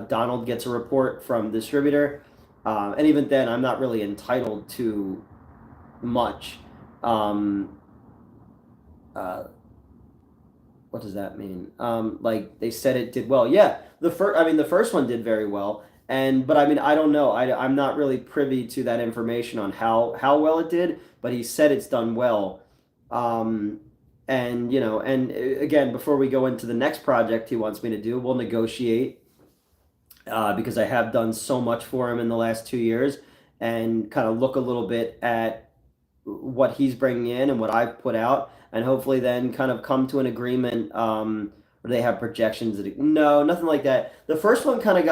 Donald gets a report from the distributor, and even then, I'm not really entitled to much. Um, uh, what does that mean? Like they said it did well. Yeah, the first one did very well. But I mean, I don't know. I'm not really privy to that information on how well it did. But he said it's done well. Um, and again, before we go into the next project he wants me to do, we'll negotiate because I have done so much for him in the last 2 years, and kind of look a little bit at what he's bringing in and what I've put out, and hopefully then kind of come to an agreement. Where they have projections no, nothing like that. The first one kind of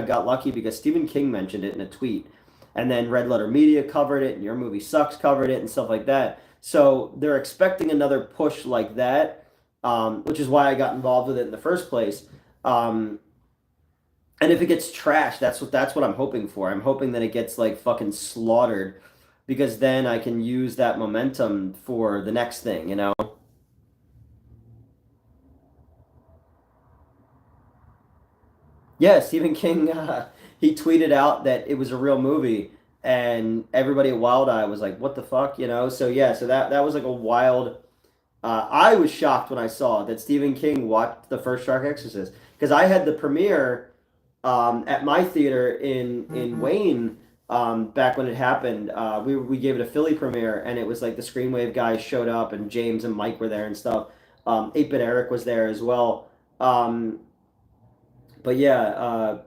got lucky because Stephen King mentioned it in a tweet, and then Red Letter Media covered it, and Your Movie Sucks covered it, and stuff like that. So they're expecting another push like that, which is why I got involved with it in the first place. Um, and if it gets trashed, that's what I'm hoping for. I'm hoping that it gets like fucking slaughtered because then I can use that momentum for the next thing. Yeah, Stephen King, he tweeted out that it was a real movie, and everybody at Wild Eye was like, "What the fuck?" So yeah, so that was like a wild. I was shocked when I saw that Stephen King watched the first Shark Exorcist because I had the premiere at my theater in Wayne back when it happened. We gave it a Philly premiere, and it was like the Screenwave guys showed up, and James and Mike were there and stuff. 8-Bit Eric was there as well. But yeah,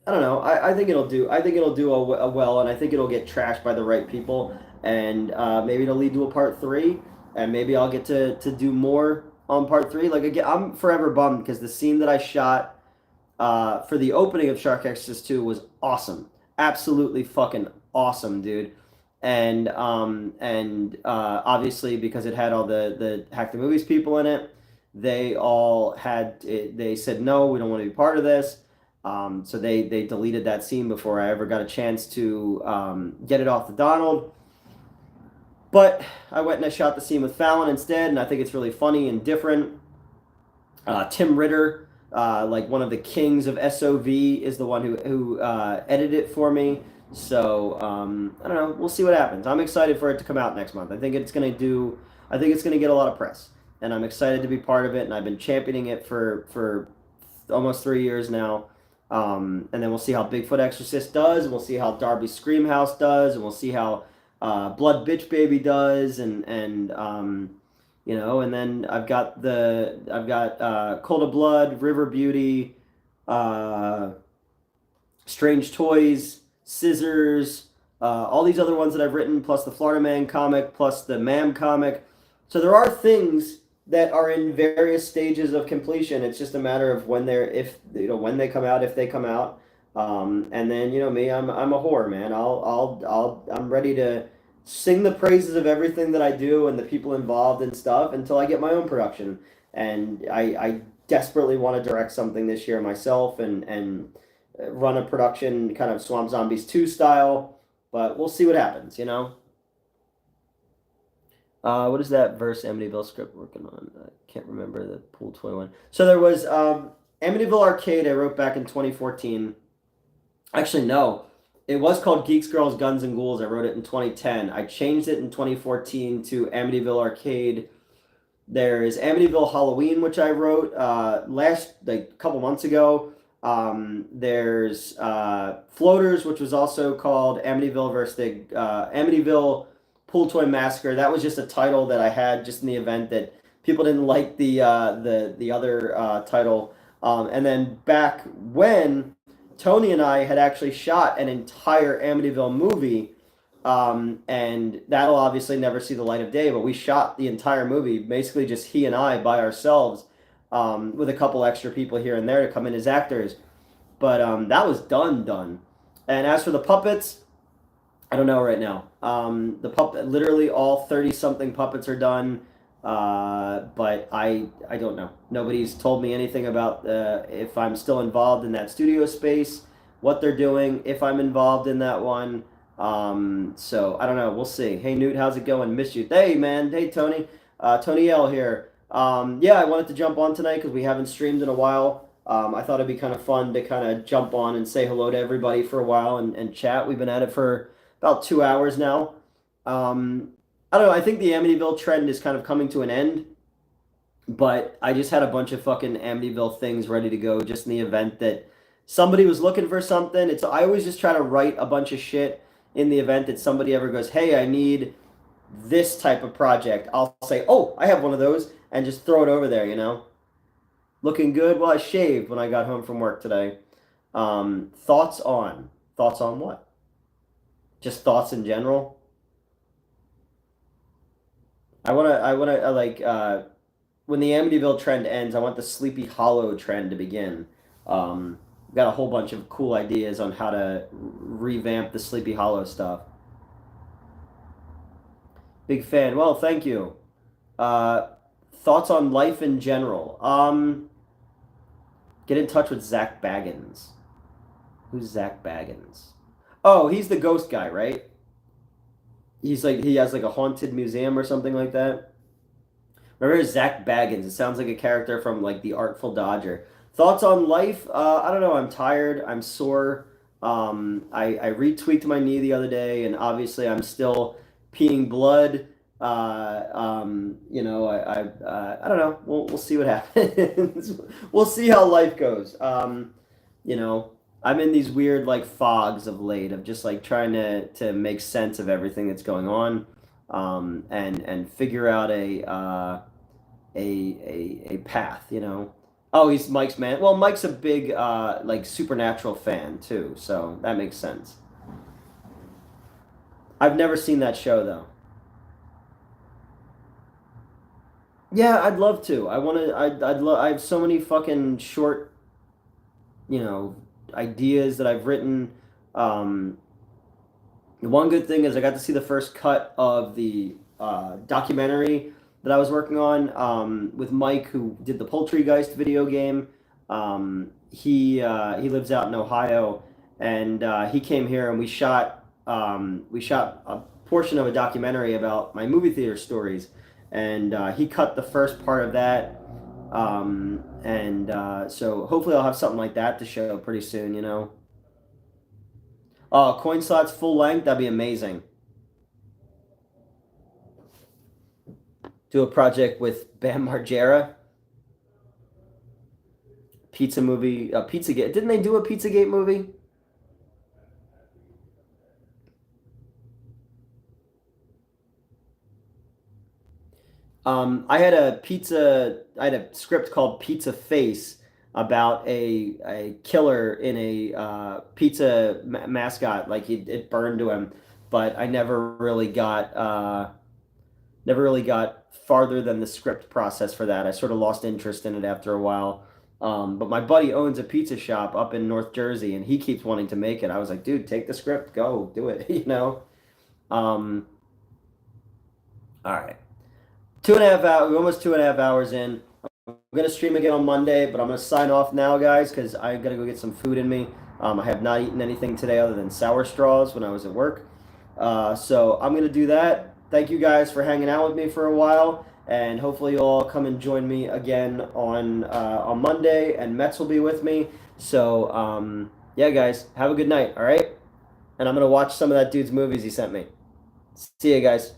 I don't know. I think it'll do. I think it'll do a well, and I think it'll get trashed by the right people, and maybe it'll lead to a part three, and maybe I'll get to do more on part three. Like again, I'm forever bummed because the scene that I shot for the opening of Shark Exorcist 2 was awesome, absolutely fucking awesome, dude. And obviously because it had all the Hack the Movies people in it, they all had it, they said no, we don't want to be part of this. So they deleted that scene before I ever got a chance to get it off the Donald. But I went and I shot the scene with Fallon instead, and I think it's really funny and different. Tim Ritter, like one of the kings of SOV, is the one who edited it for me. So I don't know. We'll see what happens. I'm excited for it to come out next month. I think it's gonna do. I think it's gonna get a lot of press, and I'm excited to be part of it. And I've been championing it for almost 3 years now. And then we'll see how Bigfoot Exorcist does, and we'll see how Darby Screamhouse does, and we'll see how Blood Bitch Baby does, and then I've got Cold of Blood, River Beauty, uh, Strange Toys, Scissors, all these other ones that I've written, plus the Florida Man comic, plus the Mam comic. So there are things that are in various stages of completion. It's just a matter of when they come out, if they come out. And then me, I'm a whore, man. I'm ready to sing the praises of everything that I do and the people involved and stuff until I get my own production. And I desperately want to direct something this year myself and run a production kind of Swamp Zombies 2 style, but we'll see what happens. What is that verse Amityville script working on? I can't remember the Pool Toy one. So there was Amityville Arcade I wrote back in 2014. Actually, no. It was called Geeks, Girls, Guns, and Ghouls. I wrote it in 2010. I changed it in 2014 to Amityville Arcade. There's Amityville Halloween, which I wrote a couple months ago. There's Floaters, which was also called Amityville versus the Amityville Pool Toy Massacre. That was just a title that I had just in the event that people didn't like the other title. And then back when Tony and I had actually shot an entire Amityville movie, and that'll obviously never see the light of day, but we shot the entire movie, basically just he and I by ourselves, with a couple extra people here and there to come in as actors. But that was done. And as for the puppets, I don't know right now. The puppet, literally all 30-something puppets are done, but I don't know. Nobody's told me anything about if I'm still involved in that studio space, what they're doing, if I'm involved in that one. So I don't know. We'll see. Hey Newt, how's it going? Miss you. Hey man. Hey Tony. Tony L here. Yeah, I wanted to jump on tonight because we haven't streamed in a while. I thought it'd be kind of fun to kind of jump on and say hello to everybody for a while and chat. We've been at it for about 2 hours now. I don't know. I think the Amityville trend is kind of coming to an end, but I just had a bunch of fucking Amityville things ready to go just in the event that somebody was looking for something. I always just try to write a bunch of shit in the event that somebody ever goes, hey, I need this type of project. I'll say, oh, I have one of those, and just throw it over there. Looking good? Well, I shaved when I got home from work today. Thoughts on what? Just thoughts in general. When the Amityville trend ends, I want the Sleepy Hollow trend to begin. Got a whole bunch of cool ideas on how to revamp the Sleepy Hollow stuff. Big fan. Well, thank you. Thoughts on life in general. Get in touch with Zach Baggins. Who's Zach Baggins? Oh, he's the ghost guy, right? He has like a haunted museum or something like that. Remember Zach Baggins? It sounds like a character from like The Artful Dodger. Thoughts on life? I don't know. I'm tired. I'm sore. I retweaked my knee the other day, and obviously I'm still peeing blood. I don't know. We'll see what happens. We'll see how life goes. I'm in these weird like fogs of late of just like trying to make sense of everything that's going on, and figure out a path. Oh, he's Mike's man. Well, Mike's a big like Supernatural fan too, so that makes sense. I've never seen that show though. Yeah, I'd love to. I want to. I'd love. I have so many fucking short, you know, ideas that I've written. Um, the one good thing is I got to see the first cut of the documentary that I was working on, with Mike, who did the Poultrygeist video game. He lives out in Ohio, and he came here and we shot a portion of a documentary about my movie theater stories, and he cut the first part of that. And so hopefully I'll have something like that to show pretty soon. Oh, coin slots full length, that'd be amazing. Do a project with Bam Margera. pizza movie, Pizzagate. Didn't they do a Pizzagate movie? I had a script called Pizza Face about a killer in a pizza mascot. Like it burned to him, but I never really got farther than the script process for that. I sort of lost interest in it after a while. But my buddy owns a pizza shop up in North Jersey, and he keeps wanting to make it. I was like, dude, take the script, go do it, you know? Um, all right. 2.5 hours, we're almost 2.5 hours in. I'm gonna stream again on Monday, but I'm gonna sign off now, guys, because I gotta go get some food in me. I have not eaten anything today other than sour straws when I was at work. So I'm gonna do that. Thank you guys for hanging out with me for a while, and hopefully you'll all come and join me again on Monday, and Mets will be with me. So yeah, guys, have a good night. All right, and I'm gonna watch some of that dude's movies he sent me. See you guys.